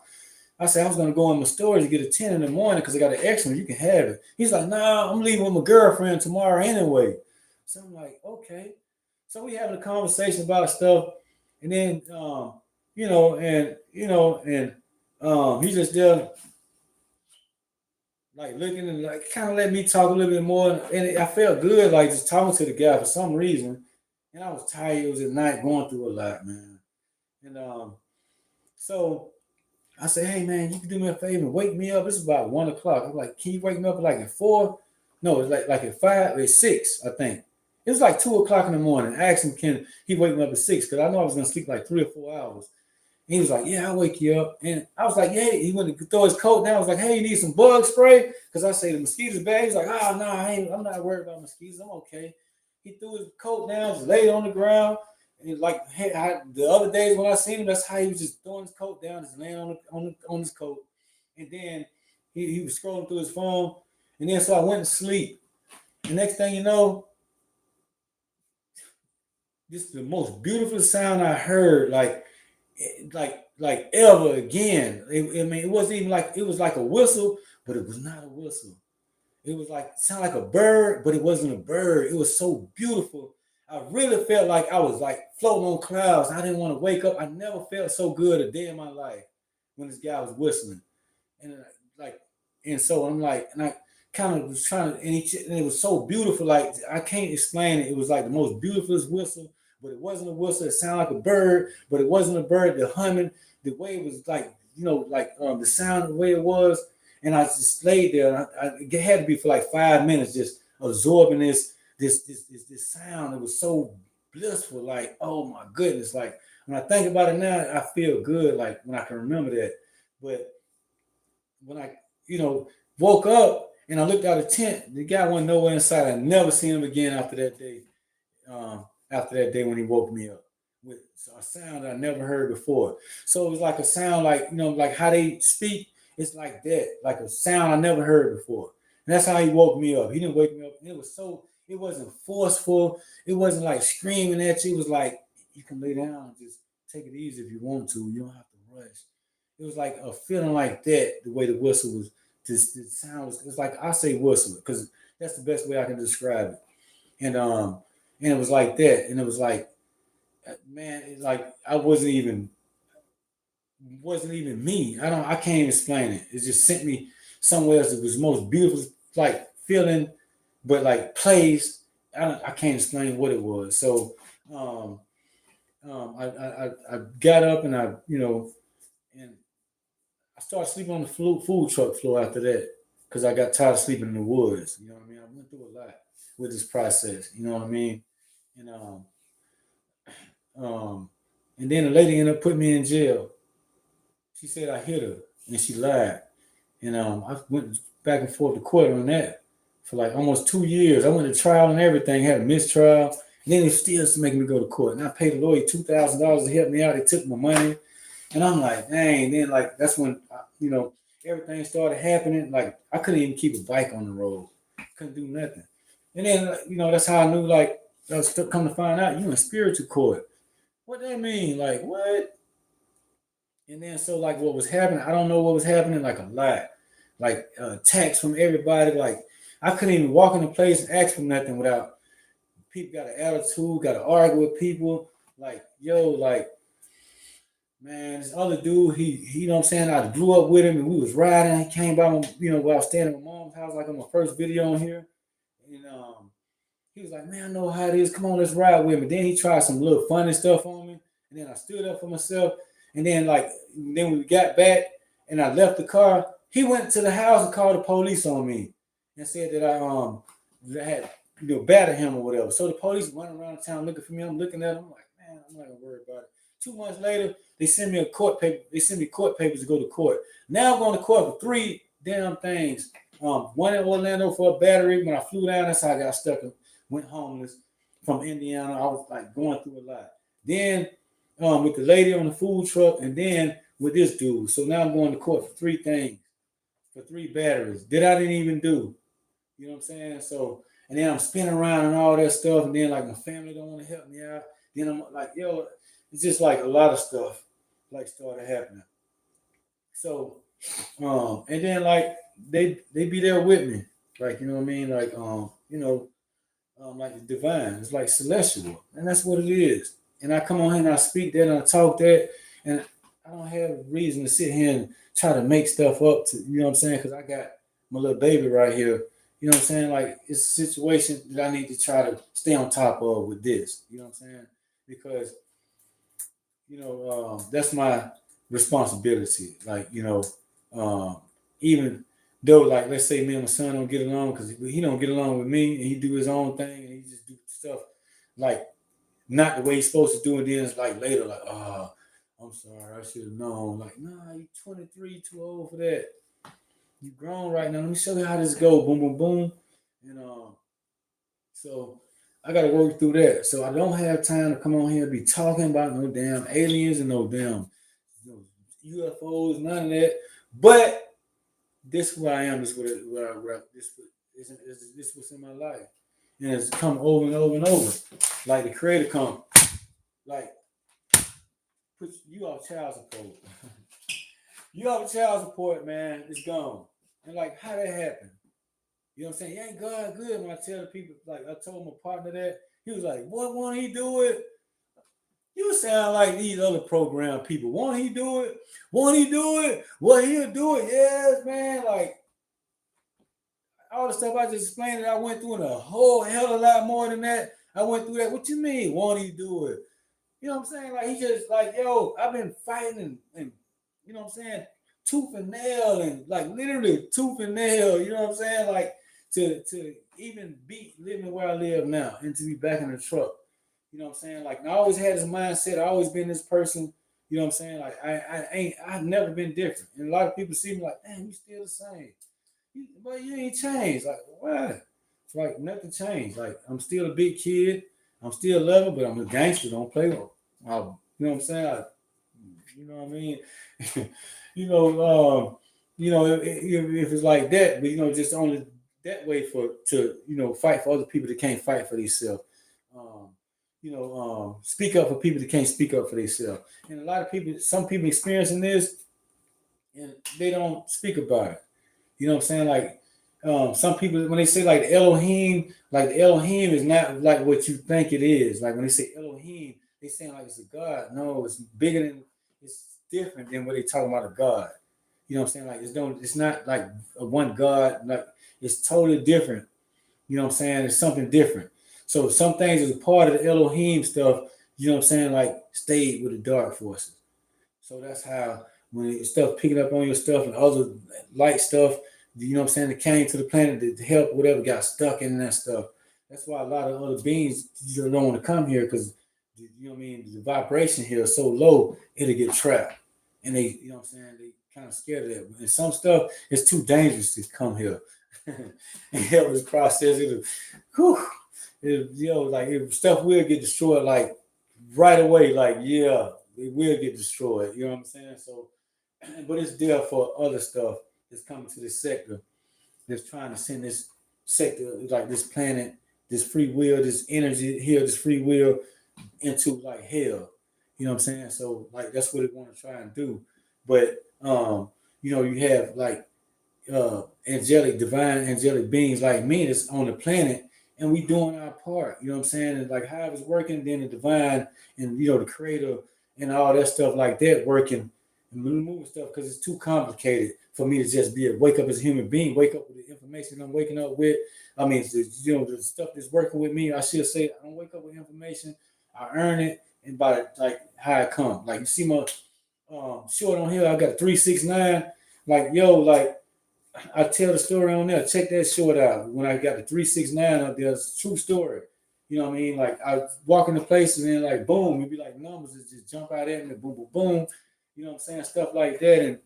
I said, I was going to go in my store to get a 10 in the morning because I got an extra. You can have it. He's like, nah, I'm leaving with my girlfriend tomorrow anyway. So I'm like, okay. So we having a conversation about stuff. And then, he just there like looking and like kind of let me talk a little bit more. And I felt good like just talking to the guy for some reason. And I was tired. It was at night going through a lot, man. And so I said, hey man, you can do me a favor and wake me up. It's about 1 o'clock. I'm like, can you wake me up like at 4? No, it's like at 5, at 6, I think. It was like 2 o'clock in the morning. I asked him, can he wake me up at 6? Because I know I was gonna sleep like 3 or 4 hours. And he was like, yeah, I'll wake you up. And I was like, yeah, he went to throw his coat down. I was like, hey, you need some bug spray? Because I say the mosquitoes bad. He's like, oh no, I'm not worried about mosquitoes. I'm okay. He threw his coat down, just laid on the ground. And like the other days when I seen him, that's how he was just throwing his coat down, just laying on his coat. And then he was scrolling through his phone. And then so I went to sleep. The next thing you know, this is the most beautiful sound I heard, like ever again. It wasn't even like it was like a whistle, but it was not a whistle. It was like sound like a bird, but it wasn't a bird. It was so beautiful. I really felt like I was like floating on clouds. I didn't want to wake up. I never felt so good a day in my life when this guy was whistling. And like, and so I'm like, and I kind of was trying to, and it was so beautiful. Like I can't explain it. It was like the most beautifulest whistle, but it wasn't a whistle. It sounded like a bird, but it wasn't a bird. The humming, the way it was like, the sound, the way it was. And I just laid there. It had to be for like 5 minutes, just absorbing this sound. It was so blissful. Like, oh my goodness. Like when I think about it now, I feel good. Like when I can remember that. But when I, woke up and I looked out the tent, the guy wasn't nowhere inside. I never seen him again after that day. After that day when he woke me up with a sound I never heard before. So it was like a sound like, like how they speak. It's like that, like a sound I never heard before. And that's how he woke me up. He didn't wake me up. And it wasn't forceful. It wasn't like screaming at you. It was like, you can lay down and just take it easy if you want to. You don't have to rush. It was like a feeling like that, the way the whistle was, the sound was like, I say whistle, because that's the best way I can describe it. And it was like that. And it was like, man, it's like I wasn't even me. I can't even explain it. It just sent me somewhere else. It was the most beautiful like feeling, but like place. I can't explain what it was. So I got up and and I started sleeping on the food truck floor after that because I got tired of sleeping in the woods. You know what I mean? I went through a lot with this process. You know what I mean? And um, and then the lady ended up putting me in jail. She said I hit her, and she lied. And I went back and forth to court on that for like almost 2 years. I went to trial and everything, had a mistrial. And then they still making me go to court. And I paid the lawyer $2,000 to help me out. They took my money. And I'm like, dang. Then like that's when everything started happening. Like I couldn't even keep a bike on the road. Couldn't do nothing. And then that's how I knew like I was still come to find out you in spiritual court. What that mean? Like what? And then so like what was happening, I don't know what was happening, like a lot. Like attacks from everybody. Like I couldn't even walk in a place and ask for nothing without people got an attitude, got to argue with people. Like, yo, like, man, this other dude, he you know what I'm saying? I grew up with him and we was riding. He came by, while I was staying at my mom's house, like on my first video on here. And he was like, man, I know how it is. Come on, let's ride with me. Then he tried some little funny stuff on me. And then I stood up for myself. And then then we got back and I left the car. He went to the house and called the police on me and said that I had battered him or whatever. So the police went around town looking for me. I'm looking at him. I'm like, man, I'm not gonna worry about it. 2 months later, they send me court papers to go to court. Now I'm going to court for 3 damn things. One in Orlando for a battery. When I flew down, that's how I got stuck and went homeless from Indiana. I was like going through a lot. Then with the lady on the food truck, and then with this dude. So now I'm going to court for 3 things, for 3 batteries that I didn't even do. You know what I'm saying? So, and then I'm spinning around and all that stuff, and then like my family don't want to help me out. Then I'm like, yo, it's just like a lot of stuff like started happening. So And then like they be there with me, like you know what I mean, like like the divine. It's like celestial, and that's what it is. And I come on here and I speak that and I talk that, and I don't have reason to sit here and try to make stuff up to you know what I'm saying, because I got my little baby right here. You know what I'm saying? Like it's a situation that I need to try to stay on top of with this. You know what I'm saying? Because that's my responsibility. Like um, even though like let's say me and my son don't get along because he don't get along with me and he do his own thing and he just do stuff like not the way he's supposed to do it. Then it's like later like I'm sorry, I should have known. Like nah, you 23, too old for that. You grown right now. Let me show you how this go. Boom, boom, boom. And so I got to work through that. So I don't have time to come on here and be talking about no damn aliens and no damn UFOs, none of that. But this is who I am. This is this what's in my life, and it's come over and over and over. Like the creator come, like put you off child support. You off child support, man. It's gone. And like how that happened? You know what I'm saying? He ain't God good. When I tell the people, like I told my partner that, he was like, "What won't he do it?" You sound like these other program people. Won't he do it? Won't he do it? Well, he'll do it. Yes, man. Like all the stuff I just explained that I went through and a whole hell of a lot more than that. I went through that. What you mean? Won't he do it? You know what I'm saying? Like he just like, yo, I've been fighting and you know what I'm saying, tooth and nail and like literally tooth and nail, you know what I'm saying? Like to even be living where I live now and to be back in the truck. You know what I'm saying? Like I always had this mindset, I always been this person, you know what I'm saying? Like I've never been different. And a lot of people see me like, damn, you still the same. But you ain't changed. Like, what? It's like nothing changed. Like, I'm still a big kid. I'm still loving, but I'm a gangster. Don't play with. You know what I'm saying? You know what I mean? you know, if it's like that, but just only that way for to fight for other people that can't fight for themselves. Um, speak up for people that can't speak up for themselves. And a lot of people, some people experiencing this, and they don't speak about it. You know what I'm saying? Like some people when they say like the Elohim is not like what you think it is. Like when they say Elohim, they saying like it's a God. No, it's bigger than it's different than what they talking about a God. You know what I'm saying? Like it's not like a one God, like it's totally different. You know what I'm saying? It's something different. So some things is a part of the Elohim stuff, you know what I'm saying, like stayed with the dark forces. So that's how when stuff picking up on your stuff and other light stuff, you know what I'm saying, that came to the planet to help whatever got stuck in that stuff. That's why a lot of other beings don't want to come here because you know what I mean, the vibration here is so low it'll get trapped. And they, you know what I'm saying, they kind of scared of that. And some stuff is too dangerous to come here and help this process. Whew, like if stuff will get destroyed like right away, like yeah, it will get destroyed. You know what I'm saying? So, but it's there for other stuff that's coming to this sector that's trying to send this sector, like this planet, this free will, this energy here, this free will into like hell. You know what I'm saying? So like that's what it want to try and do. But you have like divine angelic beings like me that's on the planet, and we doing our part. You know what I'm saying? And like how it's working, then the divine and the creator and all that stuff like that working and moving stuff because it's too complicated for me to just be a wake up as a human being, wake up with the information I'm waking up with. I mean, the stuff that's working with me. I should say I don't wake up with information. I earn it, and by like how it come. Like you see my short on here, I got a 369. Like yo, like I tell the story on there. Check that short out. When I got the 369 up there, it's a true story. You know what I mean? Like I walk into places and like boom, it'd be like numbers that just jump out at me, boom, boom, boom. You know what I'm saying? Stuff like that,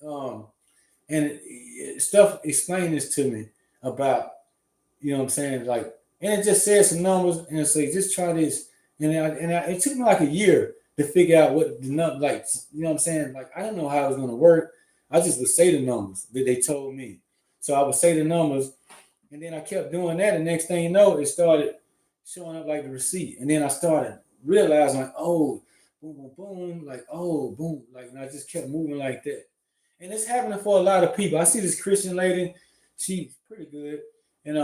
um, stuff explain this to me about what I'm saying, like, and it just says some numbers and it's like just try this, it took me like a year to figure out what the number, like, you know what I'm saying, like I didn't know how it was gonna work. I just would say the numbers that they told me, so I would say the numbers, and then I kept doing that, and next thing you know, it started showing up like the receipt, and then I started realizing like, oh, boom, boom, boom, like oh, boom, like, and I just kept moving like that. And it's happening for a lot of people. I see this Christian lady, she's pretty good, and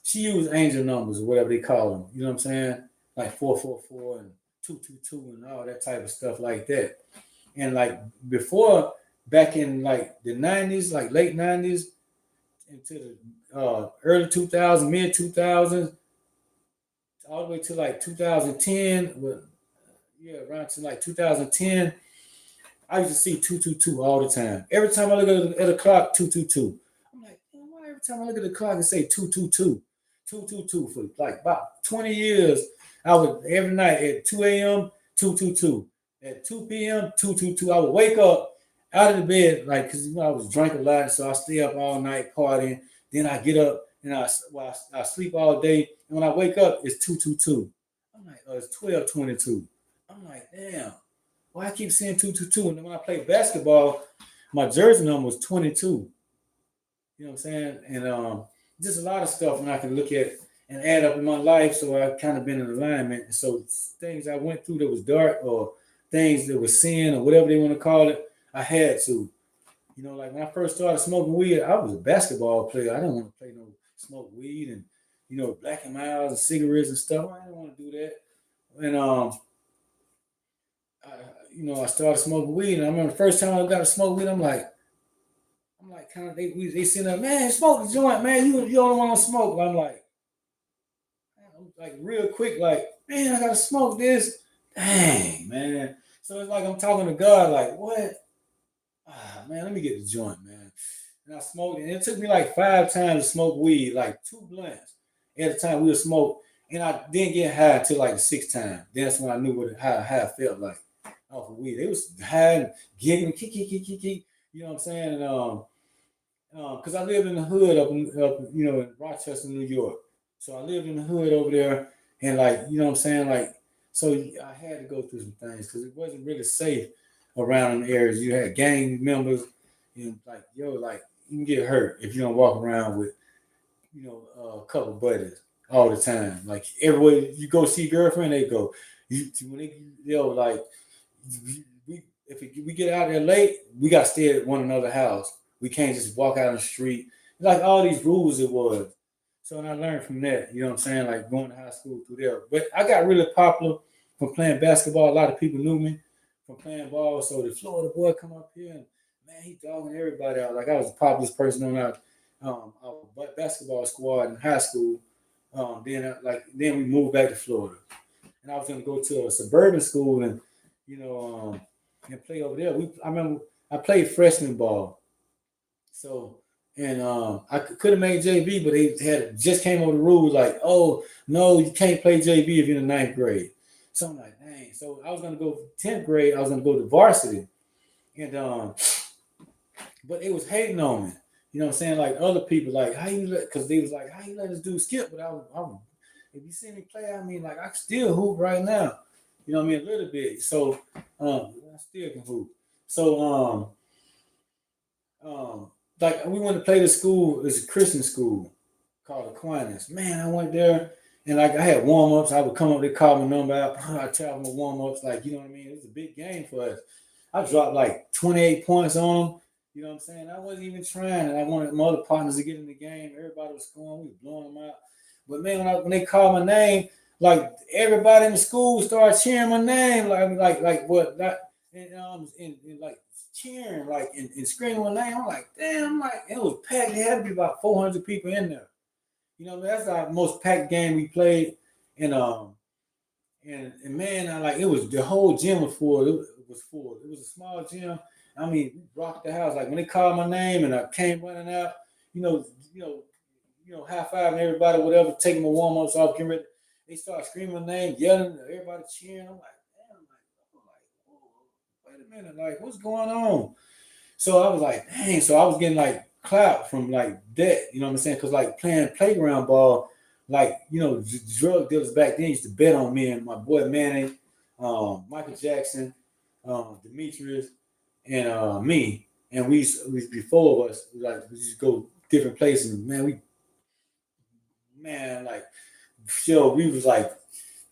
she used angel numbers or whatever they call them. You know what I'm saying? Like 444 and 222 and all that type of stuff like that. And like before, back in like the '90s, like late '90s into the early 2000s, mid 2000s, all the way to like 2010. Well, yeah, around to like 2010. I used to see 222 all the time. Every time I look at the clock, 222. I'm like, why every time I look at the clock and say 222, 222 for like about 20 years, I would every night at 2 a.m., 222. At 2 p.m., 222. I would wake up out of the bed, like, because I was drinking a lot, so I stay up all night partying. Then I get up and I sleep all day. And when I wake up, it's 222. I'm like, oh, it's 1222. I'm like, damn. Why I keep seeing 222? And then when I play basketball, my jersey number was 22. You know what I'm saying? And just a lot of stuff when I can look at and add up in my life. So I've kind of been in alignment. And so things I went through that was dark or things that was sin or whatever they want to call it, I had to. You know, like when I first started smoking weed, I was a basketball player. I didn't want to play no smoke weed and Black and Miles and cigarettes and stuff. I didn't want to do that. And I, I started smoking weed, and I remember the first time I got to smoke weed, I'm like, kind of, they sitting there, man, smoke the joint, man. You don't want to smoke. I'm like real quick, like, man, I gotta smoke this. Dang, man. So it's like I'm talking to God, like, what? Man, let me get the joint, man. And I smoked it. And it took me like 5 times to smoke weed, like 2 blunts at a time. We would smoke, and I didn't get high until like the 6th time. Then that's when I knew how I felt like off of weed. They was high and giggling, kick. You know what I'm saying? And because I lived in the hood up in Rochester, New York. So I lived in the hood over there, and like you know what I'm saying, like so I had to go through some things because it wasn't really safe around in the areas. You had gang members, and like you can get hurt if you don't walk around with a couple buddies all the time. Like everywhere you go see girlfriend, they go. When they like we get out there late, we got to stay at one another's house. We can't just walk out on the street. Like all these rules it was. So and I learned from that, you know what I'm saying? Like going to high school through there. But I got really popular from playing basketball. A lot of people knew me from playing ball. So the Florida boy come up here and man, he dogging everybody out. Like I was the popularest person on our basketball squad in high school. Then we moved back to Florida. And I was gonna go to a suburban school and and play over there. I remember I played freshman ball. So and I could have made JV, but they had just came over the rules like, oh no, you can't play JV if you're in the ninth grade. So I'm like, dang. So I was gonna go 10th grade. I was gonna go to varsity, and but it was hating on me. You know what I'm saying? Like other people, like how you let? Because they was like, how you let us do skip? But if you see me play, I mean, like I can still hoop right now. You know what I mean? A little bit. So I still can hoop. So like we went to play the school. It's a Christian school called Aquinas. Man, I went there and like I had warm ups. I would come up, they call my number out. I tell them the warm ups. Like you know what I mean. It was a big game for us. I dropped like 28 points on them. You know what I'm saying? I wasn't even trying, and I wanted my other partners to get in the game. Everybody was scoring. We was blowing them out. But man, when they called my name, like everybody in the school started cheering my name, like what, and like cheering, like and screaming my name. I'm like, damn, like it was packed. There had to be about 400 people in there. You know, that's our most packed game we played, and and man, I like it was the whole gym was full. It was full. It was a small gym. I mean, we rocked the house. Like when they called my name and I came running out, you know, you know, high fiving everybody, whatever, taking my warm ups off, getting ready. They start screaming my name, yelling, everybody cheering. I'm like, damn, whoa, wait a minute, like what's going on? So I was like, dang. So I was getting like clout from like that, you know what I'm saying? Because like playing playground ball, like drug dealers back then used to bet on me and my boy Manny, Michael Jackson, Demetrius, and me. And we before of us, like we just go different places. Man, like we was like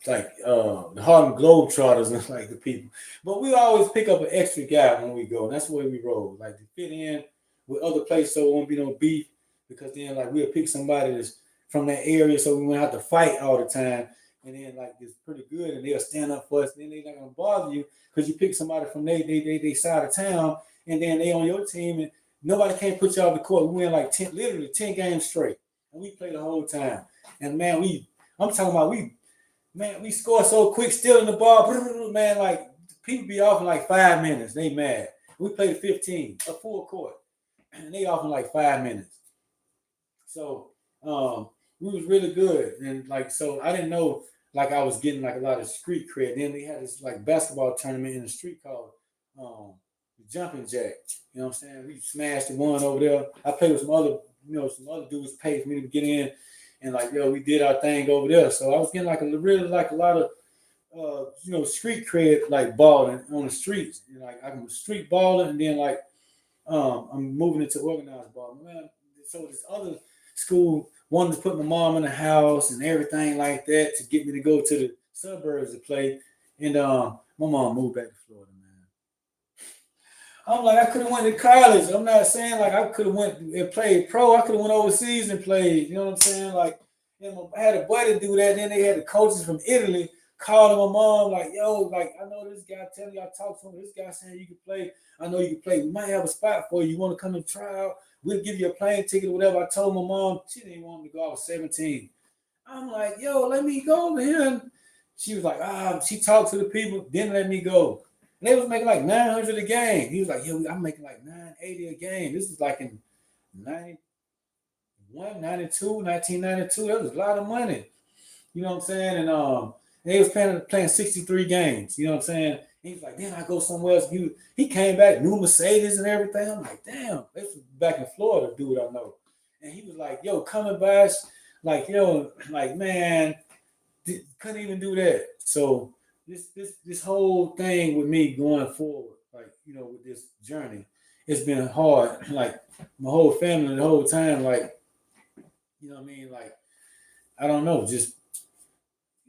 like the Harlem Globetrotters and like the people. But we always pick up an extra guy when we go. And that's the way we roll. Like to fit in with other places so it won't be no beef. Because then like we'll pick somebody that's from that area so we won't have to fight all the time. And then like it's pretty good and they'll stand up for us. And then they're not gonna bother you because you pick somebody from they side of town and then they on your team and nobody can't put you off the court. We win like 10, literally 10 games straight. And we play the whole time. And man, I'm talking about we score so quick, stealing the ball, man, like people be off in like 5 minutes. They mad. We played 15, a full court. And they off in like 5 minutes. So we was really good. And like so I didn't know like I was getting like a lot of street cred. Then they had this like basketball tournament in the street called Jumping Jack. You know what I'm saying? We smashed the one over there. I played with some other dudes paid for me to get in. And like, we did our thing over there. So I was getting like a lot of street cred, like balling on the streets. And like I'm street balling, and then like I'm moving into organized balling. Man, so this other school wanted to put my mom in the house and everything like that to get me to go to the suburbs to play. And my mom moved back to Florida, man. I'm like, I could have went to college. I'm not saying like I could have went and played pro. I could have went overseas and played. You know what I'm saying? Like, I had a buddy do that. And then they had the coaches from Italy calling my mom like, yo, like I know this guy telling you I talked to him. This guy saying you can play. I know you can play. We might have a spot for you. You want to come and try out? We'll give you a plane ticket or whatever. I told my mom she didn't want me to go. I was 17. I'm like, yo, let me go over here. And she was like, she talked to the people, didn't let me go. And they was making like 900 a game. He was like, yo, I'm making like 980 a game. This is like in 91, 92, 1992. That was a lot of money. You know what I'm saying? And they was playing 63 games. You know what I'm saying? He was like, then I go somewhere else. He came back, new Mercedes and everything. I'm like, damn, this was back in Florida, dude I know. And he was like, yo, coming by, like, yo, like, man, couldn't even do that. So this whole thing with me going forward, like, with this journey, it's been hard. Like my whole family the whole time, like, you know what I mean? Like, I don't know, just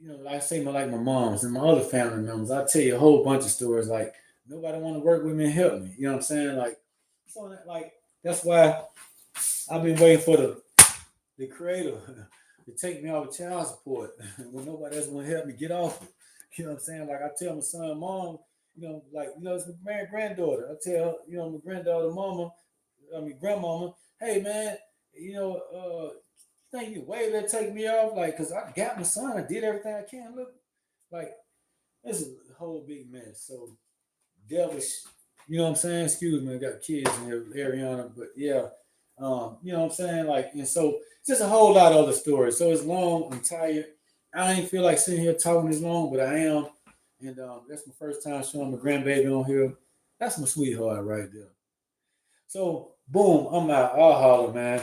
like I say, my moms and my other family members. I tell you a whole bunch of stories. Like nobody want to work with me and help me. You know what I'm saying? Like, so like that's why I've been waiting for the creator to take me off of child support when nobody else want to help me get off it. You know what I'm saying? Like I tell my son, mom, it's my granddaughter. I tell my granddaughter, grandmama, hey man, think you way to take me off? Like, cause I got my son, I did everything I can. Look, like this is a whole big mess. So devilish, you know what I'm saying? Excuse me, I got kids in here, Ariana, but yeah, you know what I'm saying? Like, and so just a whole lot of other stories. So it's long, I'm tired. I ain't feel like sitting here talking this long, but I am. And that's my first time showing my grandbaby on here. That's my sweetheart right there. So boom, I'm out. I'll holler, man.